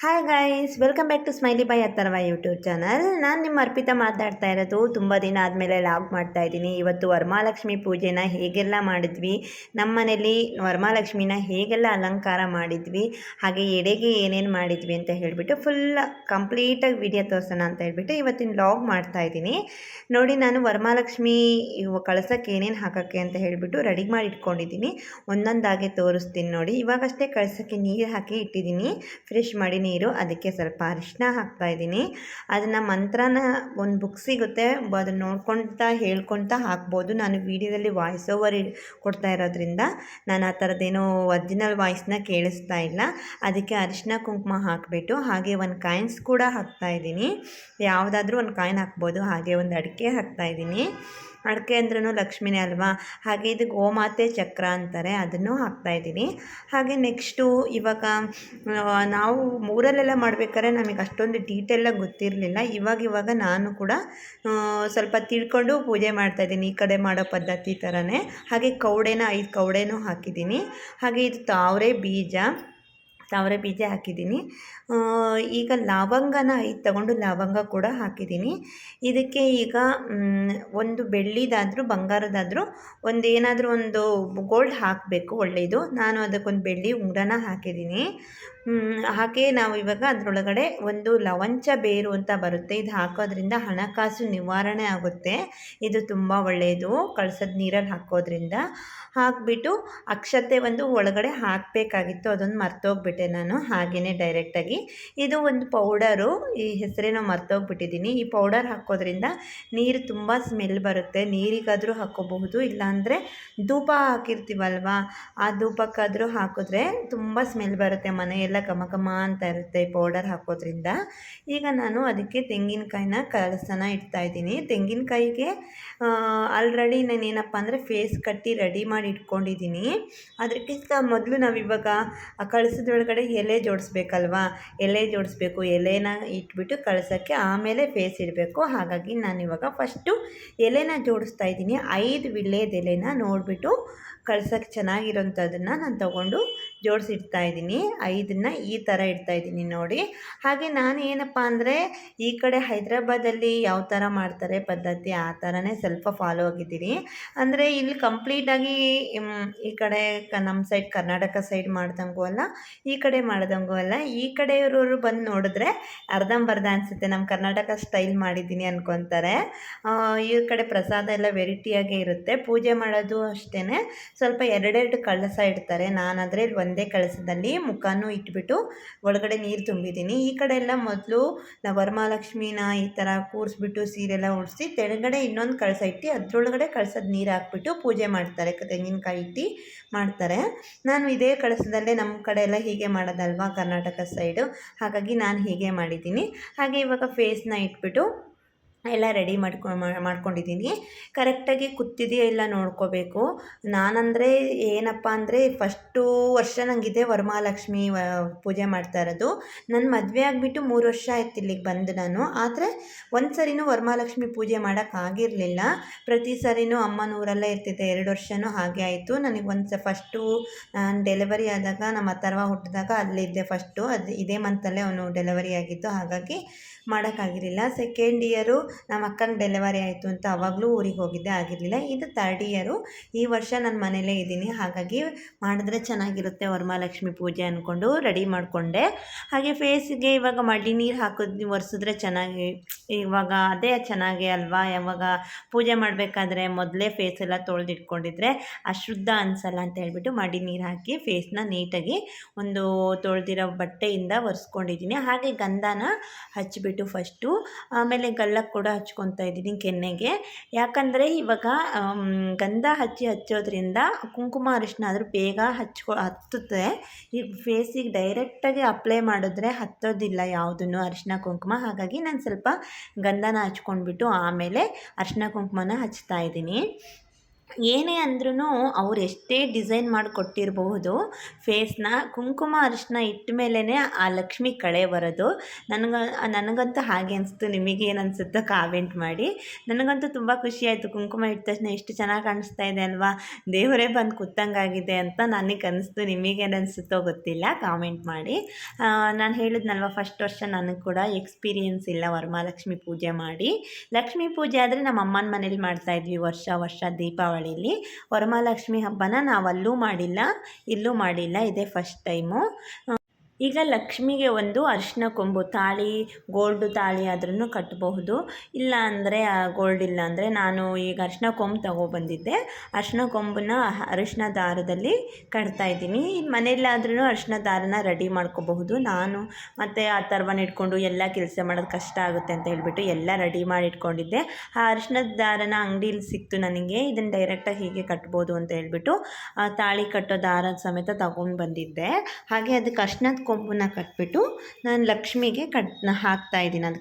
Hi guys, welcome back to smiley by Atharva YouTube channel. ನಾನು ನಿಮ್ಮ ಅರ್ಪಿತಾ ಮಾತಾಡ್ತಾ ಇರೋದು. ತುಂಬ ದಿನ ಆದಮೇಲೆ ಲಾಗ್ ಮಾಡ್ತಾ ಇದ್ದೀನಿ. ಇವತ್ತು ವರಮಹಾಲಕ್ಷ್ಮಿ ಪೂಜೆನ ಹೇಗೆಲ್ಲ ಮಾಡಿದ್ವಿ, ನಮ್ಮ ಮನೇಲಿ ವರಮಹಾಲಕ್ಷ್ಮಿನ ಹೇಗೆಲ್ಲ ಅಲಂಕಾರ ಮಾಡಿದ್ವಿ, ಹಾಗೆ ಎಡೆಗೆ ಏನೇನು ಮಾಡಿದ್ವಿ ಅಂತ ಹೇಳಿಬಿಟ್ಟು ಫುಲ್ ಕಂಪ್ಲೀಟಾಗಿ ವಿಡಿಯೋ ತೋರಿಸೋಣ ಅಂತ ಹೇಳ್ಬಿಟ್ಟು ಇವತ್ತಿನ ಲಾಗ್ ಮಾಡ್ತಾ ಇದ್ದೀನಿ. ನೋಡಿ, ನಾನು ವರಮಹಾಲಕ್ಷ್ಮಿ ಕಳ್ಸೋಕ್ಕೆ ಏನೇನು ಹಾಕೋಕ್ಕೆ ಅಂತ ಹೇಳಿಬಿಟ್ಟು ರೆಡಿ ಮಾಡಿ ಇಟ್ಕೊಂಡಿದ್ದೀನಿ. ಒಂದೊಂದಾಗೆ ತೋರಿಸ್ತೀನಿ ನೋಡಿ. ಇವಾಗಷ್ಟೇ ಕಳ್ಸೋಕ್ಕೆ ನೀರು ಹಾಕಿ ಇಟ್ಟಿದ್ದೀನಿ, ಫ್ರೆಶ್ ಮಾಡಿ ನೀರು. ಅದಕ್ಕೆ ಸ್ವಲ್ಪ ಅರಿಶಿನ ಹಾಕ್ತಾ ಇದ್ದೀನಿ. ಅದನ್ನು ಮಂತ್ರನ ಒಂದು ಬುಕ್ ಸಿಗುತ್ತೆ, ಅದನ್ನು ನೋಡ್ಕೊಳ್ತಾ ಹೇಳ್ಕೊಳ್ತಾ ಹಾಕ್ಬೋದು. ನಾನು ವೀಡಿಯೋದಲ್ಲಿ ವಾಯ್ಸ್ ಓವರ್ ಕೊಡ್ತಾ ಇರೋದ್ರಿಂದ ನಾನು ಆ ಥರದ್ದೇನೋ ಒರಿಜಿನಲ್ ವಾಯ್ಸ್ನ ಕೇಳಿಸ್ತಾ ಇಲ್ಲ. ಅದಕ್ಕೆ ಅರಿಶಿನ ಕುಂಕುಮ ಹಾಕಿಬಿಟ್ಟು ಹಾಗೆ ಒಂದು ಕಾಯಿನ್ಸ್ ಕೂಡ ಹಾಕ್ತಾ ಇದ್ದೀನಿ. ಯಾವುದಾದ್ರೂ ಒಂದು ಕಾಯಿನ್ ಹಾಕ್ಬೋದು. ಹಾಗೆ ಒಂದು ಅಡಿಕೆ ಹಾಕ್ತಾ ಇದ್ದೀನಿ. ಅಡಿಕೆ ಅಂದ್ರೂ ಲಕ್ಷ್ಮಿನೇ ಅಲ್ವಾ. ಹಾಗೆ ಇದು ಗೋಮಾತೆ ಚಕ್ರ ಅಂತಾರೆ, ಅದನ್ನು ಹಾಕ್ತಾಯಿದ್ದೀನಿ. ಹಾಗೆ ನೆಕ್ಸ್ಟು ಇವಾಗ ನಾವು ಊರಲ್ಲೆಲ್ಲ ಮಾಡ್ಬೇಕಾದ್ರೆ ನಮಗೆ ಅಷ್ಟೊಂದು ಡೀಟೇಲಾಗಿ ಗೊತ್ತಿರಲಿಲ್ಲ. ಇವಾಗ ನಾನು ಕೂಡ ಸ್ವಲ್ಪ ತಿಳ್ಕೊಂಡು ಪೂಜೆ ಮಾಡ್ತಾಯಿದ್ದೀನಿ, ಈ ಕಡೆ ಮಾಡೋ ಪದ್ಧತಿ ಥರನೇ. ಹಾಗೆ ಕವಡೆನ 5 ಕವಡೆನೂ ಹಾಕಿದ್ದೀನಿ. ಹಾಗೆ ಇದು ತಾವರೆ ಬೀಜ ಹಾಕಿದ್ದೀನಿ. ಈಗ ಲವಂಗನ 5 ತಗೊಂಡು ಲವಂಗ ಕೂಡ ಹಾಕಿದ್ದೀನಿ. ಇದಕ್ಕೆ ಈಗ ಒಂದು ಬೆಳ್ಳಿದಾದರೂ ಬಂಗಾರದಾದರೂ ಏನಾದರೂ ಒಂದು ಗೋಲ್ಡ್ ಹಾಕಬೇಕು, ಒಳ್ಳೆಯದು. ನಾನು ಅದಕ್ಕೊಂದು ಬೆಳ್ಳಿ ಉಂಗುರನ ಹಾಕಿದ್ದೀನಿ. ಹಾಗೆ ನಾವು ಇವಾಗ ಅದರೊಳಗಡೆ ಒಂದು ಲವಂಚ ಬೇರು ಅಂತ ಬರುತ್ತೆ, ಇದು ಹಾಕೋದ್ರಿಂದ ಹಣಕಾಸು ನಿವಾರಣೆ ಆಗುತ್ತೆ. ಇದು ತುಂಬ ಒಳ್ಳೆಯದು, ಕಳ್ಸದ ನೀರಲ್ಲಿ ಹಾಕೋದ್ರಿಂದ. ಹಾಕಿಬಿಟ್ಟು ಅಕ್ಷತೆ ಒಂದು ಒಳಗಡೆ ಹಾಕಬೇಕಾಗಿತ್ತು, ಅದೊಂದು ಮರ್ತೋಗ್ಬಿಟ್ಟೆ ನಾನು. ಹಾಗೆಯೇ ಡೈರೆಕ್ಟಾಗಿ ಇದು ಒಂದು ಪೌಡರು, ಈ ಹೆಸರೇನೋ ಮರ್ತೋಗ್ಬಿಟ್ಟಿದ್ದೀನಿ. ಈ ಪೌಡರ್ ಹಾಕೋದ್ರಿಂದ ನೀರು ತುಂಬ ಸ್ಮೆಲ್ ಬರುತ್ತೆ. ನೀರಿಗಾದರೂ ಹಾಕೋಬಹುದು, ಇಲ್ಲಾಂದರೆ ಧೂಪ ಹಾಕಿರ್ತೀವಲ್ವ, ಆ ಧೂಪಕ್ಕಾದರೂ ಹಾಕಿದ್ರೆ ತುಂಬ ಸ್ಮೆಲ್ ಬರುತ್ತೆ, ಮನೆಯೆಲ್ಲ ಘಮ ಘಮ ಅಂತ ಇರುತ್ತೆ ಈ ಪೌಡರ್ ಹಾಕೋದ್ರಿಂದ. ಈಗ ನಾನು ಅದಕ್ಕೆ ತೆಂಗಿನಕಾಯಿನ ಕಲಸನ ಇಡ್ತಾಯಿದ್ದೀನಿ. ತೆಂಗಿನಕಾಯಿಗೆ ಆಲ್ರೆಡಿ ನಾನು ಏನಪ್ಪ ಅಂದರೆ ಫೇಸ್ ಕಟ್ಟಿ ರೆಡಿ ಮಾಡಿ ಇಟ್ಕೊಂಡಿದ್ದೀನಿ. ಅದಕ್ಕಿಂತ ಮೊದಲು ನಾವಿವಾಗ ಆ ಕಳಸದೊಳಗಡೆ ಎಲೆ ಜೋಡಿಸ್ಬೇಕಲ್ವಾ, ಎಲೆ ಜೋಡಿಸ್ಬೇಕು. ಎಲೆನ ಇಟ್ಬಿಟ್ಟು ಕಳಸೋಕ್ಕೆ ಆಮೇಲೆ ಫೇಸ್ ಇಡಬೇಕು. ಹಾಗಾಗಿ ನಾನಿವಾಗ ಫಸ್ಟು ಎಲೆನ ಜೋಡಿಸ್ತಾ ಇದ್ದೀನಿ. 5 ವೀಳ್ಯದೆಲೆನ ನೋಡಿಬಿಟ್ಟು ಕಳ್ಸೋಕ್ಕೆ ಚೆನ್ನಾಗಿರೋಂಥದ್ದನ್ನು ನಾನು ತೊಗೊಂಡು ಜೋಡಿಸಿಡ್ತಾ ಇದ್ದೀನಿ. 5ನ್ನ ಈ ಥರ ಇಡ್ತಾಯಿದ್ದೀನಿ ನೋಡಿ. ಹಾಗೆ ನಾನು ಏನಪ್ಪ ಅಂದರೆ ಈ ಕಡೆ ಹೈದ್ರಾಬಾದಲ್ಲಿ ಯಾವ ಥರ ಮಾಡ್ತಾರೆ ಪದ್ಧತಿ, ಆ ಥರನೇ ಸ್ವಲ್ಪ ಫಾಲೋ ಆಗಿದ್ದೀನಿ. ಅಂದರೆ ಇಲ್ಲಿ ಕಂಪ್ಲೀಟಾಗಿ ಈ ಕಡೆ ನಮ್ಮ ಸೈಡ್ ಕರ್ನಾಟಕ ಸೈಡ್ ಮಾಡ್ದಂಗೂ ಅಲ್ಲ, ಈ ಕಡೆ ಮಾಡ್ದಂಗೂ ಅಲ್ಲ. ಈ ಕಡೆಯವರು ಬಂದು ನೋಡಿದ್ರೆ ಅರ್ಧಂಬರ್ಧ ಅನಿಸುತ್ತೆ, ನಮ್ಮ ಕರ್ನಾಟಕ ಸ್ಟೈಲ್ ಮಾಡಿದ್ದೀನಿ ಅಂದ್ಕೊತಾರೆ. ಈ ಕಡೆ ಪ್ರಸಾದ ಎಲ್ಲ ವೆರೈಟಿಯಾಗೇ ಇರುತ್ತೆ. ಪೂಜೆ ಮಾಡೋದು ಅಷ್ಟೇ, ಸ್ವಲ್ಪ 2 ಕಳಸ ಇಡ್ತಾರೆ. ನಾನಾದರೆ ಒಂದೇ ಕಳಸದಲ್ಲಿ ಮುಖನೂ ಇಟ್ಬಿಟ್ಟು ಒಳಗಡೆ ನೀರು ತುಂಬಿದ್ದೀನಿ. ಈ ಕಡೆ ಎಲ್ಲ ಮೊದಲು ನಾವು ವರಮಹಾಲಕ್ಷ್ಮಿನ ಈ ಥರ ಕೂರಿಸ್ಬಿಟ್ಟು ಸೀರೆಲ್ಲ ಉಡಿಸಿ ತೆಳಗಡೆ ಇನ್ನೊಂದು ಕಳಸ ಇಟ್ಟು ಅದರೊಳಗಡೆ ಕಳಸದ ನೀರು ಹಾಕ್ಬಿಟ್ಟು ಪೂಜೆ ಮಾಡ್ತಾರೆ, ತೆಂಗಿನಕಾಯಿ ಇಟ್ಟು ಮಾಡ್ತಾರೆ. ನಾನು ಇದೇ ಕಳಸದಲ್ಲೇ, ನಮ್ಮ ಕಡೆ ಎಲ್ಲ ಹೀಗೆ ಮಾಡೋದಲ್ವಾ ಕರ್ನಾಟಕ ಸೈಡು, ಹಾಗಾಗಿ ನಾನು ಹೀಗೆ ಮಾಡಿದ್ದೀನಿ. ಹಾಗೆ ಇವಾಗ ಫೇಸ್ನ ಇಟ್ಬಿಟ್ಟು ಎಲ್ಲ ರೆಡಿ ಮಾಡ್ಕೊಂಡಿದ್ದೀನಿ. ಕರೆಕ್ಟಾಗಿ ಕೂತಿದೆಯೋ ಇಲ್ಲ ನೋಡ್ಕೋಬೇಕು. ನಾನಂದರೆ ಏನಪ್ಪ ಅಂದರೆ ಫಸ್ಟು ವರ್ಷ ನನಗಿದೆ ವರಮಹಾಲಕ್ಷ್ಮಿ ಪೂಜೆ ಮಾಡ್ತಾ ಇರೋದು. ನನ್ನ ಮದುವೆ ಆಗಿಬಿಟ್ಟು 3 ವರ್ಷ ಆಯ್ತು ಇಲ್ಲಿಗೆ ಬಂದು ನಾನು. ಆದರೆ ಒಂದು ಸರಿನೂ ವರಮಹಾಲಕ್ಷ್ಮಿ ಪೂಜೆ ಮಾಡೋಕ್ಕಾಗಿರಲಿಲ್ಲ. ಪ್ರತಿ ಸರಿನೂ ಅಮ್ಮನ ಊರಲ್ಲೇ ಇರ್ತಿದ್ದೆ. 2 ವರ್ಷವೂ ಹಾಗೆ ಆಯಿತು. ನನಗೆ ಫಸ್ಟು ನಾನು ಡೆಲಿವರಿ ಆದಾಗ, ನಮ್ಮ ಅಥರ್ವ ಹುಟ್ಟಿದಾಗ ಅಲ್ಲಿದ್ದೆ ಫಸ್ಟು. ಅದು ಇದೇ ಮಂತಲ್ಲೇ ಅವನು ಡೆಲಿವರಿ ಆಗಿದ್ದು, ಹಾಗಾಗಿ ಮಾಡೋಕ್ಕಾಗಿರಲಿಲ್ಲ. ಸೆಕೆಂಡ್ ಇಯರು ನಮ್ಮ ಅಕ್ಕನ ಡೆಲಿವರಿ ಆಯಿತು ಅಂತ ಆವಾಗಲೂ ಊರಿಗೆ ಹೋಗಿದ್ದೆ, ಆಗಿರಲಿಲ್ಲ. ಇದು 3rd ಇಯರು. ಈ ವರ್ಷ ನಾನು ಮನೇಲೇ ಇದ್ದೀನಿ, ಹಾಗಾಗಿ ಮಾಡಿದ್ರೆ ಚೆನ್ನಾಗಿರುತ್ತೆ ವರಮಹಾಲಕ್ಷ್ಮಿ ಪೂಜೆ ಅಂದ್ಕೊಂಡು ರೆಡಿ ಮಾಡಿಕೊಂಡೆ. ಹಾಗೆ ಫೇಸಿಗೆ ಇವಾಗ ಮಡಿ ನೀರು ಒರೆಸಿದ್ರೆ ಚೆನ್ನಾಗಿ, ಇವಾಗ ಅದೇ ಚೆನ್ನಾಗಿ ಅಲ್ವಾ. ಯಾವಾಗ ಪೂಜೆ ಮಾಡಬೇಕಾದ್ರೆ ಮೊದಲೇ ಫೇಸೆಲ್ಲ ತೊಳೆದಿಟ್ಕೊಂಡಿದ್ರೆ ಅಶುದ್ಧ ಅನಿಸಲ್ಲ ಅಂತ ಹೇಳ್ಬಿಟ್ಟು ಮಡಿ ನೀರು ಹಾಕಿ ಫೇಸ್ನ ನೀಟಾಗಿ ಒಂದು ತೊಳೆದಿರೋ ಬಟ್ಟೆಯಿಂದ ಒರೆಸ್ಕೊಂಡಿದ್ದೀನಿ. ಹಾಗೆ ಗಂಧನ ಹಚ್ಚಿಬಿಟ್ಟು ಫಸ್ಟು, ಆಮೇಲೆ ಗಲ್ಲಕ್ಕೆ ಕೂಡ ಹಚ್ಕೊತಾ ಇದ್ದೀನಿ ಕೆನ್ನೆಗೆ. ಯಾಕಂದರೆ ಇವಾಗ ಗಂಧ ಹಚ್ಚೋದ್ರಿಂದ ಕುಂಕುಮ ಅರಿಶಿನ ಆದರೂ ಬೇಗ ಹತ್ತುತ್ತೆ. ಈ ಫೇಸಿಗೆ ಡೈರೆಕ್ಟಾಗಿ ಅಪ್ಲೈ ಮಾಡಿದ್ರೆ ಹತ್ತೋದಿಲ್ಲ ಯಾವುದನ್ನು ಅರಿಶಿನ ಕುಂಕುಮ. ಹಾಗಾಗಿ ನಾನು ಸ್ವಲ್ಪ ಗಂಧನ ಹಚ್ಕೊಂಡ್ಬಿಟ್ಟು ಆಮೇಲೆ ಅರಿಶಿನ ಕುಂಕುಮನ ಹಚ್ತಾ ಇದ್ದೀನಿ. ಏನೇ ಅಂದ್ರೂ ಅವ್ರು ಎಷ್ಟೇ ಡಿಸೈನ್ ಮಾಡಿ ಕೊಟ್ಟಿರಬಹುದು ಫೇಸ್ನ, ಕುಂಕುಮ ಅರಿಶಿನ ಇಟ್ಟ ಮೇಲೇ ಆ ಲಕ್ಷ್ಮಿ ಕಳೆ ಬರೋದು. ನನಗಂತೂ ಹಾಗೆ ಅನಿಸ್ತು. ನಿಮಗೇನು ಅನಿಸುತ್ತೋ ಕಾಮೆಂಟ್ ಮಾಡಿ. ನನಗಂತೂ ತುಂಬ ಖುಷಿ ಆಯಿತು. ಕುಂಕುಮ ಇಟ್ಟ ತಕ್ಷಣ ಎಷ್ಟು ಚೆನ್ನಾಗಿ ಕಾಣಿಸ್ತಾ ಇದೆ ಅಲ್ವಾ, ದೇವರೇ ಬಂದು ಕೂತಂಗಾಗಿದೆ ಅಂತ ನನಗೆ ಅನಿಸ್ತು. ನಿಮಗೇನು ಅನಿಸುತ್ತೋ ಗೊತ್ತಿಲ್ಲ, ಕಾಮೆಂಟ್ ಮಾಡಿ. ನಾನು ಹೇಳಿದ್ನಲ್ವ, ಫಸ್ಟ್ ವರ್ಷ ನನಗೆ ಕೂಡ ಎಕ್ಸ್ಪೀರಿಯೆನ್ಸ್ ಇಲ್ಲ ವರಮಹಾಲಕ್ಷ್ಮಿ ಪೂಜೆ ಮಾಡಿ. ಲಕ್ಷ್ಮೀ ಪೂಜೆ ಆದರೆ ನಮ್ಮ ಅಮ್ಮನ ಮನೇಲಿ ಮಾಡ್ತಾಯಿದ್ವಿ ವರ್ಷ ವರ್ಷ ದೀಪಾವಳಿಲಿ. ವರಮಹಾಲಕ್ಷ್ಮಿ ಹಬ್ಬನ ನಾವಲ್ಲೂ ಮಾಡಿಲ್ಲ, ಇಲ್ಲೂ ಮಾಡಿಲ್ಲ, ಇದೇ ಫಸ್ಟ್ ಟೈಮು. ಈಗ ಲಕ್ಷ್ಮಿಗೆ ಒಂದು ಅರಿಶಿನ ಕೊಂಬು ತಾಳಿ, ಗೋಲ್ಡು ತಾಳಿ ಆದ್ರೂ ಕಟ್ಟಬಹುದು. ಇಲ್ಲ ಅಂದರೆ ಗೋಲ್ಡ್ ಇಲ್ಲ ಅಂದರೆ ನಾನು ಈಗ ಅರಿಶಿನ ಕೊಂಬು ತಗೊಬಂದಿದ್ದೆ. ಅರಿಶಿನ ಕೊಂಬನ್ನ ಅರಿಶಿನ ದಾರದಲ್ಲಿ ಕಟ್ತಾಯಿದ್ದೀನಿ. ಮನೆಯಲ್ಲಾದ್ರೂ ಅರಿಶಿನ ದಾರನ ರೆಡಿ ಮಾಡ್ಕೋಬಹುದು. ನಾನು ಮತ್ತು ಆ ಥರವನ್ನ ಇಟ್ಕೊಂಡು ಎಲ್ಲ ಕೆಲಸ ಮಾಡೋದು ಕಷ್ಟ ಆಗುತ್ತೆ ಅಂತ ಹೇಳ್ಬಿಟ್ಟು ಎಲ್ಲ ರೆಡಿ ಮಾಡಿ ಇಟ್ಕೊಂಡಿದ್ದೆ. ಆ ಅರಿಶಿನದ ದಾರನ ಅಂಗಡೀಲಿ ಸಿಕ್ತು ನನಗೆ. ಇದನ್ನು ಡೈರೆಕ್ಟಾಗಿ ಹೀಗೆ ಕಟ್ಬೋದು ಅಂತ ಹೇಳ್ಬಿಟ್ಟು ತಾಳಿ ಕಟ್ಟೋ ದಾರ ಸಮೇತ ತಗೊಂಡು ಬಂದಿದ್ದೆ. ಹಾಗೆ ಅದಕ್ಕೆ ಅರಿಶಿನದ ಕೊಂಬನ್ನ ಕಟ್ಬಿಟ್ಟು ನಾನು ಲಕ್ಷ್ಮಿಗೆ ಹಾಕ್ತಾಯಿದ್ದೀನಿ. ಅದು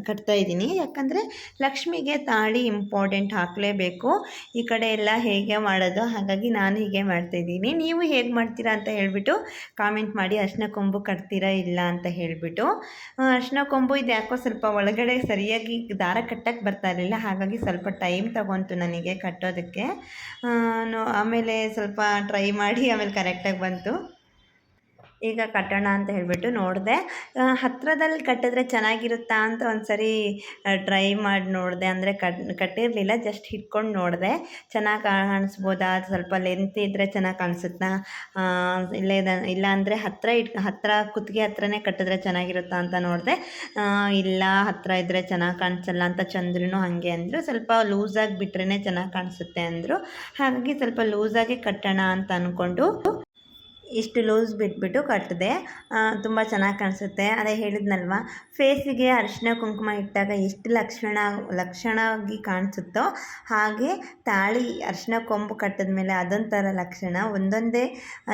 ಕಟ್ತಾಯಿದ್ದೀನಿ. ಯಾಕಂದರೆ ಲಕ್ಷ್ಮಿಗೆ ತಾಳಿ ಇಂಪಾರ್ಟೆಂಟ್, ಹಾಕಲೇಬೇಕು. ಈ ಕಡೆ ಎಲ್ಲ ಹೇಗೆ ಮಾಡೋದು, ಹಾಗಾಗಿ ನಾನು ಹೀಗೆ ಮಾಡ್ತಾಯಿದ್ದೀನಿ. ನೀವು ಹೇಗೆ ಮಾಡ್ತೀರಾ ಅಂತ ಹೇಳಿಬಿಟ್ಟು ಕಾಮೆಂಟ್ ಮಾಡಿ. ಅರಿಶಿನ ಕೊಂಬು ಕಟ್ತೀರಾ ಇಲ್ಲ ಅಂತ ಹೇಳಿಬಿಟ್ಟು. ಅರಿಶಿನ ಕೊಂಬು ಇದು ಯಾಕೋ ಸ್ವಲ್ಪ ಒಳಗಡೆ ಸರಿಯಾಗಿ ದಾರ ಕಟ್ಟಕ್ಕೆ ಬರ್ತಾ ಇರಲಿಲ್ಲ, ಹಾಗಾಗಿ ಸ್ವಲ್ಪ ಟೈಮ್ ತಗೊಂತು ನನಗೆ ಕಟ್ಟೋದಕ್ಕೆ. ಆಮೇಲೆ ಸ್ವಲ್ಪ ಟ್ರೈ ಮಾಡಿ ಆಮೇಲೆ ಕರೆಕ್ಟಾಗಿ ಬಂತು. ಈಗ ಕಟ್ಟೋಣ ಅಂತ ಹೇಳಿಬಿಟ್ಟು ನೋಡಿದೆ. ಹತ್ತಿರದಲ್ಲಿ ಕಟ್ಟಿದ್ರೆ ಚೆನ್ನಾಗಿರುತ್ತಾ ಅಂತ ಒಂದು ಸರಿ ಟ್ರೈ ಮಾಡಿ ನೋಡಿದೆ. ಅಂದರೆ ಕಟ್ಟಿರಲಿಲ್ಲ, ಜಸ್ಟ್ ಹಿಡ್ಕೊಂಡು ನೋಡಿದೆ ಚೆನ್ನಾಗಿ ಕಾಣಿಸ್ಬೋದಾ, ಸ್ವಲ್ಪ ಲೆಂತ್ ಇದ್ದರೆ ಚೆನ್ನಾಗಿ ಕಾಣಿಸುತ್ತಾ, ಇಲ್ಲ ಅಂದರೆ ಹತ್ತಿರ ಕುತ್ತಿಗೆ ಹತ್ರನೇ ಕಟ್ಟಿದ್ರೆ ಚೆನ್ನಾಗಿರುತ್ತಾ ಅಂತ ನೋಡಿದೆ. ಇಲ್ಲ ಹತ್ತಿರ ಇದ್ದರೆ ಚೆನ್ನಾಗಿ ಕಾಣಿಸಲ್ಲ ಅಂತ ಚಂದ್ರೂ ಹಾಗೆ ಅಂದರು. ಸ್ವಲ್ಪ ಲೂಸಾಗಿ ಬಿಟ್ರೇ ಚೆನ್ನಾಗಿ ಕಾಣಿಸುತ್ತೆ ಅಂದರು. ಹಾಗಾಗಿ ಸ್ವಲ್ಪ ಲೂಸಾಗಿ ಕಟ್ಟೋಣ ಅಂತ ಅಂದ್ಕೊಂಡು ಇಷ್ಟು ಲೂಸ್ ಬಿಟ್ಬಿಟ್ಟು ಕಟ್ಟಿದೆ. ತುಂಬ ಚೆನ್ನಾಗಿ ಕಾಣಿಸುತ್ತೆ. ಅದೇ ಹೇಳಿದ್ನಲ್ವ, ಫೇಸಿಗೆ ಅರಿಶಿನ ಕುಂಕುಮ ಇಟ್ಟಾಗ ಎಷ್ಟು ಲಕ್ಷಣವಾಗಿ ಕಾಣಿಸುತ್ತೋ ಹಾಗೆ ತಾಳಿ ಅರಿಶಿನ ಕೊಂಬು ಕಟ್ಟಿದ ಮೇಲೆ ಅದೊಂಥರ ಲಕ್ಷಣ. ಒಂದೊಂದೇ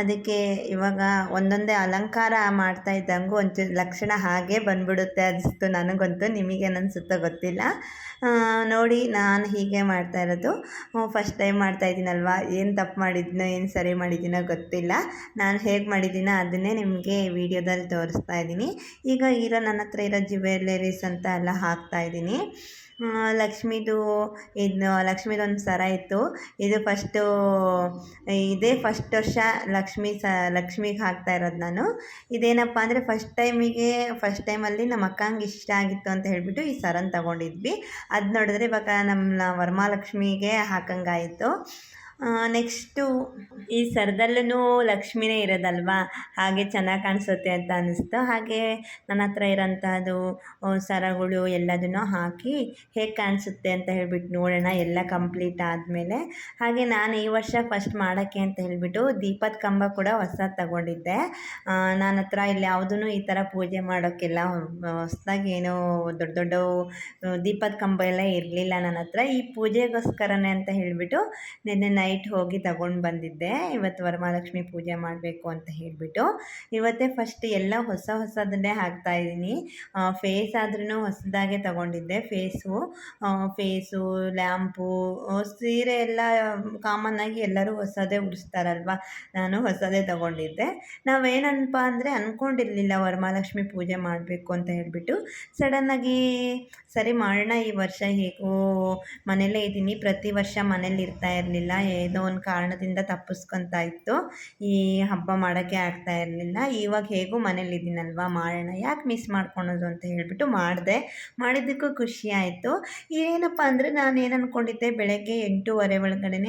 ಅದಕ್ಕೆ ಇವಾಗ ಒಂದೊಂದೇ ಅಲಂಕಾರ ಮಾಡ್ತಾ ಇದ್ದಂಗೂ ಒಂಚೂರು ಲಕ್ಷಣ ಹಾಗೆ ಬಂದ್ಬಿಡುತ್ತೆ ಅನಿಸ್ತು ನನಗಂತೂ. ನಿಮಗೇನು ಅನಿಸುತ್ತೋ ಗೊತ್ತಿಲ್ಲ. ನೋಡಿ, ನಾನು ಹೀಗೆ ಮಾಡ್ತಾ ಇರೋದು ಫಸ್ಟ್ ಟೈಮ್ ಮಾಡ್ತಾಯಿದ್ದೀನಲ್ವ, ಏನು ತಪ್ಪು ಮಾಡಿದ್ದೀನೋ ಏನು ಸರಿ ಮಾಡಿದ್ದೀನೋ ಗೊತ್ತಿಲ್ಲ. ನಾನು ಹೇಗೆ ಮಾಡಿದ್ದೀನೋ ಅದನ್ನೇ ನಿಮಗೆ ವೀಡಿಯೋದಲ್ಲಿ ತೋರಿಸ್ತಾ ಇದ್ದೀನಿ. ಈಗ ನನ್ನ ಹತ್ರ ಇರೋ ಜ್ಯುವೆಲ್ಲರೀಸ್ ಅಂತ ಎಲ್ಲ ಹಾಕ್ತಾಯಿದ್ದೀನಿ. ಲಕ್ಷ್ಮೀದೊಂದು ಸರ ಇತ್ತು. ಇದು ಇದೇ ಫಸ್ಟ್ ವರ್ಷ ಲಕ್ಷ್ಮಿಗೆ ಹಾಕ್ತಾ ಇರೋದು ನಾನು. ಇದೇನಪ್ಪ ಅಂದರೆ ಫಸ್ಟ್ ಟೈಮಲ್ಲಿ ನಮ್ಮ ಅಕ್ಕಂಗೆ ಇಷ್ಟ ಆಗಿತ್ತು ಅಂತ ಹೇಳಿಬಿಟ್ಟು ಈ ಸರನ ತಗೊಂಡಿದ್ವಿ. ಅದು ನೋಡಿದ್ರೆ ಇವಾಗ ನಮ್ಮ ವರಮಹಾಲಕ್ಷ್ಮಿಗೆ ಹಾಕಂಗಾಯಿತು. ನೆಕ್ಸ್ಟು ಈ ಸರದಲ್ಲೂ ಲಕ್ಷ್ಮಿನೇ ಇರೋದಲ್ವಾ, ಹಾಗೆ ಚೆನ್ನಾಗಿ ಕಾಣಿಸುತ್ತೆ ಅಂತ ಅನ್ನಿಸ್ತು. ಹಾಗೆ ನನ್ನ ಹತ್ರ ಇರೋಂಥದ್ದು ಸರಗಳು ಎಲ್ಲದನ್ನು ಹಾಕಿ ಹೇಗೆ ಕಾಣಿಸುತ್ತೆ ಅಂತ ಹೇಳ್ಬಿಟ್ಟು ನೋಡೋಣ, ಎಲ್ಲ ಕಂಪ್ಲೀಟ್ ಆದಮೇಲೆ. ಹಾಗೆ ನಾನು ಈ ವರ್ಷ ಫಸ್ಟ್ ಮಾಡೋಕ್ಕೆ ಅಂತ ಹೇಳಿಬಿಟ್ಟು ದೀಪದ ಕಂಬ ಕೂಡ ಹೊಸದು ತಗೊಂಡಿದ್ದೆ. ನನ್ನ ಹತ್ರ ಇಲ್ಲಿ ಯಾವುದೂ ಈ ಥರ ಪೂಜೆ ಮಾಡೋಕ್ಕೆಲ್ಲ ಹೊಸದಾಗಿ ಏನೋ ದೊಡ್ಡ ದೀಪದ ಕಂಬ ಎಲ್ಲ ಇರಲಿಲ್ಲ ನನ್ನ ಹತ್ರ. ಈ ಪೂಜೆಗೋಸ್ಕರನೇ ಅಂತ ಹೇಳಿಬಿಟ್ಟು ನಿನ್ನೆ ನೈಟ್ ಹೋಗಿ ತಗೊಂಡು ಬಂದಿದ್ದೆ. ಇವತ್ತು ವರಮಹಾಲಕ್ಷ್ಮಿ ಪೂಜೆ ಮಾಡಬೇಕು ಅಂತ ಹೇಳಿಬಿಟ್ಟು ಇವತ್ತೇ ಫಸ್ಟ್ ಎಲ್ಲ ಹೊಸದನ್ನೇ ಹಾಕ್ತಾಯಿದ್ದೀನಿ. ಫೇಸ್ ಆದ್ರೂ ಹೊಸದಾಗೆ ತಗೊಂಡಿದ್ದೆ. ಫೇಸು ಲ್ಯಾಂಪು, ಸೀರೆ ಎಲ್ಲ ಕಾಮನ್ನಾಗಿ ಎಲ್ಲರೂ ಹೊಸದೇ ಉಡಿಸ್ತಾರಲ್ವ, ನಾನು ಹೊಸದೇ ತಗೊಂಡಿದ್ದೆ. ನಾವೇನಪ್ಪ ಅಂದರೆ ಅಂದ್ಕೊಂಡಿರಲಿಲ್ಲ ವರಮಹಾಲಕ್ಷ್ಮಿ ಪೂಜೆ ಮಾಡಬೇಕು ಅಂತ ಹೇಳಿಬಿಟ್ಟು. ಸಡನ್ನಾಗಿ ಸರಿ ಮಾಡೋಣ, ಈ ವರ್ಷ ಹೇಗೋ ಮನೇಲೇ ಇದ್ದೀನಿ, ಪ್ರತಿ ವರ್ಷ ಮನೇಲಿ ಇರ್ತಾ ಇರಲಿಲ್ಲ, ಏನೋ ಒಂದು ಕಾರಣದಿಂದ ತಪ್ಪಿಸ್ಕೊತಾ ಇತ್ತು, ಈ ಹಬ್ಬ ಮಾಡೋಕ್ಕೆ ಆಗ್ತಾ ಇರಲಿಲ್ಲ. ಇವಾಗ ಹೇಗೂ ಮನೇಲಿದ್ದೀನಲ್ವ, ಮಾಡೋಣ, ಯಾಕೆ ಮಿಸ್ ಮಾಡ್ಕೊಳೋದು ಅಂತ ಹೇಳಿಬಿಟ್ಟು ಮಾಡಿದ್ದಕ್ಕೂ ಖುಷಿ ಆಯಿತು. ಏನಪ್ಪ ಅಂದರೆ ನಾನು ಏನು ಅಂದ್ಕೊಂಡಿದ್ದೆ, ಬೆಳಗ್ಗೆ 8:30 ಒಳಗಡೆ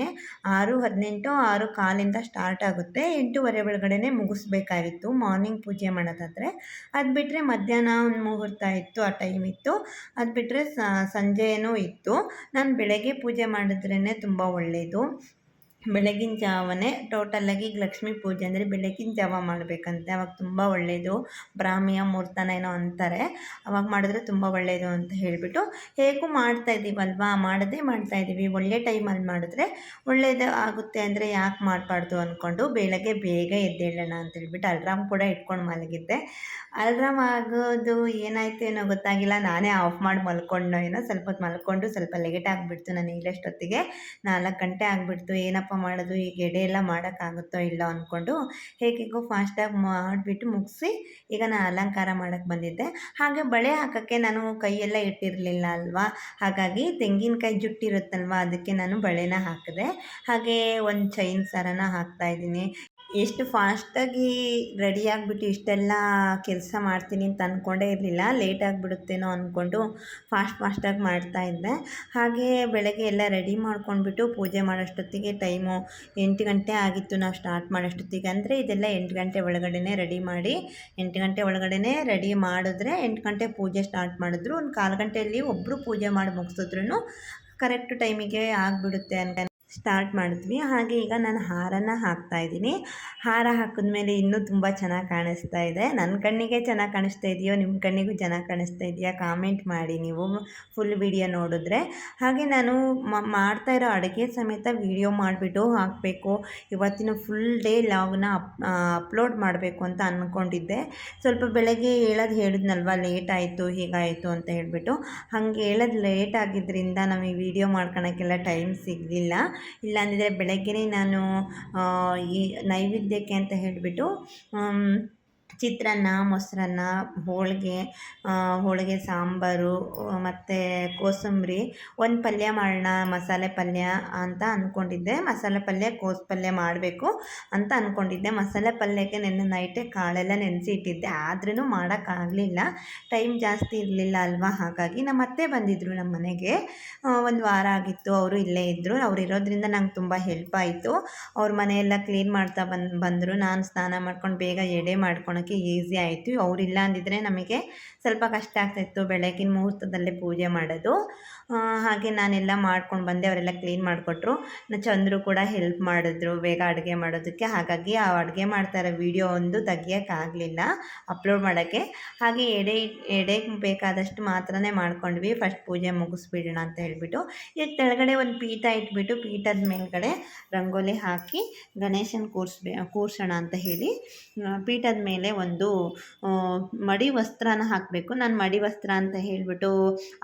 6:18 6:15 ಸ್ಟಾರ್ಟ್ ಆಗುತ್ತೆ, 8:30 ಒಳಗಡೆ ಮುಗಿಸ್ಬೇಕಾಗಿತ್ತು ಮಾರ್ನಿಂಗ್ ಪೂಜೆ ಮಾಡೋದಾದರೆ. ಅದು ಬಿಟ್ಟರೆ ಮಧ್ಯಾಹ್ನ ಒಂದು ಮುಹೂರ್ತ ಇತ್ತು, ಆ ಟೈಮ್ ಇತ್ತು. ಅದು ಬಿಟ್ಟರೆ ಸಂಜೆಯೂ ಇತ್ತು. ನಾನು ಬೆಳಗ್ಗೆ ಪೂಜೆ ಮಾಡಿದ್ರೇ ತುಂಬ ಒಳ್ಳೆಯದು. ಬೆಳಗಿನ ಜಾವನೇ ಟೋಟಲಾಗಿ ಈಗ ಲಕ್ಷ್ಮೀ ಪೂಜೆ ಅಂದರೆ ಬೆಳಗಿನ ಜಾವ ಮಾಡಬೇಕಂತೆ. ಅವಾಗ ತುಂಬ ಒಳ್ಳೆಯದು, ಬ್ರಾಹ್ಮಿಯ ಮುಹೂರ್ತನ ಏನೋ ಅಂತಾರೆ. ಅವಾಗ ಮಾಡಿದ್ರೆ ತುಂಬ ಒಳ್ಳೆಯದು ಅಂತ ಹೇಳಿಬಿಟ್ಟು ಹೇಗೂ ಮಾಡ್ತಾಯಿದ್ದೀವಲ್ವಾ, ಮಾಡೋದೇ ಮಾಡ್ತಾಯಿದ್ದೀವಿ, ಒಳ್ಳೆ ಟೈಮಲ್ಲಿ ಮಾಡಿದ್ರೆ ಒಳ್ಳೆಯದು ಆಗುತ್ತೆ ಅಂದರೆ ಯಾಕೆ ಮಾಡಬಾರ್ದು ಅಂದ್ಕೊಂಡು ಬೆಳಗ್ಗೆ ಬೇಗ ಎದ್ದೇಳೋಣ ಅಂತ ಹೇಳ್ಬಿಟ್ಟು ಅಲ್ರಾಮ್ ಕೂಡ ಇಟ್ಕೊಂಡು ಮಲಗಿದ್ದೆ. ಅಲ್ರಾಮ್ ಆಗೋದು ಏನಾಯಿತು ಏನೋ ಗೊತ್ತಾಗಿಲ್ಲ, ನಾನೇ ಆಫ್ ಮಾಡಿ ಮಲ್ಕೊಂಡೋ ಏನೋ. ಸ್ವಲ್ಪ ಹೊತ್ತು ಮಲ್ಕೊಂಡು ಸ್ವಲ್ಪ ಲೇಟ್ ಆಗಿಬಿಡ್ತು, ನಾನು ಈಗಷ್ಟೊತ್ತಿಗೆ 4 ಗಂಟೆ ಆಗಿಬಿಡ್ತು. ಏನಪ್ಪ ಮಾಡೋದು, ಈಗ ಎಡೆ ಎಲ್ಲ ಮಾಡೋಕ್ಕಾಗುತ್ತೋ ಇಲ್ಲೋ ಅಂದ್ಕೊಂಡು ಹೇಗಿಗೂ ಫಾಸ್ಟಾಗಿ ಮಾಡಿಬಿಟ್ಟು ಮುಗಿಸಿ ಈಗ ನಾನು ಅಲಂಕಾರ ಮಾಡೋಕ್ಕೆ ಬಂದಿದ್ದೆ. ಹಾಗೆ ಬಳೆ ಹಾಕೋಕ್ಕೆ ನಾನು ಕೈಯೆಲ್ಲ ಇಟ್ಟಿರಲಿಲ್ಲ ಅಲ್ವಾ, ಹಾಗಾಗಿ ತೆಂಗಿನಕಾಯಿ ಜುಟ್ಟಿರುತ್ತಲ್ವ ಅದಕ್ಕೆ ನಾನು ಬಳೆನ ಹಾಕಿದೆ. ಹಾಗೆ ಒಂದು ಚೈನ್ ಸರನ ಹಾಕ್ತಾಯಿದ್ದೀನಿ. ಎಷ್ಟು ಫಾಸ್ಟಾಗಿ ರೆಡಿ ಆಗಿಬಿಟ್ಟು ಇಷ್ಟೆಲ್ಲ ಕೆಲಸ ಮಾಡ್ತೀನಿ ಅಂತ ಅಂದ್ಕೊಂಡೇ ಇರಲಿಲ್ಲ. ಲೇಟ್ ಆಗಿಬಿಡುತ್ತೇನೋ ಅಂದ್ಕೊಂಡು ಫಾಸ್ಟಾಗಿ ಮಾಡ್ತಾಯಿದ್ದೆ. ಹಾಗೆ ಬೆಳಗ್ಗೆ ಎಲ್ಲ ರೆಡಿ ಮಾಡ್ಕೊಂಡ್ಬಿಟ್ಟು ಪೂಜೆ ಮಾಡೋಷ್ಟೊತ್ತಿಗೆ ಟೈಮು 8 ಗಂಟೆ ಆಗಿತ್ತು ನಾವು ಸ್ಟಾರ್ಟ್ ಮಾಡೋಷ್ಟೊತ್ತಿಗೆ. ಅಂದರೆ ಇದೆಲ್ಲ 8 ಗಂಟೆ ಒಳಗಡೆ ರೆಡಿ ಮಾಡಿ 8 ಗಂಟೆ ಒಳಗಡೆ ರೆಡಿ ಮಾಡಿದ್ರೆ 8 ಗಂಟೆ ಪೂಜೆ ಸ್ಟಾರ್ಟ್ ಮಾಡಿದ್ರು. ಒಂದು 1/4 ಗಂಟೆಯಲ್ಲಿ ಒಬ್ಬರು ಪೂಜೆ ಮಾಡಿ ಮುಗಿಸಿದ್ರು ಕರೆಕ್ಟ್ ಟೈಮಿಗೆ ಆಗಿಬಿಡುತ್ತೆ ಅಂತ ಸ್ಟಾರ್ಟ್ ಮಾಡಿದ್ವಿ. ಹಾಗೆ ಈಗ ನಾನು ಹಾರನ ಹಾಕ್ತಾಯಿದ್ದೀನಿ. ಹಾರ ಹಾಕಿದ್ಮೇಲೆ ಇನ್ನೂ ತುಂಬ ಚೆನ್ನಾಗಿ ಕಾಣಿಸ್ತಾ ಇದೆ. ನನ್ನ ಕಣ್ಣಿಗೆ ಚೆನ್ನಾಗಿ ಕಾಣಿಸ್ತಾ ಇದೆಯೋ, ನಿಮ್ಮ ಕಣ್ಣಿಗೂ ಚೆನ್ನಾಗಿ ಕಾಣಿಸ್ತಾ ಇದೆಯಾ ಕಾಮೆಂಟ್ ಮಾಡಿ ನೀವು ಫುಲ್ ವಿಡಿಯೋ ನೋಡಿದ್ರೆ. ಹಾಗೆ ನಾನು ಮಾಡ್ತಾಯಿರೋ ಅಡುಗೆ ಸಮೇತ ವಿಡಿಯೋ ಮಾಡಿಬಿಟ್ಟು ಹಾಕಬೇಕು. ಇವತ್ತಿನ ಫುಲ್ ಡೇ ಲಾಗ್ನ ಅಪ್ಲೋಡ್ ಮಾಡಬೇಕು ಅಂತ ಅಂದ್ಕೊಂಡಿದ್ದೆ. ಸ್ವಲ್ಪ ಬೆಳಗ್ಗೆ ಹೇಳಿದ್ನಲ್ವ, ಲೇಟ್ ಆಯಿತು ಹೀಗಾಯಿತು ಅಂತ ಹೇಳಿಬಿಟ್ಟು. ಹಾಗೆ ಹೇಳೋದು ಲೇಟ್ ಆಗಿದ್ದರಿಂದ ನಮಗೆ ವಿಡಿಯೋ ಮಾಡ್ಕೊಳಕ್ಕೆಲ್ಲ ಟೈಮ್ ಸಿಗಲಿಲ್ಲ. ಇಲ್ಲಾಂದಿದ್ರೆ ಬೆಳಗ್ಗೆನೇ ನಾನು ಈ ನೈವೇದ್ಯಕ್ಕೆ ಅಂತ ಹೇಳಿಬಿಟ್ಟು ಚಿತ್ರಾನ್ನ, ಮೊಸರನ್ನ, ಹೋಳಿಗೆ ಸಾಂಬಾರು ಮತ್ತು ಕೋಸಂಬರಿ, ಒಂದು ಪಲ್ಯ ಮಾಡೋಣ ಮಸಾಲೆ ಪಲ್ಯ ಅಂತ ಅಂದ್ಕೊಂಡಿದ್ದೆ. ಮಸಾಲೆ ಪಲ್ಯ ಕೋಸು ಪಲ್ಯ ಮಾಡಬೇಕು ಅಂತ ಅಂದ್ಕೊಂಡಿದ್ದೆ. ಮಸಾಲೆ ಪಲ್ಯಕ್ಕೆ ನೆನ್ನೆ ನೈಟೇ ಕಾಳೆಲ್ಲ ನೆನೆಸಿ ಇಟ್ಟಿದ್ದೆ, ಆದ್ರೂ ಮಾಡೋಕ್ಕಾಗಲಿಲ್ಲ, ಟೈಮ್ ಜಾಸ್ತಿ ಇರಲಿಲ್ಲ ಅಲ್ವಾ. ಹಾಗಾಗಿ ನಮ್ಮ ಅತ್ತೆ ಬಂದಿದ್ದರು ನಮ್ಮ ಮನೆಗೆ, ಒಂದು ವಾರ ಆಗಿತ್ತು. ಅವರು ಇಲ್ಲೇ ಇದ್ದರು. ಅವ್ರು ಇರೋದ್ರಿಂದ ನಂಗೆ ತುಂಬ ಹೆಲ್ಪ್ ಆಯಿತು. ಅವ್ರ ಮನೆಯೆಲ್ಲ ಕ್ಲೀನ್ ಮಾಡ್ತಾ ಬಂದರು. ನಾನು ಸ್ನಾನ ಮಾಡ್ಕೊಂಡು ಬೇಗ ಎಡೆ ಮಾಡ್ಕೊಳಕ್ಕೆ ಈಸಿ ಆಯಿತು. ಅವರಿಲ್ಲ ಅಂದಿದ್ರೆ ನಮಗೆ ಸ್ವಲ್ಪ ಕಷ್ಟ ಆಗ್ತಾಯಿತ್ತು ಬೆಳಗಿನ ಮುಹೂರ್ತದಲ್ಲೇ ಪೂಜೆ ಮಾಡೋದು. ಹಾಗೆ ನಾನೆಲ್ಲ ಮಾಡ್ಕೊಂಡು ಬಂದೆ. ಅವರೆಲ್ಲ ಕ್ಲೀನ್ ಮಾಡಿಕೊಟ್ರು. ಚಂದ್ರು ಕೂಡ ಹೆಲ್ಪ್ ಮಾಡಿದ್ರು ಬೇಗ ಅಡುಗೆ ಮಾಡೋದಕ್ಕೆ. ಹಾಗಾಗಿ ಆ ಅಡುಗೆ ಮಾಡ್ತಾಯಿರೋ ವಿಡಿಯೋ ಒಂದು ತೆಗಿಯೋಕ್ಕಾಗಲಿಲ್ಲ ಅಪ್ಲೋಡ್ ಮಾಡೋಕ್ಕೆ. ಹಾಗೆ ಎಡೆಗೆ ಬೇಕಾದಷ್ಟು ಮಾತ್ರನೇ ಮಾಡ್ಕೊಂಡ್ವಿ. ಫಸ್ಟ್ ಪೂಜೆ ಮುಗಿಸ್ಬಿಡೋಣ ಅಂತ ಹೇಳಿಬಿಟ್ಟು ಈಗ ಕೆಳಗಡೆ ಒಂದು ಪೀಠ ಇಟ್ಬಿಟ್ಟು ಪೀಠದ ಮೇಲ್ಗಡೆ ರಂಗೋಲಿ ಹಾಕಿ ಗಣೇಶನ ಕೂರ್ಸೋಣ ಅಂತ ಹೇಳಿ ಪೀಠದ ಮೇಲೆ ಒಂದು ಮಡಿ ವಸ್ತ್ರನ ಹಾಕಬೇಕು. ನಾನು ಮಡಿ ವಸ್ತ್ರ ಅಂತ ಹೇಳಿಬಿಟ್ಟು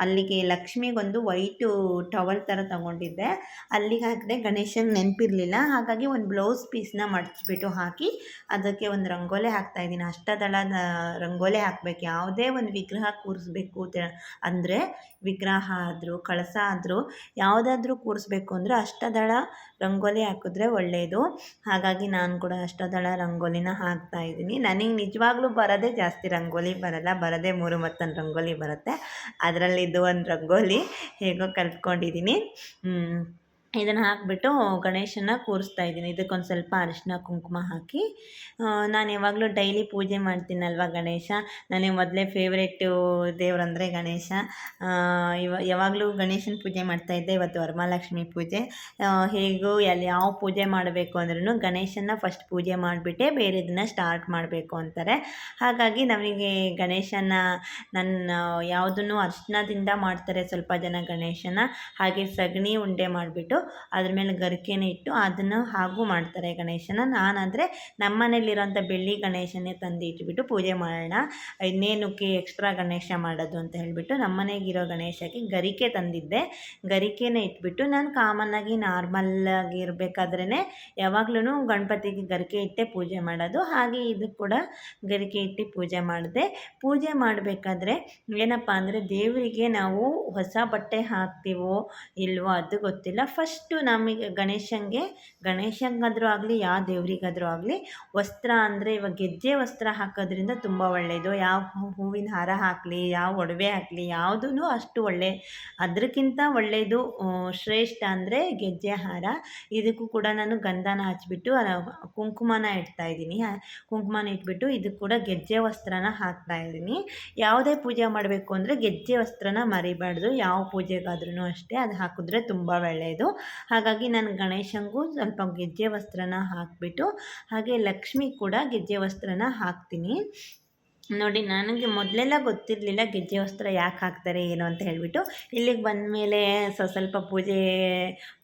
ಅಲ್ಲಿಗೆ ಲಕ್ಷ್ಮಿಗೊಂದು ವೈಟು ಟವಲ್ ಥರ ತೊಗೊಂಡಿದ್ದೆ, ಅಲ್ಲಿಗೆ ಹಾಕಿದೆ. ಗಣೇಶನ ನೆನಪಿರಲಿಲ್ಲ, ಹಾಗಾಗಿ ಒಂದು ಬ್ಲೌಸ್ ಪೀಸ್ನ ಮಡಚಿಬಿಟ್ಟು ಹಾಕಿ ಅದಕ್ಕೆ ಒಂದು ರಂಗೋಲಿ ಹಾಕ್ತಾಯಿದ್ದೀನಿ. ಅಷ್ಟದಳದ ರಂಗೋಲಿ ಹಾಕಬೇಕು. ಯಾವುದೇ ಒಂದು ವಿಗ್ರಹ ಕೂರಿಸ್ಬೇಕು ಅಂದರೆ, ವಿಗ್ರಹ ಆದರೂ ಕಳಸ ಆದರೂ ಯಾವುದಾದ್ರೂ ಕೂರಿಸ್ಬೇಕು ಅಂದರೆ ಅಷ್ಟದಳ ರಂಗೋಲಿ ಹಾಕಿದ್ರೆ ಒಳ್ಳೆಯದು. ಹಾಗಾಗಿ ನಾನು ಕೂಡ ಅಷ್ಟದಳ ರಂಗೋಲಿನ ಹಾಕ್ತಾಯಿದ್ದೀನಿ. ನನಗೆ ನಿಜವಾಗ್ಲೂ ಬರೋದೇ ಜಾಸ್ತಿ ರಂಗೋಲಿ ಬರೋಲ್ಲ, ಬರೋದೇ 3 ಮತ್ತೊಂದು ರಂಗೋಲಿ ಬರುತ್ತೆ. ಅದರಲ್ಲಿದ್ದು ಒಂದು ರಂಗೋಲಿ ಹೇಗೋ ಕಲ್ತ್ಕೊಂಡಿದ್ದೀನಿ. ಇದನ್ನು ಹಾಕಿಬಿಟ್ಟು ಗಣೇಶನ ಕೂರಿಸ್ತಾ ಇದ್ದೀನಿ. ಇದಕ್ಕೊಂದು ಸ್ವಲ್ಪ ಅರಿಶಿನ ಕುಂಕುಮ ಹಾಕಿ. ನಾನು ಯಾವಾಗಲೂ ಡೈಲಿ ಪೂಜೆ ಮಾಡ್ತೀನಲ್ವ ಗಣೇಶ, ನನಗೆ ಮೊದಲೇ ಫೇವ್ರೇಟು ದೇವರಂದರೆ ಗಣೇಶ. ಯಾವಾಗಲೂ ಗಣೇಶನ ಪೂಜೆ ಮಾಡ್ತಾಯಿದ್ದೆ. ಇವತ್ತು ವರಮಹಾಲಕ್ಷ್ಮಿ ಪೂಜೆ. ಹೇಗೂ ಯಾವ ಪೂಜೆ ಮಾಡಬೇಕು ಅಂದ್ರೂ ಗಣೇಶನ ಫಸ್ಟ್ ಪೂಜೆ ಮಾಡಿಬಿಟ್ಟೆ ಬೇರೆದನ್ನ ಸ್ಟಾರ್ಟ್ ಮಾಡಬೇಕು ಅಂತಾರೆ. ಹಾಗಾಗಿ ನಮಗೆ ಗಣೇಶನ ಯಾವುದನ್ನು ಅರಿಶಿನದಿಂದ ಮಾಡ್ತಾರೆ ಸ್ವಲ್ಪ ಜನ ಗಣೇಶನ. ಹಾಗೆ ಸಗಣಿ ಉಂಡೆ ಮಾಡಿಬಿಟ್ಟು ಅದ್ರ ಮೇಲೆ ಗರಿಕೆನೇ ಇಟ್ಟು ಅದನ್ನು ಹಾಗೂ ಮಾಡ್ತಾರೆ ಗಣೇಶನ. ನಾನಂದರೆ ನಮ್ಮ ಮನೇಲಿರೋಂಥ ಬೆಳ್ಳಿ ಗಣೇಶನೇ ತಂದು ಇಟ್ಬಿಟ್ಟು ಪೂಜೆ ಮಾಡೋಣ, ಇನ್ನೇನಕ್ಕೆ ಎಕ್ಸ್ಟ್ರಾ ಗಣೇಶ ಮಾಡೋದು ಅಂತ ಹೇಳಿಬಿಟ್ಟು ನಮ್ಮ ಮನೆಗಿರೋ ಗಣೇಶಕ್ಕೆ ಗರಿಕೆ ತಂದಿದ್ದೆ. ಗರಿಕೆನೇ ಇಟ್ಬಿಟ್ಟು ನಾನು ಕಾಮನ್ನಾಗಿ ನಾರ್ಮಲ್ಲಾಗಿ ಇರಬೇಕಾದ್ರೇ ಯಾವಾಗ್ಲೂ ಗಣಪತಿಗೆ ಗರಿಕೆ ಇಟ್ಟೆ ಪೂಜೆ ಮಾಡೋದು. ಹಾಗೆ ಇದು ಕೂಡ ಗರಿಕೆ ಇಟ್ಟು ಪೂಜೆ ಮಾಡಿದೆ. ಪೂಜೆ ಮಾಡಬೇಕಾದ್ರೆ ಏನಪ್ಪ ಅಂದರೆ ದೇವರಿಗೆ ನಾವು ಹೊಸ ಬಟ್ಟೆ ಹಾಕ್ತೀವೋ ಇಲ್ವೋ ಅದು ಗೊತ್ತಿಲ್ಲ. ಫಸ್ಟು ನಮಗೆ ಗಣೇಶಂಗಾದರೂ ಆಗಲಿ ಯಾವ ದೇವರಿಗಾದರೂ ಆಗಲಿ ವಸ್ತ್ರ ಅಂದರೆ ಇವಾಗ ಗೆಜ್ಜೆ ವಸ್ತ್ರ ಹಾಕೋದ್ರಿಂದ ತುಂಬ ಒಳ್ಳೆಯದು. ಯಾವ ಹೂವಿನ ಹಾರ ಹಾಕಲಿ, ಯಾವ ಒಡವೆ ಹಾಕಲಿ, ಯಾವುದೂ ಅಷ್ಟು ಅದಕ್ಕಿಂತ ಒಳ್ಳೆಯದು ಶ್ರೇಷ್ಠ ಅಂದರೆ ಗೆಜ್ಜೆ ಹಾರ. ಇದಕ್ಕೂ ಕೂಡ ನಾನು ಗಂಧನ ಹಚ್ಬಿಟ್ಟು ಕುಂಕುಮನ ಇಡ್ತಾಯಿದ್ದೀನಿ. ಕುಂಕುಮನ ಇಟ್ಬಿಟ್ಟು ಇದಕ್ಕೆ ಕೂಡ ಗೆಜ್ಜೆ ವಸ್ತ್ರನ ಹಾಕ್ತಾಯಿದ್ದೀನಿ. ಯಾವುದೇ ಪೂಜೆ ಮಾಡಬೇಕು ಅಂದರೆ ಗೆಜ್ಜೆ ವಸ್ತ್ರನ ಮರಿಬಾರ್ದು. ಯಾವ ಪೂಜೆಗಾದ್ರೂ ಅಷ್ಟೇ, ಅದು ಹಾಕಿದ್ರೆ ತುಂಬ ಒಳ್ಳೆಯದು. ಹಾಗಾಗಿ ನಾನು ಗಣೇಶನಿಗೂ ಸ್ವಲ್ಪ ಗೆಜ್ಜೆ ವಸ್ತ್ರನ ಹಾಕಿಬಿಟ್ಟು ಹಾಗೆ ಲಕ್ಷ್ಮಿ ಕೂಡ ಗೆಜ್ಜೆ ವಸ್ತ್ರನ ಹಾಕ್ತೀನಿ. ನೋಡಿ, ನನಗೆ ಮೊದಲೆಲ್ಲ ಗೊತ್ತಿರಲಿಲ್ಲ ಗೆಜ್ಜೆ ವಸ್ತ್ರ ಯಾಕೆ ಹಾಕ್ತಾರೆ ಏನು ಅಂತ ಹೇಳಿಬಿಟ್ಟು. ಇಲ್ಲಿಗೆ ಬಂದಮೇಲೆ ಸ್ವಲ್ಪ ಪೂಜೆ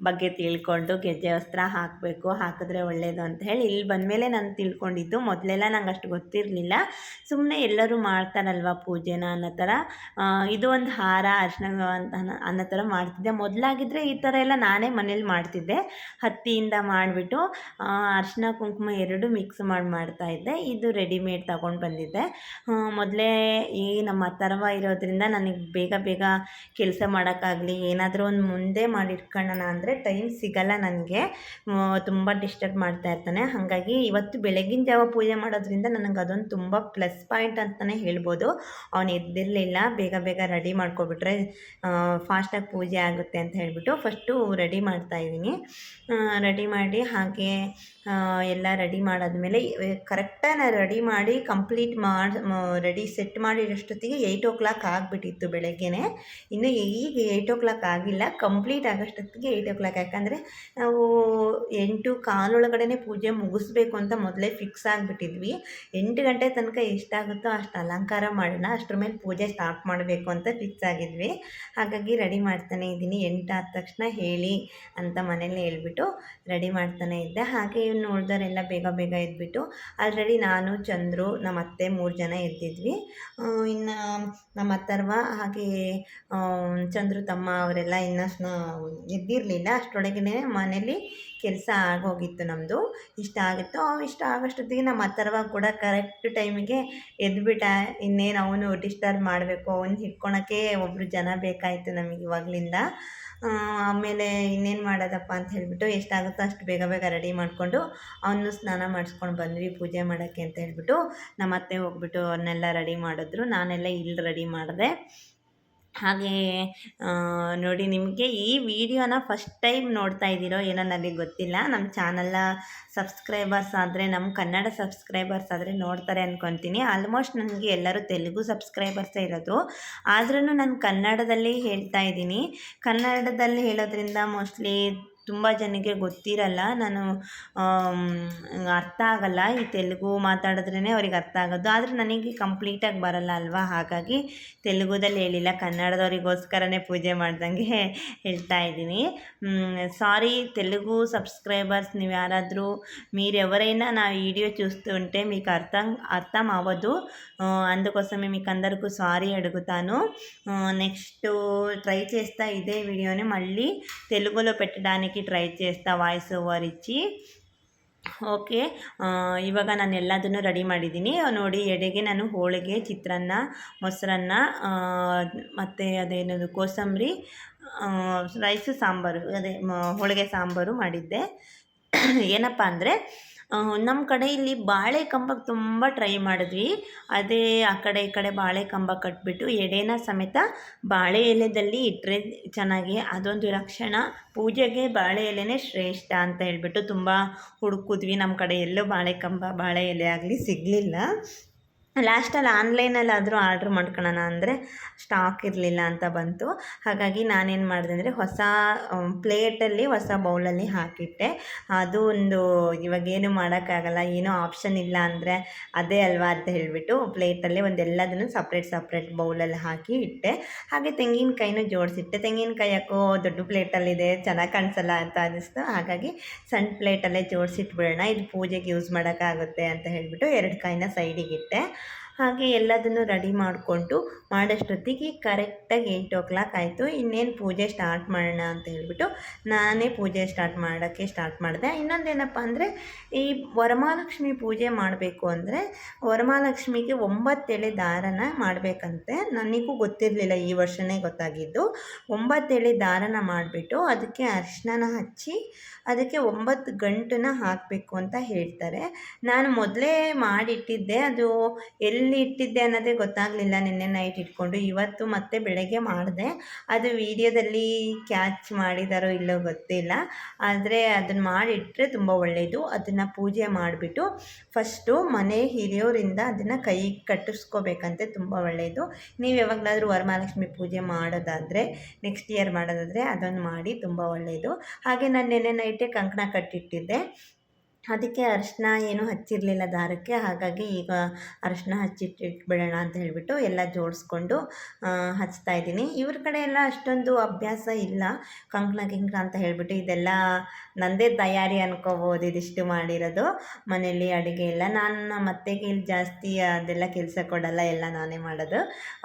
ಬಗ್ಗೆ ತಿಳ್ಕೊಂಡು ಗೆಜ್ಜೆ ವಸ್ತ್ರ ಹಾಕಬೇಕು, ಹಾಕಿದ್ರೆ ಒಳ್ಳೆಯದು ಅಂತ ಹೇಳಿ ಇಲ್ಲಿ ಬಂದಮೇಲೆ ನಾನು ತಿಳ್ಕೊಂಡಿದ್ದು. ಮೊದಲೆಲ್ಲ ನಂಗೆ ಅಷ್ಟು ಗೊತ್ತಿರಲಿಲ್ಲ, ಸುಮ್ಮನೆ ಎಲ್ಲರೂ ಮಾಡ್ತಾರಲ್ವ ಪೂಜೆನ ಅನ್ನೋ ಥರ ಇದು ಒಂದು ಹಾರ ಅರಿಶಿನ ಅಂತ ಅನ್ನೋ ಥರ ಮಾಡ್ತಿದ್ದೆ. ಮೊದಲಾಗಿದ್ದರೆ ಈ ಥರ ಎಲ್ಲ ನಾನೇ ಮನೇಲಿ ಮಾಡ್ತಿದ್ದೆ. ಹತ್ತಿಯಿಂದ ಮಾಡಿಬಿಟ್ಟು ಅರಿಶಿನ ಕುಂಕುಮ ಎರಡೂ ಮಿಕ್ಸ್ ಮಾಡ್ತಾಯಿದ್ದೆ. ಇದು ರೆಡಿಮೇಡ್ ತಗೊಂಡು ಬಂದಿದ್ದೆ. ಮೊದಲೇ ಈ ನಮ್ಮ ಅಥರ್ವ ಇರೋದ್ರಿಂದ ನನಗೆ ಬೇಗ ಬೇಗ ಕೆಲಸ ಮಾಡೋಕ್ಕಾಗಲಿ ಏನಾದರೂ ಒಂದು ಮುಂದೆ ಮಾಡಿಟ್ಕೊಳ್ಳೋಣ ಅಂದರೆ ಟೈಮ್ ಸಿಗಲ್ಲ ನನಗೆ. ತುಂಬ ಡಿಸ್ಟರ್ಬ್ ಮಾಡ್ತಾ ಇರ್ತಾನೆ. ಹಾಗಾಗಿ ಇವತ್ತು ಬೆಳಗಿನ ಜಾವ ಪೂಜೆ ಮಾಡೋದ್ರಿಂದ ನನಗೆ ಅದೊಂದು ತುಂಬ ಪ್ಲಸ್ ಪಾಯಿಂಟ್ ಅಂತಲೇ ಹೇಳ್ಬೋದು. ಅವನು ಎದ್ದಿರಲಿಲ್ಲ, ಬೇಗ ಬೇಗ ರೆಡಿ ಮಾಡ್ಕೊಬಿಟ್ರೆ ಫಾಸ್ಟಾಗಿ ಪೂಜೆ ಆಗುತ್ತೆ ಅಂತ ಹೇಳಿಬಿಟ್ಟು ಫಸ್ಟು ರೆಡಿ ಮಾಡ್ತಾಯಿದ್ದೀನಿ. ರೆಡಿ ಮಾಡಿ ಹಾಗೆ ಎಲ್ಲ ರೆಡಿ ಮಾಡಾದ್ಮೇಲೆ ಕರೆಕ್ಟಾಗಿ ನಾನು ರೆಡಿ ಮಾಡಿ ಕಂಪ್ಲೀಟ್ ರೆಡಿ ಸೆಟ್ ಮಾಡಿರೋಷ್ಟೊತ್ತಿಗೆ 8 ಆಗಿಬಿಟ್ಟಿತ್ತು ಬೆಳಗ್ಗೆನೇ. ಇನ್ನು ಈಗ 8 ಆಗಿಲ್ಲ, ಕಂಪ್ಲೀಟ್ ಆಗೋಷ್ಟೊತ್ತಿಗೆ 8 ಯಾಕಂದರೆ ನಾವು 8:15 ಒಳಗಡೆ ಪೂಜೆ ಮುಗಿಸ್ಬೇಕು ಅಂತ ಮೊದಲೇ ಫಿಕ್ಸ್ ಆಗಿಬಿಟ್ಟಿದ್ವಿ. 8 ಗಂಟೆ ತನಕ ಎಷ್ಟಾಗುತ್ತೋ ಅಷ್ಟು ಅಲಂಕಾರ ಮಾಡೋಣ, ಅಷ್ಟರ ಮೇಲೆ ಪೂಜೆ ಸ್ಟಾರ್ಟ್ ಮಾಡಬೇಕು ಅಂತ ಫಿಕ್ಸ್ ಆಗಿದ್ವಿ. ಹಾಗಾಗಿ ರೆಡಿ ಮಾಡ್ತಾನೆ ಇದ್ದೀನಿ. 8 ಆದ ತಕ್ಷಣ ಹೇಳಿ ಅಂತ ಮನೇಲಿ ಹೇಳ್ಬಿಟ್ಟು ರೆಡಿ ಮಾಡ್ತಾನೆ ಇದ್ದೆ. ಹಾಗೆ ನೋಡಿದವರೆಲ್ಲ ಬೇಗ ಬೇಗ ಎದ್ಬಿಟ್ಟು ಆಲ್ರೆಡಿ ನಾನು, ಚಂದ್ರು, ನಮ್ಮ ಅತ್ತೆ 3 ಜನ ಎದ್ದಿದ್ವಿ. ಇನ್ನು ನಮ್ಮ ಅಥರ್ವ ಹಾಗೆ ಚಂದ್ರು ತಮ್ಮ ಅವರೆಲ್ಲ ಇನ್ನೂ ಎದ್ದಿರಲಿಲ್ಲ. ಅಷ್ಟರೊಳಗೇ ಮನೇಲಿ ಕೆಲಸ ಆಗೋಗಿತ್ತು ನಮ್ಮದು. ಇಷ್ಟ ಆಗೋಷ್ಟೊತ್ತಿಗೆ ನಮ್ಮ ಅಥರ್ವ ಕೂಡ ಕರೆಕ್ಟ್ ಟೈಮಿಗೆ ಎದ್ಬಿಟ್ಟ. ಇನ್ನೇನು ಅವನು ಡಿಸ್ಟರ್ಬ್ ಮಾಡಬೇಕು, ಅವನು ಹಿಡ್ಕೊಳಕ್ಕೆ ಒಬ್ಬರು ಜನ ಬೇಕಾಯಿತು ನಮಗೆ ಇವಾಗಲಿಂದ. ಆಮೇಲೆ ಇನ್ನೇನು ಮಾಡೋದಪ್ಪ ಅಂತ ಹೇಳಿಬಿಟ್ಟು ಎಷ್ಟಾಗುತ್ತೋ ಅಷ್ಟು ಬೇಗ ಬೇಗ ರೆಡಿ ಮಾಡಿಕೊಂಡು ಅವನು ಸ್ನಾನ ಮಾಡಿಸ್ಕೊಂಡು ಬಂದ್ವಿ ಪೂಜೆ ಮಾಡೋಕ್ಕೆ ಅಂತ ಹೇಳ್ಬಿಟ್ಟು. ನಮ್ಮ ಅತ್ತೆ ಹೋಗ್ಬಿಟ್ಟು ಅವನ್ನೆಲ್ಲ ರೆಡಿ ಮಾಡಿದ್ರು, ನಾನೆಲ್ಲ ಇಲ್ಲಿ ರೆಡಿ ಮಾಡಿದೆ. ಹಾಗೆ ನೋಡಿ, ನಿಮಗೆ ಈ ವಿಡಿಯೋನ ಫಸ್ಟ್ ಟೈಮ್ ನೋಡ್ತಾ ಇದ್ದೀರೋ ಏನೋ ನನಗೆ ಗೊತ್ತಿಲ್ಲ. ನಮ್ಮ ಚಾನಲ್ನ ಸಬ್ಸ್ಕ್ರೈಬರ್ಸ್ ಆದರೆ, ನಮ್ಮ ಕನ್ನಡ ಸಬ್ಸ್ಕ್ರೈಬರ್ಸ್ ಆದರೆ ನೋಡ್ತಾರೆ ಅಂದ್ಕೊತೀನಿ. ಆಲ್ಮೋಸ್ಟ್ ನನಗೆ ಎಲ್ಲರೂ ತೆಲುಗು ಸಬ್ಸ್ಕ್ರೈಬರ್ಸೇ ಇರೋದು. ಆದ್ರೂ ನಾನು ಕನ್ನಡದಲ್ಲಿ ಹೇಳ್ತಾ ಇದ್ದೀನಿ. ಕನ್ನಡದಲ್ಲಿ ಹೇಳೋದ್ರಿಂದ ಮೋಸ್ಟ್ಲಿ ತುಂಬ ಜನಕ್ಕೆ ಗೊತ್ತಿರಲ್ಲ, ನಾನು ಅರ್ಥ ಆಗಲ್ಲ. ಈ ತೆಲುಗು ಮಾತಾಡಿದ್ರೇ ಅವ್ರಿಗೆ ಅರ್ಥ ಆಗೋದು, ಆದರೆ ನನಗೆ ಕಂಪ್ಲೀಟಾಗಿ ಬರಲ್ಲ ಅಲ್ವಾ. ಹಾಗಾಗಿ ತೆಲುಗುದಲ್ಲಿ ಹೇಳಿಲ್ಲ, ಕನ್ನಡದವರಿಗೋಸ್ಕರನೇ ಪೂಜೆ ಮಾಡ್ದಂಗೆ ಹೇಳ್ತಾ ಇದ್ದೀನಿ. సారీ తెలుగు సబ్స్క్రైబర్స్ ನೀವು ಯಾರಾದರೂ మీరు ఎవరైనా నా వీడియో చూస్తుంటే మీకు అర్థం అవ్వదు, అందుకోసమే మీకు అందరికీ సారీ అడుగుతాను. నెక్స్ట్ ట్రై చేస్తా ఇదే వీడియోని మళ్ళీ తెలుగులో పెట్టడానికి ಟ್ರೈ చేస్తా ವಾಯ್ಸ್ ಓವರ್ ಇಚ್ಚಿ. ಓಕೆ, ಇವಾಗ ನಾನು ಎಲ್ಲದನ್ನು ರೆಡಿ ಮಾಡಿದ್ದೀನಿ. ನೋಡಿ, ಎಡೆಗೆ ನಾನು ಹೋಳಿಗೆ, ಚಿತ್ರಾನ್ನ, ಮೊಸರನ್ನ ಮತ್ತು ಅದೇನದು ಕೋಸಂಬರಿ, ರೈಸು, ಸಾಂಬಾರು, ಅದೇ ಹೋಳಿಗೆ ಸಾಂಬಾರು ಮಾಡಿದ್ದೆ. ಏನಪ್ಪ ಅಂದರೆ ನಮ್ಮ ಕಡೆ ಇಲ್ಲಿ ಬಾಳೆ ಕಂಬಕ್ಕೆ ತುಂಬ ಟ್ರೈ ಮಾಡಿದ್ವಿ. ಅದೇ ಆ ಕಡೆ ಈ ಕಡೆ ಬಾಳೆ ಕಂಬ ಕಟ್ಬಿಟ್ಟು ಎಡೆನ ಸಮೇತ ಬಾಳೆ ಎಲೆದಲ್ಲಿ ಇಟ್ಟರೆ ಚೆನ್ನಾಗಿ, ಅದೊಂದು ಲಕ್ಷಣ. ಪೂಜೆಗೆ ಬಾಳೆ ಎಲೆನೇ ಶ್ರೇಷ್ಠ ಅಂತ ಹೇಳ್ಬಿಟ್ಟು ತುಂಬ ಹುಡುಕಿದ್ವಿ. ನಮ್ಮ ಕಡೆ ಎಲ್ಲೂ ಬಾಳೆ ಕಂಬ, ಬಾಳೆ ಎಲೆ ಆಗಲಿ ಸಿಗಲಿಲ್ಲ. ಲಾಸ್ಟಲ್ಲಿ ಆನ್ಲೈನಲ್ಲಾದರೂ ಆರ್ಡ್ರ್ ಮಾಡ್ಕೊಳ್ಳೋಣ ಅಂದರೆ ಸ್ಟಾಕ್ ಇರಲಿಲ್ಲ ಅಂತ ಬಂತು. ಹಾಗಾಗಿ ನಾನೇನು ಮಾಡಿದೆ ಅಂದರೆ ಹೊಸ ಪ್ಲೇಟಲ್ಲಿ, ಹೊಸ ಬೌಲಲ್ಲಿ ಹಾಕಿಟ್ಟೆ. ಅದು ಒಂದು ಇವಾಗೇನು ಮಾಡೋಕ್ಕಾಗಲ್ಲ, ಏನೋ ಆಪ್ಷನ್ ಇಲ್ಲ ಅಂದರೆ ಅದೇ ಅಲ್ವಾ ಅಂತ ಹೇಳಿಬಿಟ್ಟು ಪ್ಲೇಟಲ್ಲೇ ಒಂದೆಲ್ಲದನ್ನು ಸಪ್ರೇಟ್ ಬೌಲಲ್ಲಿ ಹಾಕಿ ಇಟ್ಟೆ. ಹಾಗೆ ತೆಂಗಿನಕಾಯಿನೂ ಜೋಡಿಸಿಟ್ಟೆ. ತೆಂಗಿನಕಾಯಿ ಯಾಕೋ ದೊಡ್ಡ ಪ್ಲೇಟಲ್ಲಿದೆ, ಚೆನ್ನಾಗಿ ಕಾಣಿಸಲ್ಲ ಅಂತ ಅನ್ನಿಸ್ತು. ಹಾಗಾಗಿ ಸಣ್ಣ ಪ್ಲೇಟಲ್ಲೇ ಜೋಡಿಸಿಟ್ಬಿಡೋಣ, ಇದು ಪೂಜೆಗೆ ಯೂಸ್ ಮಾಡೋಕ್ಕಾಗುತ್ತೆ ಅಂತ ಹೇಳಿಬಿಟ್ಟು 2 ಕಾಯಿನ ಸೈಡಿಗಿಟ್ಟೆ. ಹಾಗೆ ಎಲ್ಲದನ್ನು ರೆಡಿ ಮಾಡಿಕೊಂಡು ಮಾಡೋಷ್ಟೊತ್ತಿಗೆ ಕರೆಕ್ಟಾಗಿ 8 ಆಯಿತು. ಇನ್ನೇನು ಪೂಜೆ ಸ್ಟಾರ್ಟ್ ಮಾಡೋಣ ಅಂತ ಹೇಳ್ಬಿಟ್ಟು ನಾನೇ ಪೂಜೆ ಸ್ಟಾರ್ಟ್ ಮಾಡಿದೆ. ಇನ್ನೊಂದೇನಪ್ಪ ಅಂದರೆ, ಈ ವರಮಹಾಲಕ್ಷ್ಮಿ ಪೂಜೆ ಮಾಡಬೇಕು ಅಂದರೆ ವರಮಹಾಲಕ್ಷ್ಮಿಗೆ 9 ಎಳೆ ದಾರನ ಮಾಡಬೇಕಂತೆ. ನನಗೂ ಗೊತ್ತಿರಲಿಲ್ಲ, ಈ ವರ್ಷವೇ ಗೊತ್ತಾಗಿದ್ದು. 9 ಎಳೆ ದಾರನ ಮಾಡಿಬಿಟ್ಟು ಅದಕ್ಕೆ ಅರಿಶಿನ ಹಚ್ಚಿ ಅದಕ್ಕೆ 9 ಗಂಟನ್ನ ಹಾಕಬೇಕು ಅಂತ ಹೇಳ್ತಾರೆ. ನಾನು ಮೊದಲೇ ಮಾಡಿಟ್ಟಿದ್ದೆ, ಅದು ಎಲ್ಲಿ ಎಲ್ಲಿ ಇಟ್ಟಿದ್ದೆ ಅನ್ನೋದೇ ಗೊತ್ತಾಗಲಿಲ್ಲ. ನಿನ್ನೆ ನೈಟ್ ಇಟ್ಕೊಂಡು ಇವತ್ತು ಮತ್ತೆ ಬೆಳಗ್ಗೆ ಮಾಡಿದೆ. ಅದು ವಿಡಿಯೋದಲ್ಲಿ ಕ್ಯಾಚ್ ಮಾಡಿದಾರೋ ಇಲ್ಲೋ ಗೊತ್ತಿಲ್ಲ. ಆದರೆ ಅದನ್ನು ಮಾಡಿಟ್ರೆ ತುಂಬ ಒಳ್ಳೆಯದು. ಅದನ್ನು ಪೂಜೆ ಮಾಡಿಬಿಟ್ಟು ಫಸ್ಟು ಮನೆ ಹಿರಿಯೋರಿಂದ ಅದನ್ನು ಕೈ ಕಟ್ಟಿಸ್ಕೋಬೇಕಂತೆ, ತುಂಬ ಒಳ್ಳೆಯದು. ನೀವು ಯಾವಾಗಲಾದರೂ ವರಮಹಾಲಕ್ಷ್ಮಿ ಪೂಜೆ ಮಾಡೋದಾದರೆ, ನೆಕ್ಸ್ಟ್ ಇಯರ್ ಮಾಡೋದಾದರೆ ಅದನ್ನು ಮಾಡಿ, ತುಂಬ ಒಳ್ಳೆಯದು. ಹಾಗೆ ನಾನು ನೆನ್ನೆ ನೈಟೇ ಕಂಕಣ ಕಟ್ಟಿಟ್ಟಿದ್ದೆ. ಅದಕ್ಕೆ ಅರಿಶಿನ ಏನೂ ಹಚ್ಚಿರಲಿಲ್ಲ ದಾರಕ್ಕೆ. ಹಾಗಾಗಿ ಈಗ ಅರಿಶಿನ ಹಚ್ಚಿಟ್ಟಿಟ್ಬಿಡೋಣ ಅಂತ ಹೇಳಿಬಿಟ್ಟು ಎಲ್ಲ ಜೋಡಿಸ್ಕೊಂಡು ಹಚ್ತಾ ಇದ್ದೀನಿ. ಇವ್ರ ಕಡೆ ಎಲ್ಲ ಅಷ್ಟೊಂದು ಅಭ್ಯಾಸ ಇಲ್ಲ ಕಂಕಣ ಗಿಂಕಣ ಅಂತ ಹೇಳಿಬಿಟ್ಟು. ಇದೆಲ್ಲ ನನ್ನದೇ ತಯಾರಿ ಅನ್ಕೋಬೋದು, ಇದಿಷ್ಟು ಮಾಡಿರೋದು ಮನೆಯಲ್ಲಿ ಅಡುಗೆ ಎಲ್ಲ. ನಾನು ನಮ್ಮ ಅತ್ತೆಗೆ ಇಲ್ಲಿ ಜಾಸ್ತಿ ಅದೆಲ್ಲ ಕೆಲಸ ಕೊಡಲ್ಲ, ಎಲ್ಲ ನಾನೇ ಮಾಡೋದು.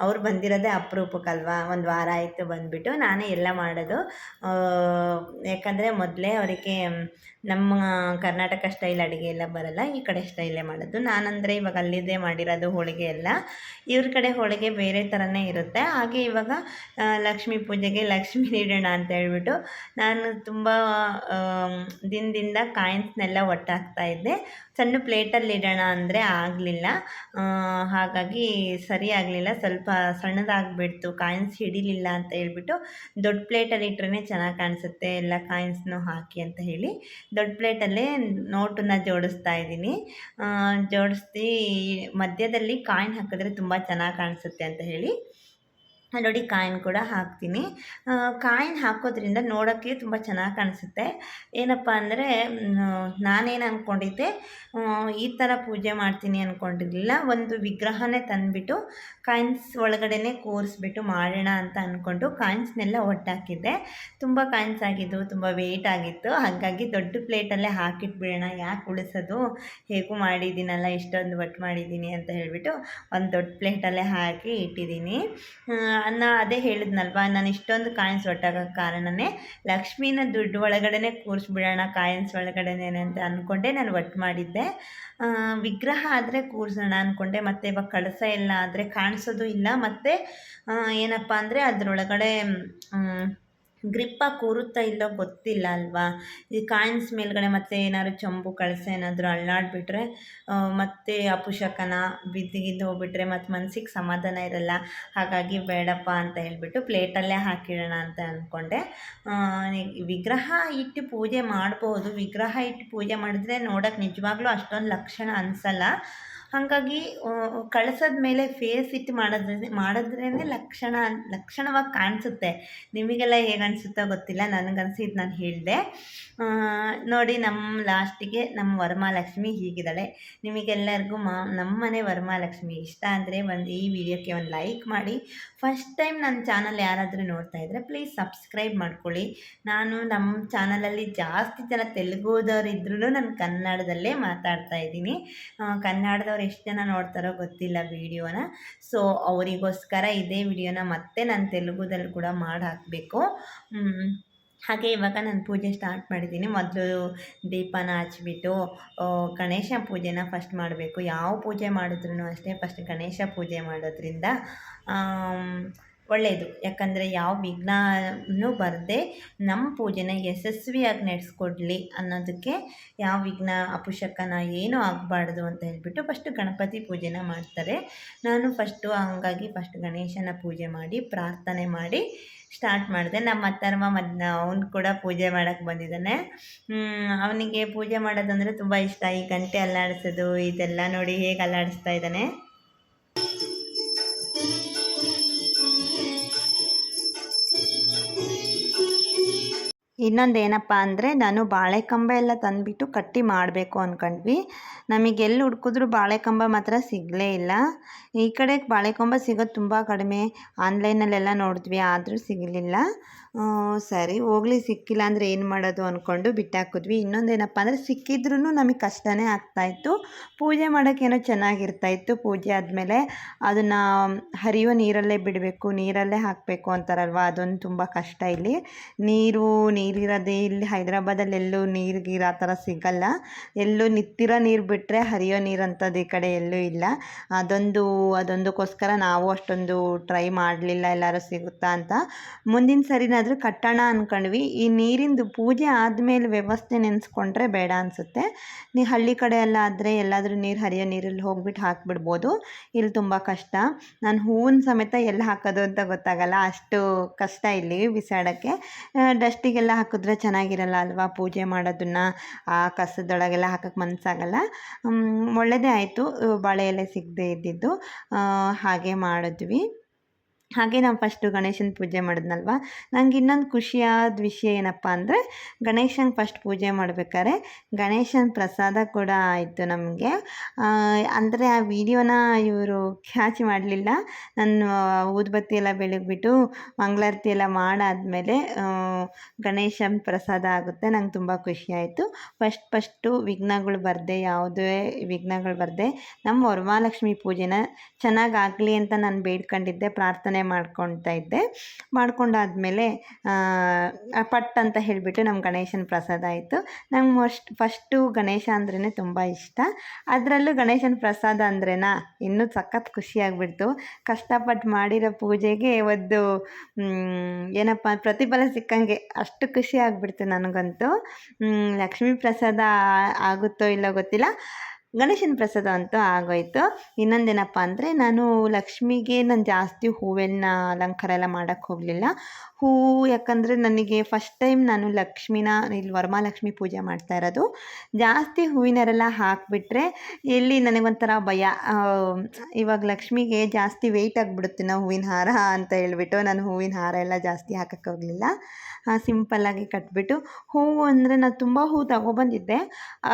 ಅವ್ರು ಬಂದಿರೋದೇ ಅಪರೂಪಕ್ಕಲ್ವಾ, ಒಂದು ವಾರ ಆಯಿತು ಬಂದುಬಿಟ್ಟು ನಾನೇ ಎಲ್ಲ ಮಾಡೋದು. ಯಾಕಂದರೆ ಮೊದಲೇ ಅವರಿಗೆ ನಮ್ಮ ಕರ್ನಾಟಕ ಸ್ಟೈಲ್ ಅಡುಗೆ ಎಲ್ಲ ಬರಲ್ಲ, ಈ ಕಡೆ ಸ್ಟೈಲೇ ಮಾಡೋದು. ನಾನಂದರೆ ಇವಾಗ ಅಲ್ಲಿದ್ದೇ ಮಾಡಿರೋದು ಹೋಳಿಗೆ ಎಲ್ಲ. ಇವ್ರ ಕಡೆ ಹೋಳಿಗೆ ಬೇರೆ ಥರನೇ ಇರುತ್ತೆ. ಹಾಗೆ ಇವಾಗ ಲಕ್ಷ್ಮೀ ಪೂಜೆಗೆ ಲಕ್ಷ್ಮಿ ನೀಡೋಣ ಅಂತ ಹೇಳ್ಬಿಟ್ಟು ನಾನು ತುಂಬ ದಿನದಿಂದ ಕಾಯಿನ್ಸ್ನೆಲ್ಲ ಒಟ್ಟಾಕ್ತಾಯಿದ್ದೆ. ಸಣ್ಣ ಪ್ಲೇಟಲ್ಲಿ ಇಡೋಣ ಅಂದರೆ ಆಗಲಿಲ್ಲ, ಹಾಗಾಗಿ ಸರಿ ಆಗಲಿಲ್ಲ, ಸ್ವಲ್ಪ ಸಣ್ಣದಾಗಿಬಿಡ್ತು, ಕಾಯಿನ್ಸ್ ಹಿಡಿಲಿಲ್ಲ ಅಂತ ಹೇಳ್ಬಿಟ್ಟು ದೊಡ್ಡ ಪ್ಲೇಟಲ್ಲಿ ಇಟ್ರೇ ಚೆನ್ನಾಗಿ ಕಾಣಿಸುತ್ತೆ ಎಲ್ಲ ಕಾಯಿನ್ಸ್ನೂ ಹಾಕಿ ಅಂತ ಹೇಳಿ ದೊಡ್ಡ ಪ್ಲೇಟಲ್ಲೇ ನೋಟನ್ನ ಜೋಡಿಸ್ತಾ ಇದ್ದೀನಿ. ಜೋಡಿಸಿ ಮಧ್ಯದಲ್ಲಿ ಕಾಯಿನ್ ಹಾಕಿದ್ರೆ ತುಂಬ ಚೆನ್ನಾಗಿ ಕಾಣಿಸುತ್ತೆ ಅಂತ ಹೇಳಿ ನೋಡಿ ಕಾಯಿನ್ ಕೂಡ ಹಾಕ್ತೀನಿ. ಕಾಯಿನ್ ಹಾಕೋದ್ರಿಂದ ನೋಡೋಕ್ಕೆ ತುಂಬ ಚೆನ್ನಾಗಿ ಕಾಣಿಸುತ್ತೆ. ಏನಪ್ಪ ಅಂದರೆ ನಾನೇನು ಅಂದ್ಕೊಂಡಿದ್ದೆ, ಈ ಥರ ಪೂಜೆ ಮಾಡ್ತೀನಿ ಅಂದ್ಕೊಂಡಿರಲಿಲ್ಲ. ಒಂದು ವಿಗ್ರಹನೇ ತಂದುಬಿಟ್ಟು ಕಾಯಿನ್ಸ್ ಒಳಗಡೆ ಕೂರಿಸ್ಬಿಟ್ಟು ಮಾಡೋಣ ಅಂತ ಅಂದ್ಕೊಂಡು ಕಾಯಿನ್ಸ್ನೆಲ್ಲ ಒಟ್ಟಾಕಿದ್ದೆ. ತುಂಬ ಕಾಯಿನ್ಸ್ ಆಗಿದ್ದು, ತುಂಬ ವೆಯ್ಟ್ ಆಗಿತ್ತು. ಹಾಗಾಗಿ ದೊಡ್ಡ ಪ್ಲೇಟಲ್ಲೇ ಹಾಕಿಟ್ಬಿಡೋಣ, ಯಾಕೆ ಉಳಿಸೋದು, ಹೇಗೂ ಮಾಡಿದ್ದೀನಲ್ಲ, ಇಷ್ಟೊಂದು ಒಟ್ಟು ಮಾಡಿದ್ದೀನಿ ಅಂತ ಹೇಳಿಬಿಟ್ಟು ಒಂದು ದೊಡ್ಡ ಪ್ಲೇಟಲ್ಲೇ ಹಾಕಿ ಇಟ್ಟಿದ್ದೀನಿ. ಅದೇ ಹೇಳಿದ್ನಲ್ವ, ನಾನು ಇಷ್ಟೊಂದು ಕಾಯಿನ್ಸ್ ಒಟ್ಟಾಗೋಕ್ಕೆ ಕಾರಣನೇ ಲಕ್ಷ್ಮೀನ ದುಡ್ಡು ಒಳಗಡೆ ಕೂರಿಸ್ಬಿಡೋಣ ಕಾಯಿನ್ಸ್ ಒಳಗಡೆನೇ ಅಂತ ಅಂದ್ಕೊಂಡೆ ನಾನು ಒಟ್ಟು ಮಾಡಿದ್ದೆ. ವಿಗ್ರಹ ಆದರೆ ಕೂರಿಸೋಣ ಅಂದ್ಕೊಂಡೆ, ಮತ್ತು ಇವಾಗ ಕಳಸ ಎಲ್ಲ ಆದರೆ ಕಾಣಿಸೋದು ಇಲ್ಲ. ಮತ್ತು ಏನಪ್ಪ ಅಂದರೆ ಅದರೊಳಗಡೆ ಗ್ರಿಪ್ಪಾಗಿ ಕೂರುತ್ತಾ ಇಲ್ಲೋ ಗೊತ್ತಿಲ್ಲ ಅಲ್ವಾ. ಈ ಕಾಯಿನ್ಸ್ ಮೇಲ್ಗಡೆ ಮತ್ತು ಏನಾದ್ರು ಚಂಬು ಕಳಸ ಏನಾದರೂ ಅಳ್ಳಾಡಿಬಿಟ್ರೆ ಮತ್ತು ಅಪಶಕನ ಬಿದ್ದು ಹೋಗ್ಬಿಟ್ರೆ ಮತ್ತು ಮನಸ್ಸಿಗೆ ಸಮಾಧಾನ ಇರಲ್ಲ. ಹಾಗಾಗಿ ಬೇಡಪ್ಪ ಅಂತ ಹೇಳಿಬಿಟ್ಟು ಪ್ಲೇಟಲ್ಲೇ ಹಾಕಿಡೋಣ ಅಂತ ಅಂದ್ಕೊಂಡೆ. ವಿಗ್ರಹ ಇಟ್ಟು ಪೂಜೆ ಮಾಡ್ಬೋದು. ವಿಗ್ರಹ ಇಟ್ಟು ಪೂಜೆ ಮಾಡಿದ್ರೆ ನೋಡೋಕೆ ನಿಜವಾಗ್ಲೂ ಅಷ್ಟೊಂದು ಲಕ್ಷಣ ಅನಿಸಲ್ಲ. ಹಾಗಾಗಿ ಕಳಸದ ಮೇಲೆ ಫೇಸ್ ಇಟ್ಟು ಮಾಡಿದ್ರೇ ಲಕ್ಷಣವಾಗಿ ಕಾಣಿಸುತ್ತೆ. ನಿಮಗೆಲ್ಲ ಹೇಗೆ ಅನಿಸುತ್ತೋ ಗೊತ್ತಿಲ್ಲ, ನನಗನ್ಸಿದ್ದು ನಾನು ಹೇಳಿದೆ. ನೋಡಿ, ನಮ್ಮ ಲಾಸ್ಟಿಗೆ ನಮ್ಮ ವರಮಹಾಲಕ್ಷ್ಮಿ ಹೀಗಿದ್ದಾಳೆ. ನಿಮಗೆಲ್ಲರಿಗೂ ನಮ್ಮ ಮನೆ ವರಮಹಾಲಕ್ಷ್ಮಿ ಇಷ್ಟ ಅಂದರೆ ಈ ವಿಡಿಯೋಕ್ಕೆ ಒಂದು ಲೈಕ್ ಮಾಡಿ. ಫಸ್ಟ್ ಟೈಮ್ ನನ್ನ ಚಾನಲ್ ಯಾರಾದರೂ ನೋಡ್ತಾ ಇದ್ದರೆ ಪ್ಲೀಸ್ ಸಬ್ಸ್ಕ್ರೈಬ್ ಮಾಡ್ಕೊಳ್ಳಿ. ನಾನು ನಮ್ಮ ಚಾನಲಲ್ಲಿ ಜಾಸ್ತಿ ಜನ ತೆಲುಗುದವ್ರು ಇದ್ರೂ ನಾನು ಕನ್ನಡದಲ್ಲೇ ಮಾತಾಡ್ತಾ ಇದ್ದೀನಿ. ಕನ್ನಡದವ್ರು ಎಷ್ಟು ಜನ ನೋಡ್ತಾರೋ ಗೊತ್ತಿಲ್ಲ ವಿಡಿಯೋನ. ಸೊ ಅವರಿಗೋಸ್ಕರ ಇದೇ ವಿಡಿಯೋನ ಮತ್ತೆ ನಾನು ತೆಲುಗುದಲ್ಲಿ ಕೂಡ ಮಾಡಿ ಹಾಕಬೇಕು. ಹಾಗೆ ಇವಾಗ ನಾನು ಪೂಜೆ ಸ್ಟಾರ್ಟ್ ಮಾಡಿದ್ದೀನಿ. ಮೊದಲು ದೀಪನ ಹಚ್ಬಿಟ್ಟು ಗಣೇಶ ಪೂಜೆನ ಫಸ್ಟ್ ಮಾಡಬೇಕು. ಯಾವ ಪೂಜೆ ಮಾಡಿದ್ರೂ ಅಷ್ಟೇ ಫಸ್ಟ್ ಗಣೇಶ ಪೂಜೆ ಮಾಡೋದ್ರಿಂದ ಒಳ್ಳೆಯದು. ಯಾಕಂದರೆ ಯಾವ ವಿಘ್ನನೂ ಬರದೆ ನಮ್ಮ ಪೂಜೆನ ಯಶಸ್ವಿಯಾಗಿ ನಡೆಸ್ಕೊಡ್ಲಿ ಅನ್ನೋದಕ್ಕೆ, ಯಾವ ವಿಘ್ನ ಅಪಶಕನ ಏನೂ ಆಗಬಾರ್ದು ಅಂತ ಹೇಳ್ಬಿಟ್ಟು ಫಸ್ಟು ಗಣಪತಿ ಪೂಜೆನ ಮಾಡ್ತಾರೆ. ನಾನು ಹಂಗಾಗಿ ಫಸ್ಟ್ ಗಣೇಶನ ಪೂಜೆ ಮಾಡಿ ಪ್ರಾರ್ಥನೆ ಮಾಡಿ ಸ್ಟಾರ್ಟ್ ಮಾಡಿದೆ. ನಮ್ಮ ಅತ್ತರ್ವ ಅವನು ಕೂಡ ಪೂಜೆ ಮಾಡೋಕ್ಕೆ ಬಂದಿದ್ದಾನೆ. ಅವನಿಗೆ ಪೂಜೆ ಮಾಡೋದಂದರೆ ತುಂಬ ಇಷ್ಟ. ಈ ಗಂಟೆ ಅಲ್ಲಾಡಿಸೋದು ಇದೆಲ್ಲ ನೋಡಿ ಹೇಗೆ ಅಲ್ಲಾಡಿಸ್ತಾ ಇದ್ದಾನೆ. ಇನ್ನೊಂದು ಏನಪ್ಪ ಅಂದರೆ, ನಾನು ಬಾಳೆಕಂಬ ಎಲ್ಲ ತಂದುಬಿಟ್ಟು ಕಟ್ಟಿ ಮಾಡಬೇಕು ಅಂದ್ಕೊಂಡ್ವಿ. ನಮಗೆ ಎಲ್ಲಿ ಹುಡುಕಿದ್ರೂ ಬಾಳೆಕಂಬ ಮಾತ್ರ ಸಿಗಲೇ ಇಲ್ಲ. ಈ ಕಡೆ ಬಾಳೆಕಂಬ ಸಿಗೋದು ತುಂಬ ಕಡಿಮೆ. ಆನ್ಲೈನಲ್ಲೆಲ್ಲ ನೋಡಿದ್ವಿ, ಆದರೂ ಸಿಗಲಿಲ್ಲ. ಸರಿ ಹೋಗಲಿ, ಸಿಕ್ಕಿಲ್ಲ ಅಂದರೆ ಏನು ಮಾಡೋದು ಅಂದ್ಕೊಂಡು ಬಿಟ್ಟಾಕಿದ್ವಿ. ಇನ್ನೊಂದೇನಪ್ಪ ಅಂದರೆ, ಸಿಕ್ಕಿದ್ರೂ ನಮಗೆ ಕಷ್ಟನೇ ಆಗ್ತಾಯಿತ್ತು. ಪೂಜೆ ಮಾಡೋಕ್ಕೇನೋ ಚೆನ್ನಾಗಿರ್ತಾಯಿತ್ತು. ಪೂಜೆ ಆದಮೇಲೆ ಅದನ್ನು ಹರಿಯೋ ನೀರಲ್ಲೇ ಬಿಡಬೇಕು, ನೀರಲ್ಲೇ ಹಾಕಬೇಕು ಅಂತಾರಲ್ವ, ಅದೊಂದು ತುಂಬ ಕಷ್ಟ. ಇಲ್ಲಿ ನೀರಿರೋದೇ ಇಲ್ಲಿ ಹೈದ್ರಾಬಾದಲ್ಲಿ ಎಲ್ಲೂ ನೀರು ಆ ಥರ ಸಿಗಲ್ಲ. ಎಲ್ಲೂ ನಿಂತಿರೋ ನೀರು ಬಿಟ್ಟರೆ ಹರಿಯೋ ನೀರಂಥದ್ದು ಈ ಕಡೆ ಎಲ್ಲೂ ಇಲ್ಲ. ಅದೊಂದಕ್ಕೋಸ್ಕರ ನಾವು ಅಷ್ಟೊಂದು ಟ್ರೈ ಮಾಡಲಿಲ್ಲ ಎಲ್ಲರೂ ಸಿಗುತ್ತಾ ಅಂತ. ಮುಂದಿನ ಸರಿನಾದರೂ ಕಟ್ಟೋಣ ಅಂದ್ಕೊಂಡ್ವಿ. ಈ ನೀರಿಂದು ಪೂಜೆ ಆದಮೇಲೆ ವ್ಯವಸ್ಥೆ ನೆನೆಸ್ಕೊಂಡ್ರೆ ಬೇಡ ಅನಿಸುತ್ತೆ. ನೀವು ಹಳ್ಳಿ ಕಡೆ ಎಲ್ಲ ಆದರೆ ಎಲ್ಲಾದರೂ ನೀರು ಹರಿಯೋ ನೀರಲ್ಲಿ ಹೋಗ್ಬಿಟ್ಟು ಹಾಕಿಬಿಡ್ಬೋದು. ಇಲ್ಲಿ ತುಂಬ ಕಷ್ಟ. ನಾನು ಹೂವಿನ ಸಮೇತ ಎಲ್ಲಿ ಹಾಕೋದು ಅಂತ ಗೊತ್ತಾಗಲ್ಲ, ಅಷ್ಟು ಕಷ್ಟ ಇಲ್ಲಿ ಬಿಸಾಡೋಕ್ಕೆ. ಡಸ್ಟಿಗೆಲ್ಲ ಹಾಕಿದ್ರೆ ಚೆನ್ನಾಗಿರಲ್ಲ ಅಲ್ವಾ, ಪೂಜೆ ಮಾಡೋದನ್ನು ಆ ಕಸದೊಳಗೆಲ್ಲ ಹಾಕೋಕ್ಕೆ ಮನಸ್ಸಾಗಲ್ಲ. ಒಳ್ಳೆಯದೇ ಆಯಿತು ಬಾಳೆ ಎಲೆ ಸಿಗದೆ ಇದ್ದಿದ್ದು. ಹಾಗೆ ಮಾಡಿದ್ವಿ. ಹಾಗೆ ನಾವು ಫಸ್ಟು ಗಣೇಶನ ಪೂಜೆ ಮಾಡಿದ್ನಲ್ವ, ನಂಗೆ ಇನ್ನೊಂದು ಖುಷಿಯಾದ ವಿಷಯ ಏನಪ್ಪ ಅಂದರೆ, ಗಣೇಶಂಗೆ ಫಸ್ಟ್ ಪೂಜೆ ಮಾಡ್ಬೇಕಾದ್ರೆ ಗಣೇಶನ ಪ್ರಸಾದ ಕೂಡ ಆಯಿತು ನಮಗೆ. ಅಂದರೆ ಆ ವಿಡಿಯೋನ ಇವರು ಕ್ಯಾಚ್ ಮಾಡಲಿಲ್ಲ. ನಾನು ಊದುಬತ್ತಿ ಎಲ್ಲ ಬೆಳಗ್ಬಿಟ್ಟು ಮಂಗಳಾರತಿ ಎಲ್ಲ ಮಾಡಾದಮೇಲೆ ಗಣೇಶನ ಪ್ರಸಾದ ಆಗುತ್ತೆ. ನಂಗೆ ತುಂಬ ಖುಷಿಯಾಯಿತು. ಫಸ್ಟು ವಿಘ್ನಗಳು ಬರದೆ, ಯಾವುದೇ ವಿಘ್ನಗಳು ಬರದೆ ನಮ್ಮ ವರಮಹಾಲಕ್ಷ್ಮಿ ಪೂಜೆನ ಚೆನ್ನಾಗಾಗಲಿ ಅಂತ ನಾನು ಬೇಡ್ಕೊಂಡಿದ್ದೆ, ಪ್ರಾರ್ಥನೆ ಮಾಡ್ಕೊಳ್ತಾ ಇದ್ದೆ. ಮಾಡ್ಕೊಂಡಾದ್ಮೇಲೆ ಪಟ್ ಅಂತ ಹೇಳಿಬಿಟ್ಟು ನಮ್ಮ ಗಣೇಶನ ಪ್ರಸಾದ ಆಯಿತು. ನಂಗೆ ಫಸ್ಟು ಗಣೇಶ ಅಂದ್ರೇ ತುಂಬ ಇಷ್ಟ. ಅದರಲ್ಲೂ ಗಣೇಶನ ಪ್ರಸಾದ ಅಂದ್ರೇನಾ ಇನ್ನೂ ಸಖತ್ ಖುಷಿಯಾಗ್ಬಿಡ್ತು. ಕಷ್ಟಪಟ್ಟು ಮಾಡಿರೋ ಪೂಜೆಗೆ ಒಂದು ಏನಪ್ಪ ಪ್ರತಿಫಲ ಸಿಕ್ಕಂಗೆ ಅಷ್ಟು ಖುಷಿ ಆಗಿಬಿಡ್ತು ನನಗಂತೂ. ಲಕ್ಷ್ಮೀ ಪ್ರಸಾದ ಆಗುತ್ತೋ ಇಲ್ಲೋ ಗೊತ್ತಿಲ್ಲ, ಗಣೇಶನ ಪ್ರಸಾದ ಅಂತೂ ಆಗೋಯ್ತು. ಇನ್ನೊಂದೇನಪ್ಪ ಅಂದರೆ, ನಾನು ಲಕ್ಷ್ಮಿಗೆ ಜಾಸ್ತಿ ಹೂವಿನ ಅಲಂಕಾರ ಎಲ್ಲ ಮಾಡೋಕ್ಕೆ ಹೋಗಲಿಲ್ಲ. ಹೂವು ಯಾಕಂದರೆ ನನಗೆ ಫಸ್ಟ್ ಟೈಮ್ ನಾನು ಲಕ್ಷ್ಮಿನ ಇಲ್ಲಿ ವರಮಹಾಲಕ್ಷ್ಮಿ ಪೂಜೆ ಮಾಡ್ತಾ ಇರೋದು. ಜಾಸ್ತಿ ಹೂವಿನರೆಲ್ಲ ಹಾಕಿಬಿಟ್ರೆ ಎಲ್ಲಿ ನನಗೊಂಥರ ಭಯ. ಇವಾಗ ಲಕ್ಷ್ಮಿಗೆ ಜಾಸ್ತಿ ವೆಯ್ಟ್ ಆಗಿಬಿಡುತ್ತೆ ನಾವು ಹೂವಿನ ಹಾರ ಅಂತ ಹೇಳ್ಬಿಟ್ಟು ನಾನು ಹೂವಿನ ಹಾರ ಎಲ್ಲ ಜಾಸ್ತಿ ಹಾಕೋಕ್ಕೆ ಹೋಗಲಿಲ್ಲ. ಸಿಂಪಲ್ಲಾಗಿ ಕಟ್ಬಿಟ್ಟು, ಹೂವು ಅಂದರೆ ನಾನು ತುಂಬ ಹೂವು ತಗೊಬಂದಿದ್ದೆ,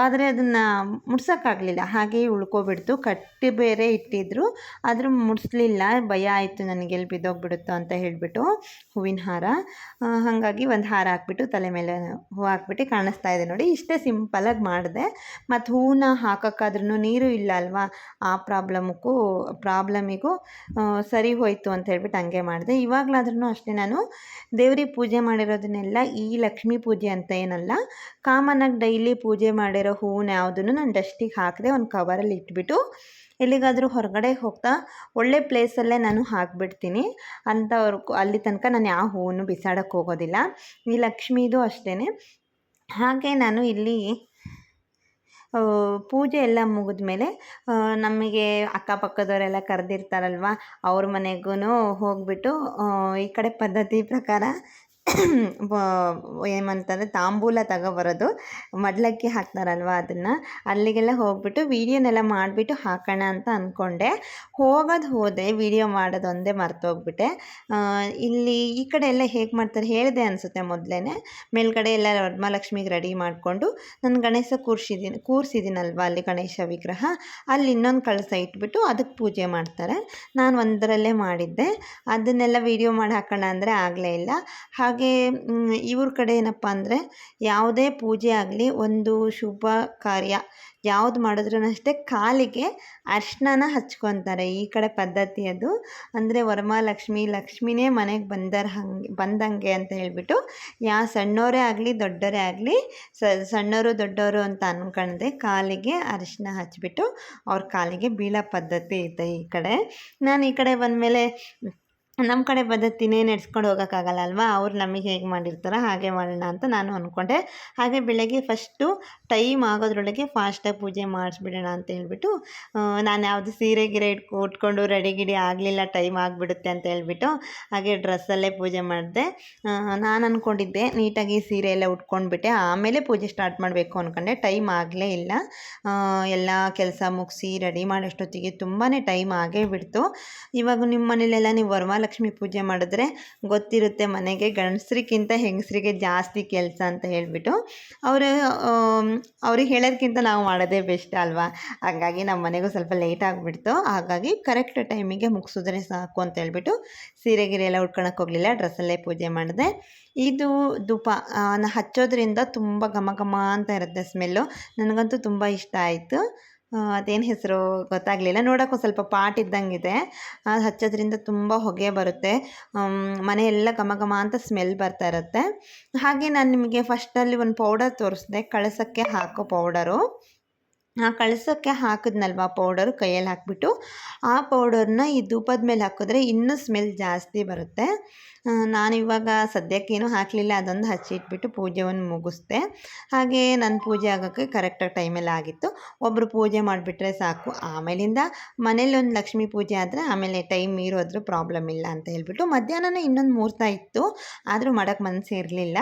ಆದರೆ ಅದನ್ನು ಮುಡ್ಸೋಕ್ಕಾಗಲಿಲ್ಲ, ಹಾಗೆಯೇ ಉಳ್ಕೊಬಿಡ್ತು. ಕಟ್ಟಿ ಬೇರೆ ಇಟ್ಟಿದ್ರು, ಆದರೂ ಮುಡಿಸ್ಲಿಲ್ಲ. ಭಯ ಆಯಿತು ನನಗೆ ಎಲ್ಲಿ ಬಿದ್ದೋಗ್ಬಿಡುತ್ತೋ ಅಂತ ಹೇಳಿಬಿಟ್ಟು ಹೂವಿನ ಹಾರ. ಹಾಗಾಗಿ ಒಂದು ಹಾರ ಹಾಕ್ಬಿಟ್ಟು ತಲೆ ಮೇಲೆ ಹೂವು ಹಾಕ್ಬಿಟ್ಟು ಕಾಣಿಸ್ತಾ ಇದೆ ನೋಡಿ. ಇಷ್ಟೇ ಸಿಂಪಲಾಗಿ ಮಾಡಿದೆ. ಮತ್ತು ಹೂವನ್ನ ಹಾಕೋಕ್ಕಾದ್ರೂ ನೀರು ಇಲ್ಲ ಅಲ್ವಾ, ಆ ಪ್ರಾಬ್ಲಮಿಗೂ ಸರಿ ಹೋಯಿತು ಅಂತ ಹೇಳ್ಬಿಟ್ಟು ಹಂಗೆ ಮಾಡಿದೆ. ಇವಾಗಲಾದ್ರೂ ಅಷ್ಟೇ, ನಾನು ದೇವ್ರಿಗೆ ಪೂಜೆ ಮಾಡಿರೋದನ್ನೆಲ್ಲ ಈ ಲಕ್ಷ್ಮೀ ಪೂಜೆ ಅಂತ ಏನಲ್ಲ, ಕಾಮನಾಗಿ ಡೈಲಿ ಪೂಜೆ ಮಾಡಿರೋ ಹೂವನ್ನ ಯಾವುದನ್ನು ನಾನು ಡಸ್ಟಿಗೆ ಹಾಕದೆ ಒಂದು ಕವರಲ್ಲಿ ಇಟ್ಬಿಟ್ಟು ಎಲ್ಲಿಗಾದರೂ ಹೊರಗಡೆ ಹೋಗ್ತಾ ಒಳ್ಳೆ ಪ್ಲೇಸಲ್ಲೇ ನಾನು ಹಾಕಿಬಿಡ್ತೀನಿ. ಅಂಥವ್ರು ಅಲ್ಲಿ ತನಕ ನಾನು ಯಾವ ಹೂವನ್ನು ಬಿಸಾಡೋಕ್ಕೆ ಹೋಗೋದಿಲ್ಲ. ಈ ಲಕ್ಷ್ಮೀದು ಅಷ್ಟೇ. ಹಾಗೆ ನಾನು ಇಲ್ಲಿ ಪೂಜೆ ಎಲ್ಲ ಮುಗಿದ್ಮೇಲೆ ನಮಗೆ ಅಕ್ಕಪಕ್ಕದವರೆಲ್ಲ ಕರೆದಿರ್ತಾರಲ್ವ, ಅವ್ರ ಮನೆಗೂ ಹೋಗ್ಬಿಟ್ಟು ಈ ಕಡೆ ಪದ್ಧತಿ ಪ್ರಕಾರ ಏమంತಾರೆ ತಾಂಬೂಲ ತಗೊಬರೋದು, ಮಡ್ಲಕ್ಕಿ ಹಾಕ್ತಾರಲ್ವ ಅದನ್ನು, ಅಲ್ಲಿಗೆಲ್ಲ ಹೋಗ್ಬಿಟ್ಟು ವೀಡಿಯೋನೆಲ್ಲ ಮಾಡಿಬಿಟ್ಟು ಹಾಕೋಣ ಅಂತ ಅಂದ್ಕೊಂಡೆ. ಹೋದೆ, ವೀಡಿಯೋ ಮಾಡೋದು ಒಂದೇ ಮರ್ತೋಗ್ಬಿಟ್ಟೆ. ಇಲ್ಲಿ ಈ ಕಡೆ ಎಲ್ಲ ಹೇಗೆ ಮಾಡ್ತಾರೆ ಹೇಳಿದೆ ಅನಿಸುತ್ತೆ ಮೊದಲೇ. ಮೇಲ್ಗಡೆ ಎಲ್ಲ ವರಮಹಾಲಕ್ಷ್ಮಿಗೆ ರೆಡಿ ಮಾಡಿಕೊಂಡು ನಾನು ಗಣೇಶ ಕೂರಿಸಿದ್ದೀನಲ್ವ ಅಲ್ಲಿ ಗಣೇಶ ವಿಗ್ರಹ, ಅಲ್ಲಿ ಇನ್ನೊಂದು ಕಳಸ ಇಟ್ಬಿಟ್ಟು ಅದಕ್ಕೆ ಪೂಜೆ ಮಾಡ್ತಾರೆ. ನಾನು ಒಂದರಲ್ಲೇ ಮಾಡಿದ್ದೆ. ಅದನ್ನೆಲ್ಲ ವೀಡಿಯೋ ಮಾಡಿ ಹಾಕೋಣ ಅಂದರೆ ಆಗಲೇ ಇಲ್ಲ. ಹಾಗೆ ಇವ್ರ ಕಡೆ ಏನಪ್ಪ ಅಂದರೆ, ಯಾವುದೇ ಪೂಜೆ ಆಗಲಿ, ಒಂದು ಶುಭ ಕಾರ್ಯ ಯಾವುದು ಮಾಡಿದ್ರೂ ಅಷ್ಟೇ ಕಾಲಿಗೆ ಅರ್ಶಿನ ಹಚ್ಕೊತಾರೆ. ಈ ಕಡೆ ಪದ್ಧತಿ ಅದು. ಅಂದರೆ ಲಕ್ಷ್ಮಿನೇ ಮನೆಗೆ ಬಂದಂಗೆ ಅಂತ ಹೇಳ್ಬಿಟ್ಟು, ಸಣ್ಣವರೇ ಆಗಲಿ ದೊಡ್ಡವರೇ ಆಗಲಿ, ಸಣ್ಣವರು ದೊಡ್ಡವರು ಅಂತ ಅಂದ್ಕೊಂಡೆ ಕಾಲಿಗೆ ಅರಿಶಿನ ಹಚ್ಬಿಟ್ಟು ಅವ್ರ ಕಾಲಿಗೆ ಬೀಳೋ ಪದ್ಧತಿ ಐತೆ ಈ ಕಡೆ. ನಾನು ಈ ಕಡೆ ಬಂದಮೇಲೆ ನಮ್ಮ ಕಡೆ ಪದ್ಧತಿನೇ ನಡೆಸ್ಕೊಂಡು ಹೋಗೋಕ್ಕಾಗಲ್ಲ ಅಲ್ವಾ, ಅವ್ರು ನಮಗೆ ಹೇಗೆ ಮಾಡಿರ್ತಾರೋ ಹಾಗೆ ಮಾಡೋಣ ಅಂತ ನಾನು ಅಂದ್ಕೊಂಡೆ. ಹಾಗೆ ಬೆಳಗ್ಗೆ ಫಸ್ಟು ಟೈಮ್ ಆಗೋದ್ರೊಳಗೆ ಫಾಸ್ಟಾಗಿ ಪೂಜೆ ಮಾಡಿಸ್ಬಿಡೋಣ ಅಂತ ಹೇಳ್ಬಿಟ್ಟು, ನಾನು ಯಾವುದು ಸೀರೆ ಗಿರೆ ಉಟ್ಕೊಂಡು ರೆಡಿ ಆಗಲಿಲ್ಲ, ಟೈಮ್ ಆಗಿಬಿಡುತ್ತೆ ಅಂತ ಹೇಳ್ಬಿಟ್ಟು ಹಾಗೆ ಡ್ರೆಸ್ಸಲ್ಲೇ ಪೂಜೆ ಮಾಡಿದೆ. ನಾನು ಅಂದ್ಕೊಂಡಿದ್ದೆ ನೀಟಾಗಿ ಸೀರೆ ಎಲ್ಲ ಉಟ್ಕೊಂಡ್ಬಿಟ್ಟೆ, ಆಮೇಲೆ ಪೂಜೆ ಸ್ಟಾರ್ಟ್ ಮಾಡಬೇಕು ಅಂದ್ಕೊಂಡೆ. ಟೈಮ್ ಆಗಲೇ ಇಲ್ಲ. ಎಲ್ಲ ಕೆಲಸ ಮುಗಿಸಿ ರೆಡಿ ಮಾಡೋಷ್ಟೊತ್ತಿಗೆ ತುಂಬಾ ಟೈಮ್ ಆಗೇ ಬಿಡ್ತು. ಇವಾಗ ನಿಮ್ಮ ಮನೇಲೆಲ್ಲ ನೀವು ವರಮಹಾಲಕ್ಷ್ಮಿ ಪೂಜೆ ಮಾಡಿದ್ರೆ ಗೊತ್ತಿರುತ್ತೆ, ಮನೆಗೆ ಗಂಡಸ್ರಿಗಿಂತ ಹೆಂಗಸ್ರಿಗೆ ಜಾಸ್ತಿ ಕೆಲಸ ಅಂತ ಹೇಳ್ಬಿಟ್ಟು ಅವ್ರಿಗೆ ಹೇಳೋದಕ್ಕಿಂತ ನಾವು ಮಾಡೋದೇ ಬೆಸ್ಟ್ ಅಲ್ವಾ. ಹಾಗಾಗಿ ನಮ್ಮ ಮನೆಗೂ ಸ್ವಲ್ಪ ಲೇಟ್ ಆಗಿಬಿಡ್ತು. ಹಾಗಾಗಿ ಕರೆಕ್ಟ್ ಟೈಮಿಗೆ ಮುಗಿಸಿದ್ರೆ ಸಾಕು ಅಂತ ಹೇಳ್ಬಿಟ್ಟು ಸೀರೆ ಗಿರೆ ಎಲ್ಲ ಉಟ್ಕೊಳಕ್ಕೆ ಹೋಗಲಿಲ್ಲ, ಡ್ರೆಸ್ಸಲ್ಲೇ ಪೂಜೆ ಮಾಡಿದೆ. ಇದು ಧೂಪ ಹಚ್ಚೋದ್ರಿಂದ ತುಂಬ ಘಮ ಘಮ ಅಂತ ಇರುತ್ತೆ ಸ್ಮೆಲ್ಲು, ನನಗಂತೂ ತುಂಬ ಇಷ್ಟ ಆಯಿತು. ಅದೇನು ಹೆಸರು ಗೊತ್ತಾಗಲಿಲ್ಲ, ನೋಡೋಕ್ಕೂ ಸ್ವಲ್ಪ ಪಾಟ್ ಇದ್ದಂಗಿದೆ. ಅದು ಹಚ್ಚೋದ್ರಿಂದ ತುಂಬ ಹೊಗೆ ಬರುತ್ತೆ, ಮನೆಯೆಲ್ಲ ಘಮ ಘಮ ಅಂತ ಸ್ಮೆಲ್ ಬರ್ತಾ ಇರುತ್ತೆ. ಹಾಗೆ ನಾನು ನಿಮಗೆ ಫಸ್ಟಲ್ಲಿ ಒಂದು ಪೌಡರ್ ತೋರಿಸಿದೆ, ಕಳಸಕ್ಕೆ ಹಾಕೋ ಪೌಡರು. ಕಳಸೋಕ್ಕೆ ಹಾಕಿದ್ನಲ್ವ ಪೌಡರು ಕೈಯಲ್ಲಿ ಹಾಕಿಬಿಟ್ಟು ಆ ಪೌಡರ್ನ ಈ ಧೂಪದ ಮೇಲೆ ಹಾಕಿದ್ರೆ ಇನ್ನೂ ಸ್ಮೆಲ್ ಜಾಸ್ತಿ ಬರುತ್ತೆ. ನಾನಿವಾಗ ಸದ್ಯಕ್ಕೇನು ಹಾಕಲಿಲ್ಲ, ಅದೊಂದು ಹಚ್ಚಿಟ್ಬಿಟ್ಟು ಪೂಜೆಯನ್ನು ಮುಗಿಸ್ದೆ. ಹಾಗೆ ನನ್ನ ಪೂಜೆ ಆಗೋಕ್ಕೆ ಕರೆಕ್ಟಾಗಿ ಟೈಮಲ್ಲಿ ಆಗಿತ್ತು. ಒಬ್ಬರು ಪೂಜೆ ಮಾಡಿಬಿಟ್ರೆ ಸಾಕು, ಆಮೇಲಿಂದ ಮನೇಲಿ ಒಂದು ಲಕ್ಷ್ಮೀ ಪೂಜೆ ಆದರೆ ಆಮೇಲೆ ಟೈಮ್ ಮೀರೋದ್ರೂ ಪ್ರಾಬ್ಲಮ್ ಇಲ್ಲ ಅಂತ ಹೇಳ್ಬಿಟ್ಟು ಮಧ್ಯಾಹ್ನನೇ ಇನ್ನೊಂದು ಮುಹೂರ್ತ ಇತ್ತು, ಆದರೂ ಮಾಡೋಕ್ಕೆ ಮನಸ್ಸು ಇರಲಿಲ್ಲ.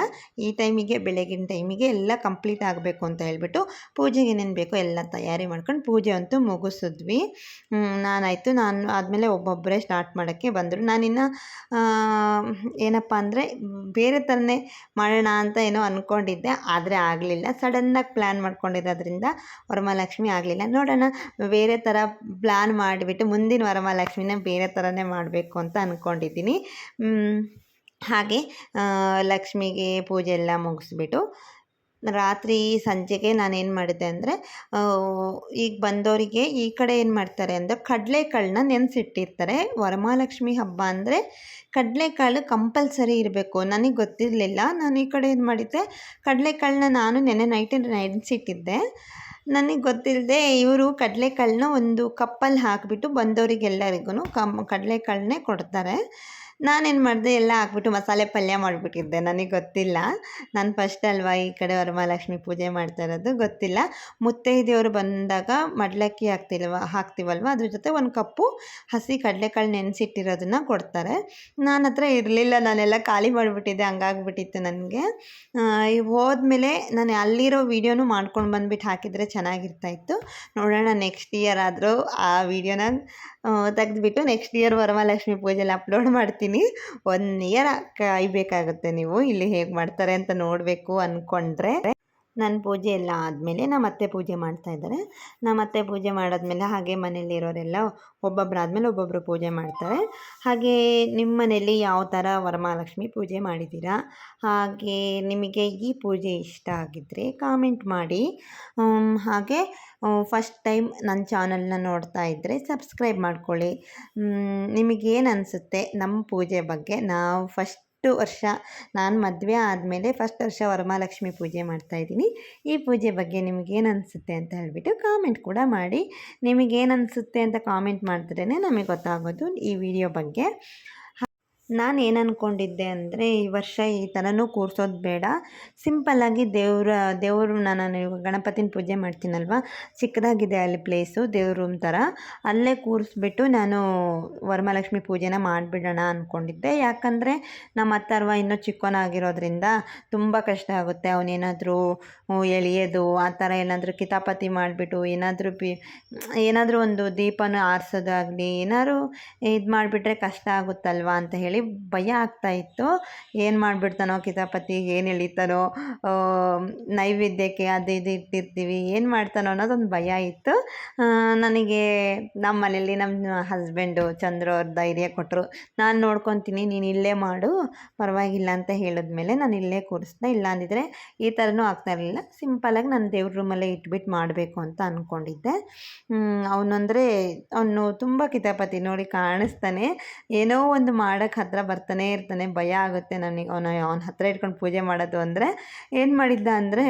ಈ ಟೈಮಿಗೆ ಬೆಳಗಿನ ಟೈಮಿಗೆ ಎಲ್ಲ ಕಂಪ್ಲೀಟ್ ಆಗಬೇಕು ಅಂತ ಹೇಳ್ಬಿಟ್ಟು ಪೂಜೆಗೆ ಏನೇನು ಬೇಕೋ ಎಲ್ಲ ತಯಾರಿ ಮಾಡ್ಕೊಂಡು ಪೂಜೆ ಅಂತೂ ಮುಗಿಸಿದ್ವಿ. ನಾನು ಆದಮೇಲೆ ಒಬ್ಬೊಬ್ಬರೇ ಸ್ಟಾರ್ಟ್ ಮಾಡೋಕ್ಕೆ ಬಂದರು. ನಾನಿನ್ನು ಏನಪ್ಪ ಅಂದರೆ ಬೇರೆ ಥರನೇ ಮಾಡೋಣ ಅಂತ ಏನೋ ಅಂದ್ಕೊಂಡಿದ್ದೆ, ಆದರೆ ಆಗಲಿಲ್ಲ. ಸಡನ್ನಾಗಿ ಪ್ಲ್ಯಾನ್ ಮಾಡ್ಕೊಂಡಿರೋದ್ರಿಂದ ವರಮಹಾಲಕ್ಷ್ಮಿ ಆಗಲಿಲ್ಲ. ನೋಡೋಣ, ಬೇರೆ ಥರ ಪ್ಲ್ಯಾನ್ ಮಾಡಿಬಿಟ್ಟು ಮುಂದಿನ ವರಮಹಾಲಕ್ಷ್ಮಿನ ಬೇರೆ ಥರನೇ ಮಾಡಬೇಕು ಅಂತ ಅಂದ್ಕೊಂಡಿದ್ದೀನಿ. ಹಾಗೆ ಲಕ್ಷ್ಮಿಗೆ ಪೂಜೆ ಎಲ್ಲ ಮುಗಿಸ್ಬಿಟ್ಟು ರಾತ್ರಿ ಸಂಜೆಗೆ ನಾನೇನು ಮಾಡಿದೆ ಅಂದರೆ, ಈಗ ಬಂದವರಿಗೆ ಈ ಕಡೆ ಏನು ಮಾಡ್ತಾರೆ ಅಂದರೆ ಕಡಲೆಕಾಳನ್ನ ನೆನೆಸಿಟ್ಟಿರ್ತಾರೆ. ವರಮಹಾಲಕ್ಷ್ಮಿ ಹಬ್ಬ ಅಂದರೆ ಕಡಲೆಕಾಳು ಕಂಪಲ್ಸರಿ ಇರಬೇಕು. ನನಗೆ ಗೊತ್ತಿರಲಿಲ್ಲ. ನಾನು ಈ ಕಡೆ ಏನು ಮಾಡಿದ್ದೆ, ಕಡಲೆಕಾಳನ್ನ ನಾನು ನೈಟೇ ನೆನೆಸಿಟ್ಟಿದ್ದೆ. ನನಗೆ ಗೊತ್ತಿಲ್ಲದೆ ಇವರು ಕಡಲೆಕಾಳನ್ನ ಒಂದು ಕಪ್ಪಲ್ಲಿ ಹಾಕಿಬಿಟ್ಟು ಬಂದವರಿಗೆಲ್ಲರಿಗೂ ಕಡಲೆಕಾಳನ್ನೇ ಕೊಡ್ತಾರೆ. ನಾನೇನು ಮಾಡಿದೆ, ಎಲ್ಲ ಹಾಕ್ಬಿಟ್ಟು ಮಸಾಲೆ ಪಲ್ಯ ಮಾಡಿಬಿಟ್ಟಿದ್ದೆ. ನನಗೆ ಗೊತ್ತಿಲ್ಲ, ನಾನು ಫಸ್ಟ್ ಅಲ್ವಾ ಈ ಕಡೆ ವರಮಹಾಲಕ್ಷ್ಮಿ ಪೂಜೆ ಮಾಡ್ತಾ ಇರೋದು, ಗೊತ್ತಿಲ್ಲ. ಮುತ್ತೈದೆಯವರು ಬಂದಾಗ ಮಡ್ಲಕ್ಕಿ ಹಾಕ್ತೀವಲ್ವ, ಅದ್ರ ಜೊತೆ ಒಂದು ಕಪ್ಪು ಹಸಿ ಕಡಲೆಕಾಳು ನೆನೆಸಿಟ್ಟಿರೋದನ್ನು ಕೊಡ್ತಾರೆ. ನನ್ನ ಹತ್ರ ಇರಲಿಲ್ಲ, ನಾನೆಲ್ಲ ಖಾಲಿ ಮಾಡಿಬಿಟ್ಟಿದ್ದೆ, ಹಂಗಾಗ್ಬಿಟ್ಟಿತ್ತು ನನಗೆ. ಹೋದ್ಮೇಲೆ ನಾನು ಅಲ್ಲಿರೋ ವೀಡಿಯೋನು ಮಾಡ್ಕೊಂಡು ಬಂದುಬಿಟ್ಟು ಹಾಕಿದರೆ ಚೆನ್ನಾಗಿರ್ತಾಯಿತ್ತು. ನೋಡೋಣ, ನೆಕ್ಸ್ಟ್ ಇಯರ್ ಆದರೂ ಆ ವೀಡಿಯೋನ ತೆಗೆದುಬಿಟ್ಟು ನೆಕ್ಸ್ಟ್ ಇಯರ್ ವರಮಹಾಲಕ್ಷ್ಮಿ ಪೂಜೆಯಲ್ಲಿ ಅಪ್ಲೋಡ್ ಮಾಡ್ತೀನಿ. 1 ಇಯರ್ ಕಾಯಬೇಕಾಗುತ್ತೆ ನೀವು ಇಲ್ಲಿ ಹೇಗೆ ಮಾಡ್ತಾರೆ ಅಂತ ನೋಡಬೇಕು ಅಂದ್ಕೊಂಡ್ರೆ. ನನ್ನ ಪೂಜೆ ಎಲ್ಲ ಆದಮೇಲೆ ನಮ್ಮ ಅತ್ತೆ ಪೂಜೆ ಮಾಡ್ತಾಯಿದ್ದಾರೆ. ನಮ್ಮ ಅತ್ತೆ ಪೂಜೆ ಮಾಡಾದ್ಮೇಲೆ ಹಾಗೆ ಮನೆಯಲ್ಲಿರೋರೆಲ್ಲ ಒಬ್ಬೊಬ್ಬರಾದ್ಮೇಲೆ ಒಬ್ಬೊಬ್ಬರು ಪೂಜೆ ಮಾಡ್ತಾರೆ. ಹಾಗೆ ನಿಮ್ಮ ಮನೇಲಿ ಯಾವ ಥರ ವರಮಹಾಲಕ್ಷ್ಮಿ ಪೂಜೆ ಮಾಡಿದ್ದೀರಾ? ಹಾಗೆ ನಿಮಗೆ ಈ ಪೂಜೆ ಇಷ್ಟ ಆಗಿದ್ದರೆ ಕಾಮೆಂಟ್ ಮಾಡಿ. ಹಾಗೆ ಫಸ್ಟ್ ಟೈಮ್ ನನ್ನ ಚಾನಲ್ನ ನೋಡ್ತಾ ಇದ್ದರೆ ಸಬ್ಸ್ಕ್ರೈಬ್ ಮಾಡ್ಕೊಳ್ಳಿ. ನಿಮಗೇನು ಅನಿಸುತ್ತೆ ನಮ್ಮ ಪೂಜೆ ಬಗ್ಗೆ? ನಾವು ಫಸ್ಟ್ ವರ್ಷ ನಾನು ಮದುವೆ ಆದಮೇಲೆ ಫಸ್ಟ್ ವರ್ಷ ವರಮಹಾಲಕ್ಷ್ಮಿ ಪೂಜೆ ಮಾಡ್ತಾಯಿದ್ದೀನಿ. ಈ ಪೂಜೆ ಬಗ್ಗೆ ನಿಮಗೇನು ಅನಿಸುತ್ತೆ ಅಂತ ಹೇಳಿಬಿಟ್ಟು ಕಾಮೆಂಟ್ ಕೂಡ ಮಾಡಿ. ನಿಮಗೇನು ಅನಿಸುತ್ತೆ ಅಂತ ಕಾಮೆಂಟ್ ಮಾಡಿದ್ರೇ ನಮಗೆ ಗೊತ್ತಾಗೋದು ಈ ವಿಡಿಯೋ ಬಗ್ಗೆ. ನಾನು ಏನು ಅಂದ್ಕೊಂಡಿದ್ದೆ ಅಂದರೆ, ಈ ವರ್ಷ ಈ ಥರನೂ ಕೂರಿಸೋದು ಬೇಡ, ಸಿಂಪಲ್ಲಾಗಿ ದೇವರು ನಾನು ಗಣಪತಿನ ಪೂಜೆ ಮಾಡ್ತೀನಲ್ವ, ಚಿಕ್ಕದಾಗಿದೆ ಅಲ್ಲಿ ಪ್ಲೇಸು, ದೇವ್ರ ರೂಮ್ ಥರ, ಅಲ್ಲೇ ಕೂರಿಸ್ಬಿಟ್ಟು ನಾನು ವರಮಹಾಲಕ್ಷ್ಮಿ ಪೂಜೆನ ಮಾಡಿಬಿಡೋಣ ಅಂದ್ಕೊಂಡಿದ್ದೆ. ಯಾಕಂದರೆ ನಮ್ಮ ಅತ್ತರ್ವ ಇನ್ನೂ ಚಿಕ್ಕವನಾಗಿರೋದ್ರಿಂದ ತುಂಬ ಕಷ್ಟ ಆಗುತ್ತೆ. ಅವನೇನಾದರೂ ಎಳೆಯೋದು ಆ ಥರ ಏನಾದರೂ ಕಿತಾಪತಿ ಮಾಡಿಬಿಟ್ಟು ಏನಾದರೂ ಒಂದು ದೀಪನ ಆರಿಸೋದಾಗಲಿ ಏನಾದ್ರು ಇದು ಮಾಡಿಬಿಟ್ರೆ ಕಷ್ಟ ಆಗುತ್ತಲ್ವ ಅಂತ ಹೇಳಿ ಭಯ ಆಗ್ತಾಯಿತ್ತು. ಏನು ಮಾಡಿಬಿಡ್ತಾನೋ ಕಿತಾಪತಿ, ಏನು ಎಳಿತಾನೋ, ನೈವೇದ್ಯಕ್ಕೆ ಅದು ಇದು ಇಟ್ಟಿರ್ತೀವಿ, ಏನು ಮಾಡ್ತಾನೋ ಅನ್ನೋದೊಂದು ಭಯ ಇತ್ತು ನನಗೆ. ನಮ್ಮ ಮನೇಲಿ ನಮ್ಮ ಹಸ್ಬೆಂಡು ಚಂದ್ರು ಅವ್ರು ಧೈರ್ಯ ಕೊಟ್ಟರು, ನಾನು ನೋಡ್ಕೊತೀನಿ, ನೀನು ಇಲ್ಲೇ ಮಾಡು ಪರವಾಗಿಲ್ಲ ಅಂತ ಹೇಳಿದ್ಮೇಲೆ ನಾನು ಇಲ್ಲೇ ಕೂರಿಸ್ದೆ. ಇಲ್ಲ ಅಂದಿದ್ರೆ ಈ ಥರನೂ ಆಗ್ತಾ ಇರಲಿಲ್ಲ. ಸಿಂಪಲಾಗಿ ನಾನು ದೇವ್ರ ರೂಮಲ್ಲೇ ಇಟ್ಬಿಟ್ಟು ಮಾಡಬೇಕು ಅಂತ ಅಂದ್ಕೊಂಡಿದ್ದೆ. ಅವನು ತುಂಬ ಕಿತಾಪತಿ ನೋಡಿ ಕಾಣಿಸ್ತಾನೆ, ಏನೋ ಒಂದು ಮಾಡೋಕ್ಕೆ ಹತ್ರ ಬರ್ತಾನೆ ಇರ್ತಾನೆ. ಭಯ ಆಗುತ್ತೆ ನನಗೆ ಅವನ ಹತ್ರ ಇಟ್ಕೊಂಡು ಪೂಜೆ ಮಾಡೋದು ಅಂದರೆ. ಏನು ಮಾಡಿದ್ದ ಅಂದರೆ,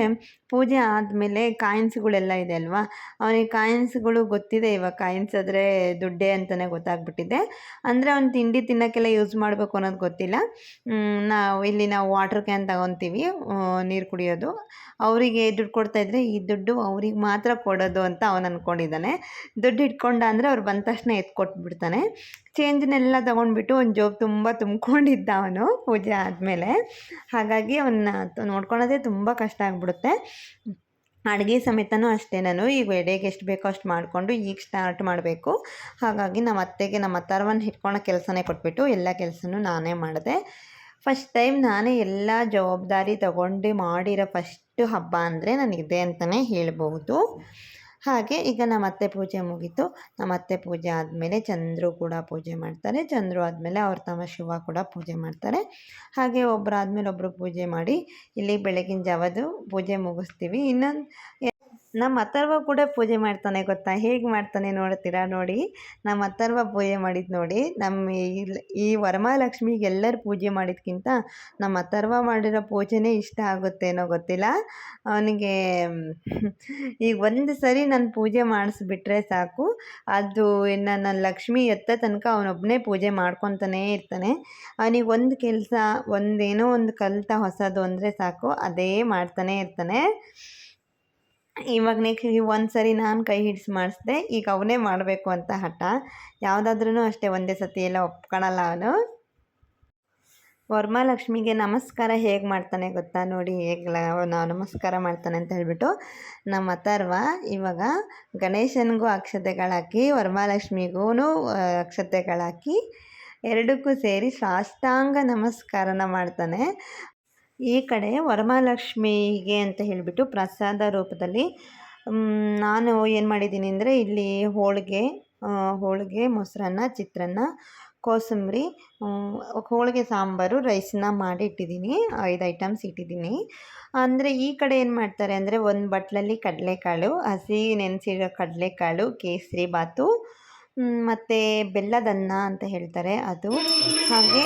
ಪೂಜೆ ಆದಮೇಲೆ ಕಾಯಿನ್ಸ್ಗಳೆಲ್ಲ ಇದೆ ಅಲ್ವಾ, ಅವನಿಗೆ ಕಾಯಿನ್ಸ್ಗಳು ಗೊತ್ತಿದೆ. ಇವಾಗ ಕಾಯಿನ್ಸ್ ಆದರೆ ದುಡ್ಡೇ ಅಂತಲೇ ಗೊತ್ತಾಗ್ಬಿಟ್ಟಿದೆ. ಅಂದರೆ ಅವ್ನು ತಿಂಡಿ ತಿನ್ನೋಕ್ಕೆಲ್ಲ ಯೂಸ್ ಮಾಡಬೇಕು ಅನ್ನೋದು ಗೊತ್ತಿಲ್ಲ. ನಾವು ವಾಟ್ರ್ ಕ್ಯಾನ್ ತಗೊತೀವಿ ನೀರು ಕುಡಿಯೋದು, ಅವರಿಗೆ ದುಡ್ಡು ಕೊಡ್ತಾಯಿದ್ರೆ ಈ ದುಡ್ಡು ಅವ್ರಿಗೆ ಮಾತ್ರ ಕೊಡೋದು ಅಂತ ಅವನು ಅಂದ್ಕೊಂಡಿದ್ದಾನೆ. ದುಡ್ಡು ಇಟ್ಕೊಂಡ ಅಂದರೆ ಅವ್ರು ಬಂದ ತಕ್ಷಣ ಎತ್ಕೊಟ್ಬಿಡ್ತಾನೆ. ಚೇಂಜನ್ನೆಲ್ಲ ತೊಗೊಂಡ್ಬಿಟ್ಟು ಒಂದು ಜೋಬ್ ತುಂಬ ತುಂಬ್ಕೊಂಡಿದ್ದ ಅವನು ಪೂಜೆ ಆದಮೇಲೆ. ಹಾಗಾಗಿ ಅವನ್ನ ನೋಡ್ಕೊಳ್ಳೋದೇ ತುಂಬ ಕಷ್ಟ ಆಗಿಬಿಡುತ್ತೆ. ಅಡುಗೆ ಸಮೇತನೂ ಅಷ್ಟೇ, ನಾನು ಈಗ ಎಡೆಗೆ ಎಷ್ಟು ಬೇಕೋ ಅಷ್ಟು ಮಾಡಿಕೊಂಡು ಈಗ ಸ್ಟಾರ್ಟ್ ಮಾಡಬೇಕು. ಹಾಗಾಗಿ ನಮ್ಮ ಅತ್ತರ್ವನ್ನ ಇಟ್ಕೊಳ್ಳೋ ಕೆಲಸನೇ ಕೊಟ್ಬಿಟ್ಟು ಎಲ್ಲ ಕೆಲಸನೂ ನಾನೇ ಮಾಡಿದೆ. ಫಸ್ಟ್ ಟೈಮ್ ನಾನೇ ಎಲ್ಲ ಜವಾಬ್ದಾರಿ ತಗೊಂಡು ಮಾಡಿರೋ ಫಸ್ಟು ಹಬ್ಬ ಅಂದರೆ ನನಗಿದೆ ಅಂತಲೇ ಹೇಳ್ಬೋದು. ಹಾಗೆ ಈಗ ನಮ್ಮ ಅತ್ತೆ ಪೂಜೆ ಮುಗೀತು. ನಮ್ಮ ಅತ್ತೆ ಪೂಜೆ ಆದಮೇಲೆ ಚಂದ್ರು ಕೂಡ ಪೂಜೆ ಮಾಡ್ತಾರೆ. ಚಂದ್ರು ಆದಮೇಲೆ ಅವ್ರ ತಮ್ಮ ಶಿವ ಕೂಡ ಪೂಜೆ ಮಾಡ್ತಾರೆ. ಹಾಗೆ ಒಬ್ಬರಾದ್ಮೇಲೆ ಒಬ್ಬರು ಪೂಜೆ ಮಾಡಿ ಇಲ್ಲಿ ಬೆಳಗಿನ ಜಾವದು ಪೂಜೆ ಮುಗಿಸ್ತೀವಿ. ನಮ್ಮ ಅಥರ್ವ ಕೂಡ ಪೂಜೆ ಮಾಡ್ತಾನೆ ಗೊತ್ತಾ, ಹೇಗೆ ಮಾಡ್ತಾನೆ ನೋಡ್ತೀರಾ ನೋಡಿ. ನಮ್ಮ ಅಥರ್ವ ಪೂಜೆ ಮಾಡಿದ್ದು ನೋಡಿ, ನಮ್ಮ ಈ ವರಮಹಾಲಕ್ಷ್ಮಿಗೆ ಎಲ್ಲರೂ ಪೂಜೆ ಮಾಡಿದ್ಕಿಂತ ನಮ್ಮ ಅಥರ್ವ ಮಾಡಿರೋ ಪೂಜೆನೇ ಇಷ್ಟ ಆಗುತ್ತೇನೋ ಗೊತ್ತಿಲ್ಲ ಅವನಿಗೆ. ಈಗ ಒಂದು ಸರಿ ನಾನು ಪೂಜೆ ಮಾಡಿಸ್ಬಿಟ್ರೆ ಸಾಕು, ಅದು ನನ್ನ ಲಕ್ಷ್ಮಿ ಎತ್ತ ತನಕ ಅವನೊಬ್ಬನೇ ಪೂಜೆ ಮಾಡ್ಕೊತಾನೇ ಇರ್ತಾನೆ. ಅವನಿಗೆ ಒಂದು ಕೆಲಸ, ಒಂದೇನೋ ಒಂದು ಕಲಿತ ಹೊಸದು ಅಂದರೆ ಸಾಕು, ಅದೇ ಮಾಡ್ತಾನೇ ಇರ್ತಾನೆ. ಇವಾಗ ನೆಕ್ಸ್ಟ್ ಒಂದು ಸರಿ ನಾನು ಕೈ ಹಿಡಿಸಿ ಮಾಡಿಸ್ದೆ, ಈಗ ಅವನೇ ಮಾಡಬೇಕು ಅಂತ ಹಠ. ಯಾವುದಾದ್ರೂ ಅಷ್ಟೇ ಒಂದೇ ಸತಿ ಎಲ್ಲ ಒಪ್ಕೊಳಲ್ಲ ಅವನು. ವರಮಹಾಲಕ್ಷ್ಮಿಗೆ ನಮಸ್ಕಾರ ಹೇಗೆ ಮಾಡ್ತಾನೆ ಗೊತ್ತಾ ನೋಡಿ, ಹೇಗೆ ನಮಸ್ಕಾರ ಮಾಡ್ತಾನೆ ಅಂತ ಹೇಳ್ಬಿಟ್ಟು. ನಮ್ಮ ಅಥರ್ವ ಇವಾಗ ಗಣೇಶನಿಗೂ ಅಕ್ಷತೆಗಳಾಕಿ ವರಮಹಾಲಕ್ಷ್ಮಿಗೂ ಅಕ್ಷತೆಗಳಾಕಿ ಎರಡಕ್ಕೂ ಸೇರಿ ಸಾಷ್ಟಾಂಗ ನಮಸ್ಕಾರನ ಮಾಡ್ತಾನೆ. ಈ ಕಡೆ ವರಮಹಾಲಕ್ಷ್ಮಿಗೆ ಅಂತ ಹೇಳಿಬಿಟ್ಟು ಪ್ರಸಾದ ರೂಪದಲ್ಲಿ ನಾನು ಏನು ಮಾಡಿದ್ದೀನಿ ಅಂದರೆ, ಇಲ್ಲಿ ಹೋಳಿಗೆ, ಮೊಸರನ್ನ, ಚಿತ್ರಾನ್ನ, ಕೋಸಂಬರಿ, ಹೋಳಿಗೆ ಸಾಂಬಾರು, ರೈಸನ್ನ ಮಾಡಿ ಇಟ್ಟಿದ್ದೀನಿ. 5 ಐಟಮ್ಸ್ ಇಟ್ಟಿದ್ದೀನಿ. ಅಂದರೆ ಈ ಕಡೆ ಏನು ಮಾಡ್ತಾರೆ ಅಂದರೆ, ಒಂದು ಬಟ್ಲಲ್ಲಿ ಕಡಲೆಕಾಳು, ಹಸಿ ನೆನೆಸಿರೋ ಕಡಲೆಕಾಳು, ಕೇಸರಿ ಬಾತು, ಮತ್ತು ಬೆಲ್ಲದನ್ನ ಅಂತ ಹೇಳ್ತಾರೆ ಅದು, ಹಾಗೆ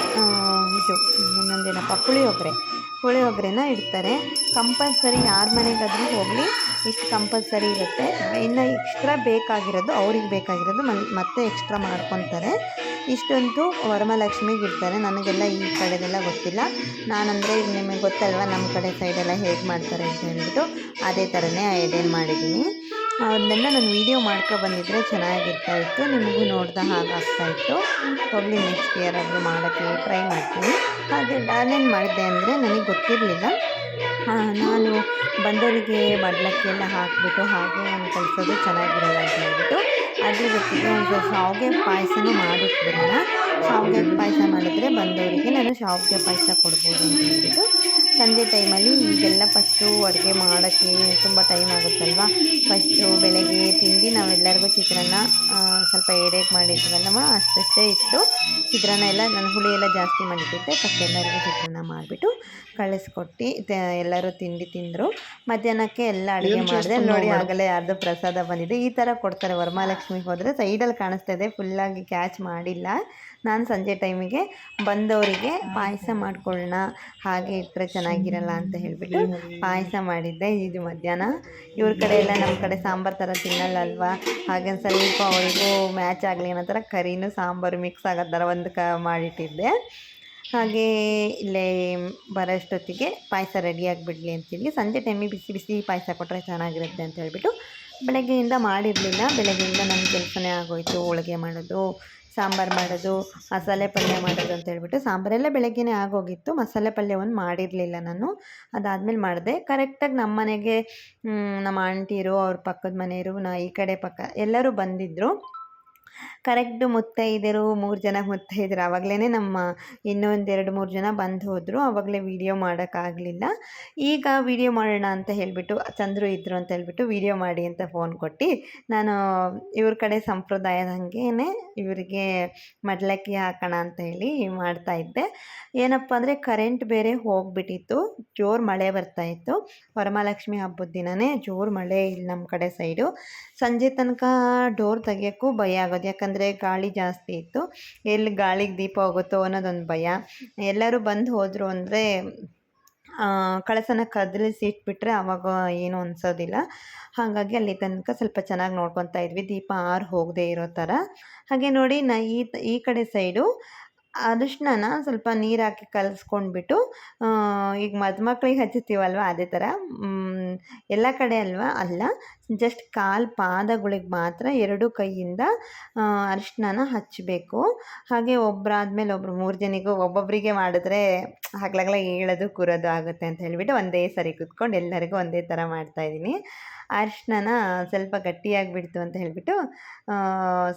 ಇದು ಇನ್ನೊಂದೇನಪ್ಪ ಪುಳಿಯೋಗರೆನ ಇಡ್ತಾರೆ. ಕಂಪಲ್ಸರಿ ಯಾರ ಮನೆಗಾದರೂ ಹೋಗಲಿ ಇಷ್ಟು ಕಂಪಲ್ಸರಿ ಇರುತ್ತೆ. ಇನ್ನು ಎಕ್ಸ್ಟ್ರಾ ಬೇಕಾಗಿರೋದು ಅವ್ರಿಗೆ ಬೇಕಾಗಿರೋದು ಮತ್ತೆ ಎಕ್ಸ್ಟ್ರಾ ಮಾಡ್ಕೊತಾರೆ. ಇಷ್ಟಂತೂ ವರಮಹಾಲಕ್ಷ್ಮಿಗೆ ಇಡ್ತಾರೆ. ನನಗೆಲ್ಲ ಈ ಕಡೆದೆಲ್ಲ ಗೊತ್ತಿಲ್ಲ. ನಾನಂದರೆ ನಿಮಗೆ ಗೊತ್ತಲ್ವ ನಮ್ಮ ಕಡೆ ಸೈಡೆಲ್ಲ ಹೇಗೆ ಮಾಡ್ತಾರೆ ಅಂತ ಹೇಳ್ಬಿಟ್ಟು ಅದೇ ಥರನೇ ಐಡಿಯಾ ಮಾಡಿದ್ದೀನಿ. ಅದನ್ನೆಲ್ಲ ನಾನು ವೀಡಿಯೋ ಬಂದಿದ್ದರೆ ಚೆನ್ನಾಗಿರ್ತಾಯಿತ್ತು, ನಿಮಗೂ ನೋಡ್ದ ಹಾಗಾಗ್ತಾಯಿತ್ತು. ಹೋಗಲಿ ನೆಕ್ಸ್ಟ್ ಇಯರ್ ಆದರೂ ಮಾಡೋಕ್ಕೆ ಟ್ರೈ ಮಾಡ್ತೀನಿ. ಹಾಗೆ ನಾನೇನು ಮಾಡಿದೆ ಅಂದರೆ, ನನಗೆ ಗೊತ್ತಿರಲಿಲ್ಲ, ನಾನು ಬಂದವರಿಗೆ ಮಡ್ಲಕ್ಕಿ ಎಲ್ಲ ಹಾಕಿಬಿಟ್ಟು ಹಾಗೆ ಕಲಿಸೋದು ಚೆನ್ನಾಗಿರಲ್ಲ ಅಂತ ಹೇಳ್ಬಿಟ್ಟು ಅದ್ರ ಜೊತೆಗೆ ಒಂದು ಶಾವಿಗೆ ಪಾಯಸನೂ ಮಾಡಿಟ್ಬಿಡೋಣ. ಶಾವಿಗೆ ಪಾಯಸ ಮಾಡಿದ್ರೆ ಬಂದವರಿಗೆ ನಾನು ಶಾವಿಗೆ ಪಾಯಸ ಕೊಡ್ಬೋದು ಅಂತ ಹೇಳ್ಬಿಟ್ಟು ಸಂಜೆ ಟೈಮಲ್ಲಿ ಈಗೆಲ್ಲ ಫಸ್ಟು ಅಡುಗೆ ಮಾಡೋಕ್ಕೆ ತುಂಬ ಟೈಮ್ ಆಗುತ್ತಲ್ವ. ಫಸ್ಟು ಬೆಳಗ್ಗೆ ತಿಂಡಿ ನಾವೆಲ್ಲರಿಗೂ ಚಿತ್ರಾನ್ನ ಸ್ವಲ್ಪ ಎಡೆಗೆ ಮಾಡಿದ್ವಲ್ಲವ ಅಷ್ಟೇ ಇಟ್ಟು ಚಿತ್ರಾನ್ನ ಎಲ್ಲ ನಾನು ಹುಳಿ ಎಲ್ಲ ಜಾಸ್ತಿ ಮಾಡಿಟ್ಟಿದ್ದೆ. ಫಸ್ಟ್ ಎಲ್ಲರಿಗೂ ಚಿತ್ರಾನ್ನ ಮಾಡಿಬಿಟ್ಟು ಕಳಿಸ್ಕೊಟ್ಟು ಎಲ್ಲರೂ ತಿಂಡಿ ತಿಂದರು. ಮಧ್ಯಾಹ್ನಕ್ಕೆ ಎಲ್ಲ ಅಡುಗೆ ಮಾಡಿದೆ ನೋಡಿ. ಆಗಲೇ ಯಾರ್ದು ಪ್ರಸಾದ ಬಂದಿದೆ. ಈ ಥರ ಕೊಡ್ತಾರೆ ವರಮಹಾಲಕ್ಷ್ಮಿಗೆ ಹೋದರೆ. ಸೈಡಲ್ಲಿ ಕಾಣಿಸ್ತಾ ಇದೆ, ಫುಲ್ಲಾಗಿ ಕ್ಯಾಚ್ ಮಾಡಿಲ್ಲ. ನಾನು ಸಂಜೆ ಟೈಮಿಗೆ ಬಂದವರಿಗೆ ಪಾಯಸ ಮಾಡ್ಕೊಳ್ಳೋಣ, ಹಾಗೆ ಇಟ್ಟರೆ ಚೆನ್ನಾಗಿರಲ್ಲ ಅಂತ ಹೇಳಿಬಿಟ್ಟು ಪಾಯಸ ಮಾಡಿದ್ದೆ. ಇದು ಮಧ್ಯಾಹ್ನ. ಇವ್ರ ಕಡೆ ಎಲ್ಲ ನಮ್ಮ ಕಡೆ ಸಾಂಬಾರು ಥರ ತಿನ್ನಲ್ಲ ಅಲ್ವಾ, ಹಾಗೆ ಸ್ವಲ್ಪ ಅವರಿಗೂ ಮ್ಯಾಚ್ ಆಗಲಿ ಅನ್ನೋ ಥರ ಕರಿನೂ ಸಾಂಬಾರು ಮಿಕ್ಸ್ ಆಗೋ ಥರ ಒಂದು ಮಾಡಿಟ್ಟಿದ್ದೆ. ಹಾಗೇ ಇಲ್ಲೇ ಬರೋಷ್ಟೊತ್ತಿಗೆ ಪಾಯಸ ರೆಡಿಯಾಗಿಬಿಡಲಿ ಅಂತೇಳಿ ಸಂಜೆ ಟೈಮಿಗೆ ಬಿಸಿ ಬಿಸಿ ಪಾಯಸ ಕೊಟ್ಟರೆ ಚೆನ್ನಾಗಿರುತ್ತೆ ಅಂತ ಹೇಳ್ಬಿಟ್ಟು ಬೆಳಗ್ಗೆಯಿಂದ ಮಾಡಿರಲಿಲ್ಲ. ಬೆಳಗ್ಗೆಯಿಂದ ನನ್ನ ಕೆಲಸನೇ ಆಗೋಯಿತು. ಹೋಳಿಗೆ ಮಾಡೋದು, ಸಾಂಬಾರು ಮಾಡೋದು, ಮಸಾಲೆ ಪಲ್ಯ ಮಾಡೋದು ಅಂತ ಹೇಳ್ಬಿಟ್ಟು ಸಾಂಬಾರೆಲ್ಲ ಬೆಳಗ್ಗೆನೇ ಆಗೋಗಿತ್ತು. ಮಸಾಲೆ ಪಲ್ಯ ಒಂದು ಮಾಡಿರಲಿಲ್ಲ ನಾನು. ಅದಾದಮೇಲೆ ಮಾಡಿದೆ. ಕರೆಕ್ಟಾಗಿ ನಮ್ಮ ಮನೆಗೆ ನಮ್ಮ ಆಂಟಿಯರು, ಅವ್ರ ಪಕ್ಕದ ಮನೆಯವರು, ಈ ಕಡೆ ಪಕ್ಕ ಎಲ್ಲರೂ ಬಂದಿದ್ದರು. ಕರೆಕ್ಟು ಮುತ್ತೈದೆಯರು 3 ಜನ ಮುತ್ತೈದೆಯರು. ಆವಾಗಲೇ ನಮ್ಮ ಇನ್ನೊಂದು 2-3 ಜನ ಬಂದು ಹೋದರು. ಆವಾಗಲೇ ವೀಡಿಯೋ ಮಾಡೋಕ್ಕಾಗಲಿಲ್ಲ. ಈಗ ವೀಡಿಯೋ ಮಾಡೋಣ ಅಂತ ಹೇಳಿಬಿಟ್ಟು ಚಂದ್ರು ಇದ್ದರು ಅಂತ ಹೇಳ್ಬಿಟ್ಟು ವೀಡಿಯೋ ಮಾಡಿ ಅಂತ ಫೋನ್ ಕೊಟ್ಟು ನಾನು ಇವ್ರ ಕಡೆ ಸಂಪ್ರದಾಯದ ಹಾಗೇ ಇವರಿಗೆ ಮಡ್ಲಕ್ಕಿ ಹಾಕೋಣ ಅಂತ ಹೇಳಿ ಮಾಡ್ತಾಯಿದ್ದೆ. ಏನಪ್ಪ ಅಂದರೆ ಕರೆಂಟ್ ಬೇರೆ ಹೋಗಿಬಿಟ್ಟಿತ್ತು, ಜೋರು ಮಳೆ ಬರ್ತಾಯಿತ್ತು. ವರಮಹಾಲಕ್ಷ್ಮಿ ಹಬ್ಬದ ದಿನವೇ ಜೋರು ಮಳೆ ಇಲ್ಲಿ ನಮ್ಮ ಕಡೆ ಸೈಡು. ಸಂಜೆ ತನಕ ಡೋರ್ ತೆಗಿಯೋಕ್ಕೂ ಭಯ ಆಗೋದು, ಯಾಕಂದರೆ ಗಾಳಿ ಜಾಸ್ತಿ ಇತ್ತು. ಎಲ್ಲಿ ಗಾಳಿಗೆ ದೀಪ ಹೋಗುತ್ತೋ ಅನ್ನೋದೊಂದು ಭಯ. ಎಲ್ಲರೂ ಬಂದು ಹೋದರು ಅಂದರೆ ಕಳಸನ ಕದಲಿಸಿ ಇಟ್ಬಿಟ್ರೆ ಆವಾಗ ಏನೂ ಅನಿಸೋದಿಲ್ಲ. ಹಾಗಾಗಿ ಅಲ್ಲಿ ತನಕ ಸ್ವಲ್ಪ ಚೆನ್ನಾಗಿ ನೋಡ್ಕೊತಾ ಇದ್ವಿ, ದೀಪ ಆರು ಹೋಗದೆ ಇರೋ ಥರ. ಹಾಗೆ ನೋಡಿ ಈ ಕಡೆ ಸೈಡು ಅರಿಶಿಣನ ಸ್ವಲ್ಪ ನೀರು ಹಾಕಿ ಕಲಸ್ಕೊಂಡ್ಬಿಟ್ಟು ಈಗ ಮದುಮಕ್ಳಿಗೆ ಹಚ್ಚುತ್ತೀವಲ್ವ ಅದೇ ಥರ ಎಲ್ಲ ಕಡೆ ಅಲ್ಲ, ಜಸ್ಟ್ ಕಾಲು ಪಾದಗಳಿಗೆ ಮಾತ್ರ 2 ಕೈಯಿಂದ ಅರಿಶಿಣನ ಹಚ್ಚಬೇಕು. ಹಾಗೆ ಒಬ್ಬರಾದ್ಮೇಲೆ ಒಬ್ಬರು 3 ಜನಿಗೂ ಒಬ್ಬೊಬ್ಬರಿಗೆ ಮಾಡಿದ್ರೆ ಹಗ್ಲಗ್ಲ ಹೇಳೋದು ಕೂರೋದು ಆಗುತ್ತೆ ಅಂತ ಹೇಳಿಬಿಟ್ಟು ಒಂದೇ ಸರಿ ಕುತ್ಕೊಂಡು ಎಲ್ಲರಿಗೂ ಒಂದೇ ಥರ ಮಾಡ್ತಾಯಿದ್ದೀನಿ. ಅರಿಶಿಣನ ಸ್ವಲ್ಪ ಗಟ್ಟಿಯಾಗಿಬಿಡ್ತು ಅಂತ ಹೇಳಿಬಿಟ್ಟು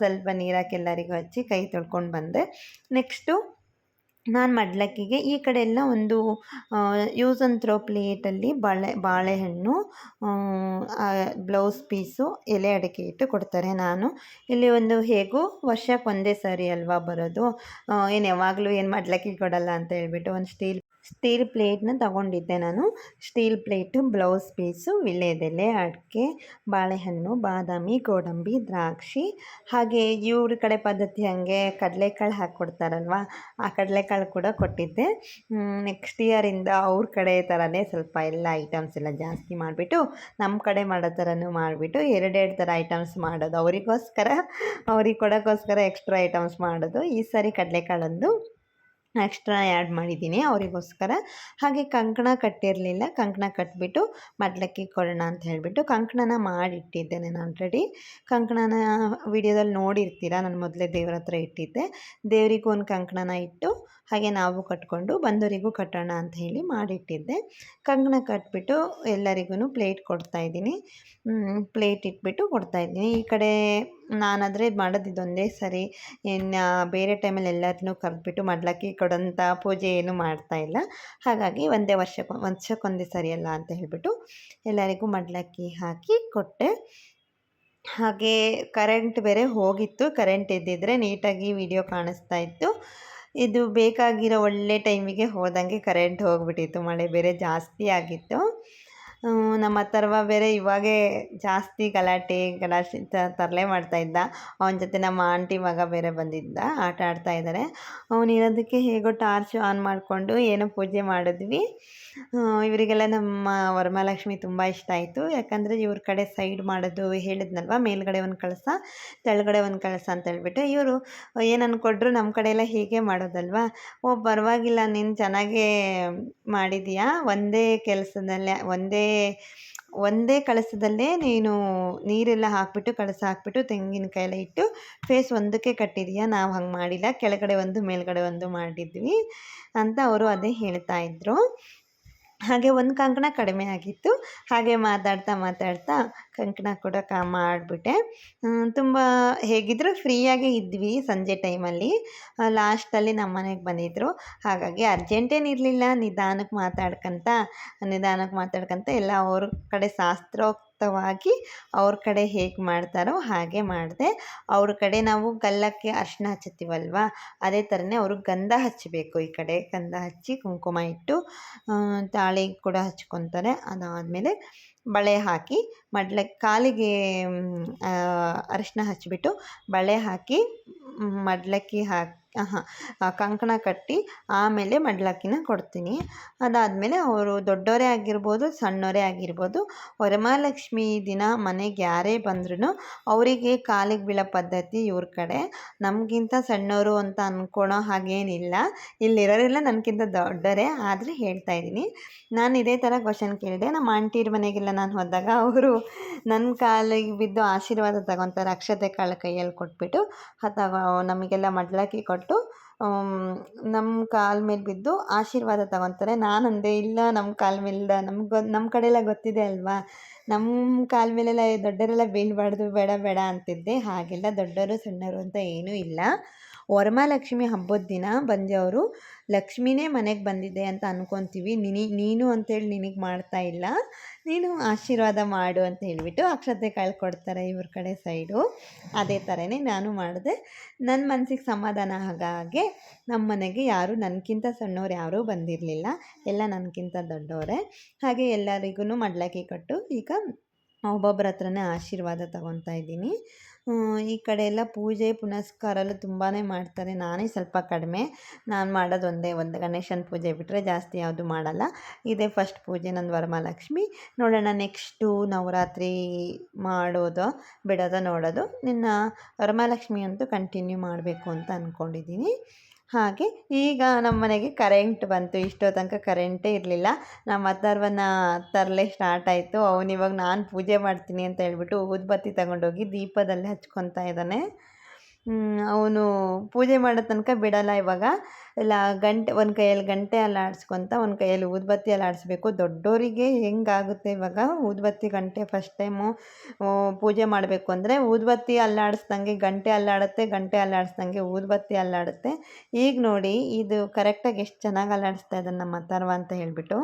ಸ್ವಲ್ಪ ನೀರಾಕಿ ಎಲ್ಲರಿಗೂ ಹಚ್ಚಿ ಕೈ ತೊಳ್ಕೊಂಡು ಬಂದೆ. ನೆಕ್ಸ್ಟು ನಾನು ಮಡ್ಲಕ್ಕಿಗೆ ಈ ಕಡೆ ಎಲ್ಲ ಒಂದು ಯೂಸ್ ಆ್ಯಂಡ್ ಥ್ರೋ ಪ್ಲೇಟಲ್ಲಿ ಬಾಳೆಹಣ್ಣು, ಬ್ಲೌಸ್ ಪೀಸು, ಎಲೆ ಅಡಿಕೆ ಇಟ್ಟು ಕೊಡ್ತಾರೆ. ನಾನು ಇಲ್ಲಿ ಒಂದು ಹೇಗೂ ವರ್ಷಕ್ಕೆ ಒಂದೇ ಸಾರಿ ಅಲ್ವಾ ಬರೋದು, ಏನು ಯಾವಾಗಲೂ ಏನು ಮಡ್ಲಕ್ಕಿ ಕೊಡಲ್ಲ ಅಂತ ಹೇಳ್ಬಿಟ್ಟು ಒಂದು ಸ್ಟೀಲ್ ಪ್ಲೇಟ್ನ ತಗೊಂಡಿದ್ದೆ ನಾನು. ಸ್ಟೀಲ್ ಪ್ಲೇಟು, ಬ್ಲೌಸ್ ಪೀಸು, ವೀಳ್ಯದೆಲೆ, ಅಡಿಕೆ, ಬಾಳೆಹಣ್ಣು, ಬಾದಾಮಿ, ಗೋಡಂಬಿ, ದ್ರಾಕ್ಷಿ, ಹಾಗೆ ಇವ್ರ ಕಡೆ ಪದ್ಧತಿ ಹಾಗೆ ಕಡಲೆಕಾಳು ಹಾಕ್ಕೊಡ್ತಾರಲ್ವ, ಆ ಕಡಲೆಕಾಳು ಕೂಡ ಕೊಟ್ಟಿದ್ದೆ. ನೆಕ್ಸ್ಟ್ ಇಯರಿಂದ ಅವ್ರ ಕಡೆ ಥರನೇ ಸ್ವಲ್ಪ ಎಲ್ಲ ಐಟಮ್ಸ್ ಎಲ್ಲ ಜಾಸ್ತಿ ಮಾಡಿಬಿಟ್ಟು ನಮ್ಮ ಕಡೆ ಮಾಡೋ ಥರನೂ ಮಾಡಿಬಿಟ್ಟು ಎರಡೆರಡು ಥರ ಐಟಮ್ಸ್ ಮಾಡೋದು. ಅವ್ರಿಗೆ ಕೊಡೋಕ್ಕೋಸ್ಕರ ಎಕ್ಸ್ಟ್ರಾ ಐಟಮ್ಸ್ ಮಾಡೋದು. ಈ ಸಾರಿ ಕಡಲೆಕಾಳೊಂದು ಎಕ್ಸ್ಟ್ರಾ ಆ್ಯಡ್ ಮಾಡಿದ್ದೀನಿ ಅವರಿಗೋಸ್ಕರ. ಹಾಗೆ ಕಂಕಣ ಕಟ್ಟಿರಲಿಲ್ಲ, ಕಂಕಣ ಕಟ್ಟಿಬಿಟ್ಟು ಮಡ್ಲಕ್ಕಿ ಕೊಡೋಣ ಅಂತ ಹೇಳಿಬಿಟ್ಟು ಕಂಕಣನ ಮಾಡಿಟ್ಟಿದ್ದೇನೆ ನಾನು ಆಲ್ರೆಡಿ. ಕಂಕಣನ ವಿಡಿಯೋದಲ್ಲಿ ನೋಡಿರ್ತೀರ, ನಾನು ಮೊದಲೇ ದೇವ್ರ ಹತ್ರ ಇಟ್ಟಿದ್ದೆ. ದೇವರಿಗೂ ಒಂದು ಕಂಕಣನ ಇಟ್ಟು ಹಾಗೆ ನಾವು ಕಟ್ಕೊಂಡು ಬಂದವರಿಗೂ ಕಟ್ಟೋಣ ಅಂತ ಹೇಳಿ ಮಾಡಿಟ್ಟಿದ್ದೆ. ಕಂಕಣ ಕಟ್ಬಿಟ್ಟು ಎಲ್ಲರಿಗೂ ಪ್ಲೇಟ್ ಕೊಡ್ತಾಯಿದ್ದೀನಿ. ಪ್ಲೇಟ್ ಇಟ್ಬಿಟ್ಟು ಕೊಡ್ತಾಯಿದ್ದೀನಿ. ಈ ಕಡೆ ನಾನಾದರೆ ಮಾಡೋದು ಇದೊಂದೇ ಸರಿ, ಇನ್ನು ಬೇರೆ ಟೈಮಲ್ಲಿ ಎಲ್ಲರನ್ನೂ ಕರೆದ್ಬಿಟ್ಟು ಮಡ್ಲಕ್ಕಿ ಕೊಡೋಂಥ ಪೂಜೆ ಏನೂ ಮಾಡ್ತಾಯಿಲ್ಲ. ಹಾಗಾಗಿ ವರ್ಷಕ್ಕೊಂದೇ ಸರಿ ಅಲ್ಲ ಅಂತ ಹೇಳಿಬಿಟ್ಟು ಎಲ್ಲರಿಗೂ ಮಡ್ಲಕ್ಕಿ ಹಾಕಿ ಕೊಟ್ಟೆ. ಹಾಗೆ ಕರೆಂಟ್ ಬೇರೆ ಹೋಗಿತ್ತು. ಕರೆಂಟ್ ಇದ್ದಿದ್ದರೆ ನೀಟಾಗಿ ವಿಡಿಯೋ ಕಾಣಿಸ್ತಾ ಇತ್ತು. ಇದು ಬೇಕಾಗಿರೋ ಒಳ್ಳೆ ಟೈಮಿಗೆ ಹೋದಂಗೆ ಕರೆಂಟ್ ಹೋಗಿಬಿಟ್ಟಿತ್ತು. ಮಳೆ ಬೇರೆ ಜಾಸ್ತಿ ಆಗಿತ್ತು. ನಮ್ಮ ಅಥರ್ವ ಬೇರೆ ಇವಾಗೇ ಜಾಸ್ತಿ ಗಲಾಟೆ ತರಲೆ ಮಾಡ್ತಾಯಿದ್ದ. ಅವನ ಜೊತೆ ನಮ್ಮ ಆಂಟಿ ಮಗ ಬೇರೆ ಬಂದಿದ್ದ, ಆಟ ಆಡ್ತಾಯಿದ್ದಾರೆ. ಅವನಿರೋದಕ್ಕೆ ಹೇಗೋ ಟಾರ್ಚ್ ಆನ್ ಮಾಡಿಕೊಂಡು ಏನೋ ಪೂಜೆ ಮಾಡಿದ್ವಿ. ಇವರಿಗೆಲ್ಲ ನಮ್ಮ ವರಮಹಾಲಕ್ಷ್ಮಿ ತುಂಬ ಇಷ್ಟ ಆಯಿತು. ಯಾಕಂದರೆ ಇವ್ರ ಕಡೆ ಸೈಡ್ ಮಾಡೋದು ಹೇಳಿದ್ನಲ್ವ, ಮೇಲ್ಗಡೆ ಒಂದು ಕಳಸ, ತೆಳಗಡೆ ಒಂದು ಕಳಸ ಅಂತ ಹೇಳ್ಬಿಟ್ಟು. ಇವರು ಏನು ಅಂದ್ಕೊಂಡ್ರು, ನಮ್ಮ ಕಡೆ ಎಲ್ಲ ಹೀಗೆ ಮಾಡೋದಲ್ವ. ಪರವಾಗಿಲ್ಲ, ನೀನು ಚೆನ್ನಾಗೇ ಮಾಡಿದೀಯಾ, ಒಂದೇ ಕಳಸದಲ್ಲೇ ನೀನು ನೀರೆಲ್ಲ ಹಾಕ್ಬಿಟ್ಟು ಕಳಸ ಹಾಕ್ಬಿಟ್ಟು ತೆಂಗಿನಕಾಯೆಲ್ಲ ಇಟ್ಟು ಫೇಸ್ ಒಂದಕ್ಕೆ ಕಟ್ಟಿದೀಯಾ, ನಾವು ಹಂಗೆ ಮಾಡಿಲ್ಲ, ಕೆಳಗಡೆ ಒಂದು ಮೇಲ್ಗಡೆ ಒಂದು ಮಾಡಿದ್ವಿ ಅಂತ ಅವರು ಅದೇ ಹೇಳ್ತಾಯಿದ್ರು. ಹಾಗೆ ಒಂದು ಕಂಕಣ ಕಡಿಮೆ ಆಗಿತ್ತು. ಹಾಗೆ ಮಾತಾಡ್ತಾ ಕಂಕಣ ಕೂಡ ಮಾಡಿಬಿಟ್ಟೆ. ತುಂಬ ಹೇಗಿದ್ದರೂ ಫ್ರೀಯಾಗೇ ಇದ್ವಿ ಸಂಜೆ ಟೈಮಲ್ಲಿ. ಲಾಸ್ಟಲ್ಲಿ ನಮ್ಮ ಮನೆಗೆ ಬಂದಿದ್ದರು. ಹಾಗಾಗಿ ಅರ್ಜೆಂಟೇನಿರಲಿಲ್ಲ, ನಿಧಾನಕ್ಕೆ ಮಾತಾಡ್ಕೊಂತ ಎಲ್ಲ ಅವ್ರ ಕಡೆ ಶಾಸ್ತ್ರೋಕ್ತವಾಗಿ ಅವ್ರ ಕಡೆ ಹೇಗೆ ಮಾಡ್ತಾರೋ ಹಾಗೆ ಮಾಡಿದೆ. ಅವ್ರ ಕಡೆ ನಾವು ಗಲ್ಲಕ್ಕೆ ಅರಿಶಿನ ಹಚ್ಚುತ್ತೀವಲ್ವ, ಅದೇ ಥರನೇ ಅವರು ಗಂಧ ಹಚ್ಚಬೇಕು. ಈ ಕಡೆ ಗಂಧ ಹಚ್ಚಿ ಕುಂಕುಮ ಇಟ್ಟು ತಾಳಿ ಕೂಡ ಹಚ್ಕೊತಾರೆ. ಅದಾದಮೇಲೆ ಬಳೆ ಹಾಕಿ ಕಾಲಿಗೆ ಅರಿಶಿನ ಹಚ್ಚಿಬಿಟ್ಟು ಬಳೆ ಹಾಕಿ ಮಡ್ಲಕ್ಕಿ ಕಂಕಣ ಕಟ್ಟಿ ಆಮೇಲೆ ಮಡ್ಲಕ್ಕಿನ ಕೊಡ್ತೀನಿ. ಅದಾದಮೇಲೆ ಅವರು ದೊಡ್ಡವರೇ ಆಗಿರ್ಬೋದು, ಸಣ್ಣವರೇ ಆಗಿರ್ಬೋದು, ವರಮಹಾಲಕ್ಷ್ಮಿ ದಿನ ಮನೆಗೆ ಯಾರೇ ಬಂದ್ರೂ ಅವರಿಗೆ ಕಾಲಿಗೆ ಬೀಳೋ ಪದ್ಧತಿ ಇವ್ರ ಕಡೆ. ನಮಗಿಂತ ಸಣ್ಣವರು ಅಂತ ಅಂದ್ಕೊಳೋ ಹಾಗೇನಿಲ್ಲ. ಇಲ್ಲಿರೋರೆಲ್ಲ ನನಗಿಂತ ದೊಡ್ಡವರೇ, ಆದರೆ ಹೇಳ್ತಾಯಿದ್ದೀನಿ. ನಾನು ಇದೇ ಥರ ಕ್ವಶನ್ ಕೇಳಿದೆ ನಮ್ಮ ಆಂಟಿರ ಮನೆಗೆಲ್ಲ ನಾನು ಹೋದಾಗ. ಅವರು ನನ್ನ ಕಾಲಿಗೆ ಬಿದ್ದು ಆಶೀರ್ವಾದ ತಗೊತಾರೆ. ಅಕ್ಷತೆ ಕಾಳು ಕೈಯಲ್ಲಿ ಕೊಟ್ಬಿಟ್ಟು ನಮಗೆಲ್ಲ ಮಡ್ಲಕ್ಕಿ ಕೊಟ್ಟು ನಮ್ಮ ಕಾಲ ಮೇಲೆ ಬಿದ್ದು ಆಶೀರ್ವಾದ ತಗೊತಾರೆ. ನಾನಂದೆ, ಇಲ್ಲ ನಮ್ಮ ಕಾಲ ಮೇಲಿಂದ ನಮ್ಮ ಕಡೆ ಎಲ್ಲ ಗೊತ್ತಿದೆ ಅಲ್ವಾ, ನಮ್ಮ ಕಾಲ ಮೇಲೆಲ್ಲ ದೊಡ್ಡವರೆಲ್ಲ ಬೀಳಬಾರ್ದು, ಬೇಡ ಅಂತಿದ್ದೆ. ಹಾಗೆಲ್ಲ ದೊಡ್ಡವರು ಸಣ್ಣವರು ಅಂತ ಏನೂ ಇಲ್ಲ. ವರಮಹಾಲಕ್ಷ್ಮಿ ಹಬ್ಬದ ದಿನ ಬಂದವರು ಲಕ್ಷ್ಮಿನೇ ಮನೆಗೆ ಬಂದಿದೆ ಅಂತ ಅಂದ್ಕೊತೀವಿ. ನೀನು ಅಂತೇಳಿ ನಿನಗೆ ಮಾಡ್ತಾ ಇಲ್ಲ, ನೀನು ಆಶೀರ್ವಾದ ಮಾಡು ಅಂತ ಹೇಳಿಬಿಟ್ಟು ಅಕ್ಷತೆ ಕಾಳು ಕೊಡ್ತಾರೆ ಇವ್ರ ಕಡೆ ಸೈಡು. ಅದೇ ಥರನೇ ನಾನು ಮಾಡಿದೆ. ನನ್ನ ಮನಸ್ಸಿಗೆ ಸಮಾಧಾನ ಹಾಗೆ ನಮ್ಮ ಮನೆಗೆ ಯಾರು ನನಗಿಂತ ಸಣ್ಣವ್ರು ಯಾರೂ ಬಂದಿರಲಿಲ್ಲ, ಎಲ್ಲ ನನಗಿಂತ ದೊಡ್ಡವರೇ. ಹಾಗೆ ಎಲ್ಲರಿಗೂ ಮಡ್ಲಕ್ಕಿ ಕೊಟ್ಟು ಈಗ ಒಬ್ಬೊಬ್ಬರ ಹತ್ರನೇ ಆಶೀರ್ವಾದ ತಗೊತಾ ಇದ್ದೀನಿ. ಈ ಕಡೆ ಎಲ್ಲ ಪೂಜೆ ಪುನಸ್ಕಾರಗಳು ತುಂಬಾ ಮಾಡ್ತಾರೆ. ನಾನೇ ಸ್ವಲ್ಪ ಕಡಿಮೆ. ನಾನು ಮಾಡೋದು ಒಂದು ಗಣೇಶನ ಪೂಜೆ ಬಿಟ್ಟರೆ ಜಾಸ್ತಿ ಯಾವುದು ಮಾಡಲ್ಲ. ಇದೇ ಫಸ್ಟ್ ಪೂಜೆ ನನ್ನ ವರಮಹಾಲಕ್ಷ್ಮಿ. ನೋಡೋಣ ನೆಕ್ಸ್ಟು ನವರಾತ್ರಿ ಮಾಡೋದು ಬಿಡೋದು ನೋಡೋದು. ವರಮಹಾಲಕ್ಷ್ಮಿ ಅಂತೂ ಕಂಟಿನ್ಯೂ ಮಾಡಬೇಕು ಅಂತ ಅಂದ್ಕೊಂಡಿದ್ದೀನಿ. ಹಾಗೆ ಈಗ ನಮ್ಮ ಮನೆಗೆ ಕರೆಂಟ್ ಬಂತು. ಇಷ್ಟೋ ತನಕ ಕರೆಂಟೇ ಇರಲಿಲ್ಲ. ನಮ್ಮ ಅಥರ್ವನ ತರಲೆ ಸ್ಟಾರ್ಟ್ ಆಯಿತು. ಅವನಿವಾಗ ನಾನು ಪೂಜೆ ಮಾಡ್ತೀನಿ ಅಂತ ಹೇಳ್ಬಿಟ್ಟು ಊದುಬತ್ತಿ ತಗೊಂಡೋಗಿ ದೀಪದಲ್ಲಿ ಹಚ್ಕೊತಾ ಇದ್ದಾನೆ. ಅವನು ಪೂಜೆ ಮಾಡೋ ತನಕ ಬಿಡಲ್ಲ. ಇವಾಗ ಎಲ್ಲ ಒಂದು ಕೈಯಲ್ಲಿ ಗಂಟೆ ಅಲ್ಲಾಡಿಸ್ಕೊತ ಒಂದು ಕೈಯಲ್ಲಿ ಊದುಬತ್ತಿ ಅಲ್ಲಾಡಿಸ್ಬೇಕು. ದೊಡ್ಡೋರಿಗೆ ಹೆಂಗಾಗುತ್ತೆ ಇವಾಗ ಊದುಬತ್ತಿ ಗಂಟೆ ಫಸ್ಟ್ ಟೈಮು ಪೂಜೆ ಮಾಡಬೇಕು ಅಂದರೆ ಊದುಬತ್ತಿ ಅಲ್ಲಾಡಿಸ್ದಂಗೆ ಗಂಟೆ ಅಲ್ಲಾಡುತ್ತೆ, ಗಂಟೆ ಅಲ್ಲಾಡಿಸ್ದಂಗೆ ಊದುಬತ್ತಿ ಅಲ್ಲಾಡುತ್ತೆ. ಈಗ ನೋಡಿ ಇದು ಕರೆಕ್ಟಾಗಿ ಎಷ್ಟು ಚೆನ್ನಾಗಿ ಅಲ್ಲಾಡಿಸ್ತಾ ಇದ್ದಾನೆ ನಮ್ಮ ಅಥರ್ವ ಅಂತ ಹೇಳಿಬಿಟ್ಟು.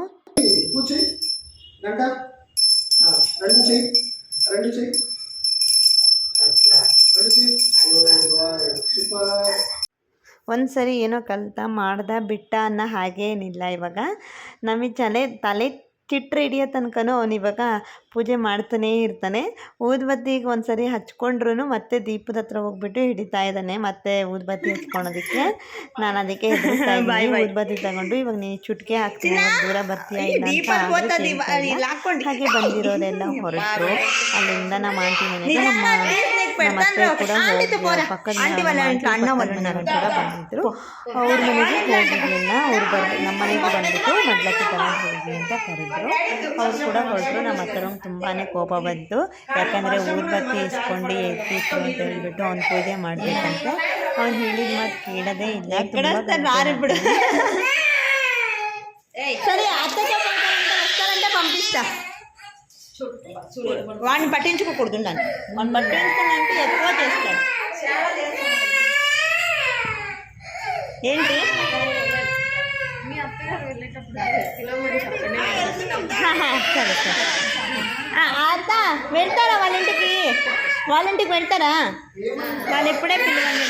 ಒಂದು ಸರಿ ಏನೋ ಕಲಿತ ಮಾಡ್ದೆ ಬಿಟ್ಟ ಅನ್ನೋ ಹಾಗೇನಿಲ್ಲ. ಇವಾಗ ನಮಗೆ ತಲೆ ಚಿಟ್ರು ಹಿಡಿಯೋ ತನಕನೂ ಅವನಿವಾಗ ಪೂಜೆ ಮಾಡ್ತಾನೇ ಇರ್ತಾನೆ. ಊದುಬತ್ತಿಗೆ ಒಂದು ಸರಿ ಹಚ್ಕೊಂಡ್ರು ಮತ್ತೆ ದೀಪದ ಹತ್ರ ಹೋಗ್ಬಿಟ್ಟು ಹಿಡಿತಾ ಇದ್ದಾನೆ ಮತ್ತೆ ಊದುಬತ್ತಿ ಹಚ್ಕೊಳೋದಕ್ಕೆ. ನಾನು ಅದಕ್ಕೆ ಹೆದರ್ಸ್ತಾ ಇದ್ದೀನಿ. ಊದುಬತ್ತಿ ತಗೊಂಡು ಇವಾಗ ನೀ ಚುಟ್ಕೆ ಹಾಕ್ತೀನಿ, ದೂರ ಬರ್ತೀಯ ಇಲ್ಲ ಅಂತ ಹಾಗೆ ಬಂದಿರೋದೆಲ್ಲ ಹೊರಟು ಅಲ್ಲಿಂದ ನಮ್ಮ ಆಂಟಿ ಮನೆಗೆ ನಮ್ಮ ಅತ್ತೆ ಕೂಡ ಪಕ್ಕದ ಕೂಡ ಬಂದಿದ್ರು. ಅವ್ರ ಮನೆಗೆ ಹೋಗಿರ್ಲಿಲ್ಲ, ಅವ್ರು ನಮ್ಮ ಮನೆಗೆ ಬಂದ್ಬಿಟ್ಟು ಮಡ್ಲಕ್ಕಿ ತಗೊಂಡು ಹೋಗಿ ಅಂತ ಕರೆದ್ರು. ಅವ್ರು ಕೂಡ ಹೊರಟರು. ನಮ್ಮ ಹತ್ರ ತುಂಬಾ ಕೋಪ ಬಂತು, ಯಾಕಂದರೆ ಊದುಬತ್ತಿ ಇಸ್ಕೊಂಡು ಎತ್ತಿತ್ತು ಅಂತ ಹೇಳ್ಬಿಟ್ಟು ಅವ್ನು ಪೂಜೆ ಮಾಡಬೇಕಂತ. ಅವ್ನು ಹೇಳಿದ ಮಾತು ಕೇಳೋದೇ ಇಲ್ಲ. సరే అత్తతో వస్తారంటే పంపిస్తా. వాడిని పట్టించుకోకూడదు, వాడిని పట్టించుకున్నంటే ఎక్కువ చేస్తాడు. ఏంటి సరే సరే అత్త వెళ్తారా వాళ్ళ ఇంటికి వెళ్తారా? వాళ్ళు ఎప్పుడే పిల్లలు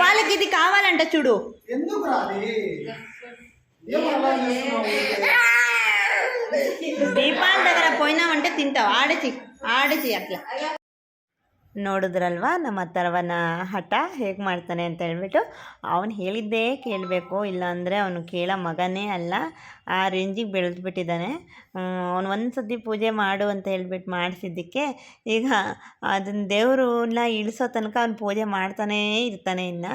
వాళ్ళకి ఇది కావాలంట చూడు. దీపాల దగ్గర పోయినామంటే తింటావు. ఆడేసి అట్లా. ನೋಡಿದ್ರಲ್ವ ನಮ್ಮ ಹತ್ರವನ ಹಠ ಹೇಗೆ ಮಾಡ್ತಾನೆ ಅಂತ ಹೇಳ್ಬಿಟ್ಟು. ಅವನು ಹೇಳಿದ್ದೇ ಕೇಳಬೇಕು, ಇಲ್ಲಾಂದರೆ ಅವನು ಕೇಳೋ ಮಗನೇ ಅಲ್ಲ, ಆ ರೇಂಜಿಗೆ ಬೆಳೆದ್ಬಿಟ್ಟಿದ್ದಾನೆ. ಅವನು ಒಂದು ಸತಿ ಪೂಜೆ ಮಾಡು ಅಂತ ಹೇಳ್ಬಿಟ್ಟು ಮಾಡಿಸಿದ್ದಕ್ಕೆ ಈಗ ಅದನ್ನ ದೇವ್ರನ್ನ ಇಳಿಸೋ ತನಕ ಅವ್ನು ಪೂಜೆ ಮಾಡ್ತಾನೇ ಇರ್ತಾನೆ. ಇನ್ನು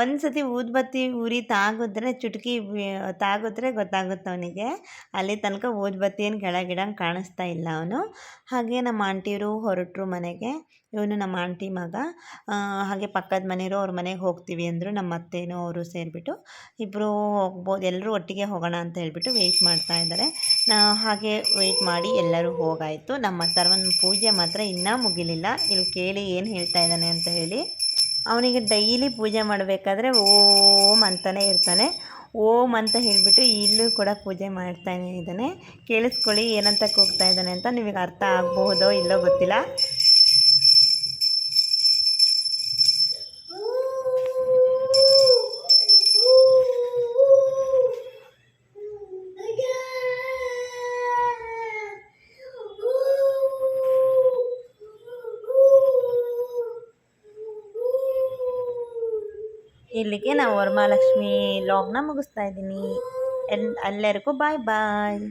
ಒಂದು ಸತಿ ಊದುಬತ್ತಿ ಉರಿ ತಾಗಿದ್ರೆ ಚುಟುಕಿ ತಾಗಿದ್ರೆ ಗೊತ್ತಾಗುತ್ತೆ ಅವನಿಗೆ. ಅಲ್ಲಿ ತನಕ ಊದುಬತ್ತಿ ಏನು ಕೆಳಗಿಡಂಗೆ ಕಾಣಿಸ್ತಾ ಇಲ್ಲ ಅವನು. ಹಾಗೆ ನಮ್ಮ ಆಂಟಿಯವರು ಹೊರಟರು ಮನೆಗೆ. ಇವನು ನಮ್ಮ ಆಂಟಿ ಮಗ. ಹಾಗೆ ಪಕ್ಕದ ಮನೆಯವರು ಅವ್ರ ಮನೆಗೆ ಹೋಗ್ತೀವಿ ಅಂದರು. ನಮ್ಮ ಅತ್ತೇನೋ ಅವರು ಸೇರಿಬಿಟ್ಟು ಇಬ್ಬರು ಹೋಗ್ಬೋದು, ಎಲ್ಲರೂ ಒಟ್ಟಿಗೆ ಹೋಗೋಣ ಅಂತ ಹೇಳ್ಬಿಟ್ಟು ವೆಯ್ಟ್ ಮಾಡ್ತಾ ಇದ್ದಾರೆ. ಹಾಗೆ ವೆಯ್ಟ್ ಮಾಡಿ ಎಲ್ಲರೂ ಹೋಗಾಯಿತು. ನಮ್ಮ ಥರವನ್ನ ಪೂಜೆ ಮಾತ್ರ ಇನ್ನೂ ಮುಗಿಲಿಲ್ಲ. ಇಲ್ಲಿ ಕೇಳಿ ಏನು ಹೇಳ್ತಾ ಇದ್ದಾನೆ ಅಂತ ಹೇಳಿ. ಅವನಿಗೆ ಡೈಲಿ ಪೂಜೆ ಮಾಡಬೇಕಾದ್ರೆ ಓಂ ಅಂತಲೇ ಇರ್ತಾನೆ. ಓಂ ಅಂತ ಹೇಳಿಬಿಟ್ಟು ಇಲ್ಲೂ ಕೂಡ ಪೂಜೆ ಮಾಡ್ತಾನೆ ಇದ್ದಾನೆ. ಕೇಳಿಸ್ಕೊಳ್ಳಿ ಏನಂತ ಕೂಗ್ತಾ ಇದ್ದಾನೆ ಅಂತ. ನಿಮಗೆ ಅರ್ಥ ಆಗಬಹುದೋ ಇಲ್ಲೋ ಗೊತ್ತಿಲ್ಲ. ಇಲ್ಲಿಗೆ ನಾವು ವರಮಹಾಲಕ್ಷ್ಮಿ ಲಾಗ್ನ ಮುಗಿಸ್ತಾ ಇದ್ದೀನಿ. ಎಲ್ಲರಿಗೂ ಬಾಯ್ ಬಾಯ್.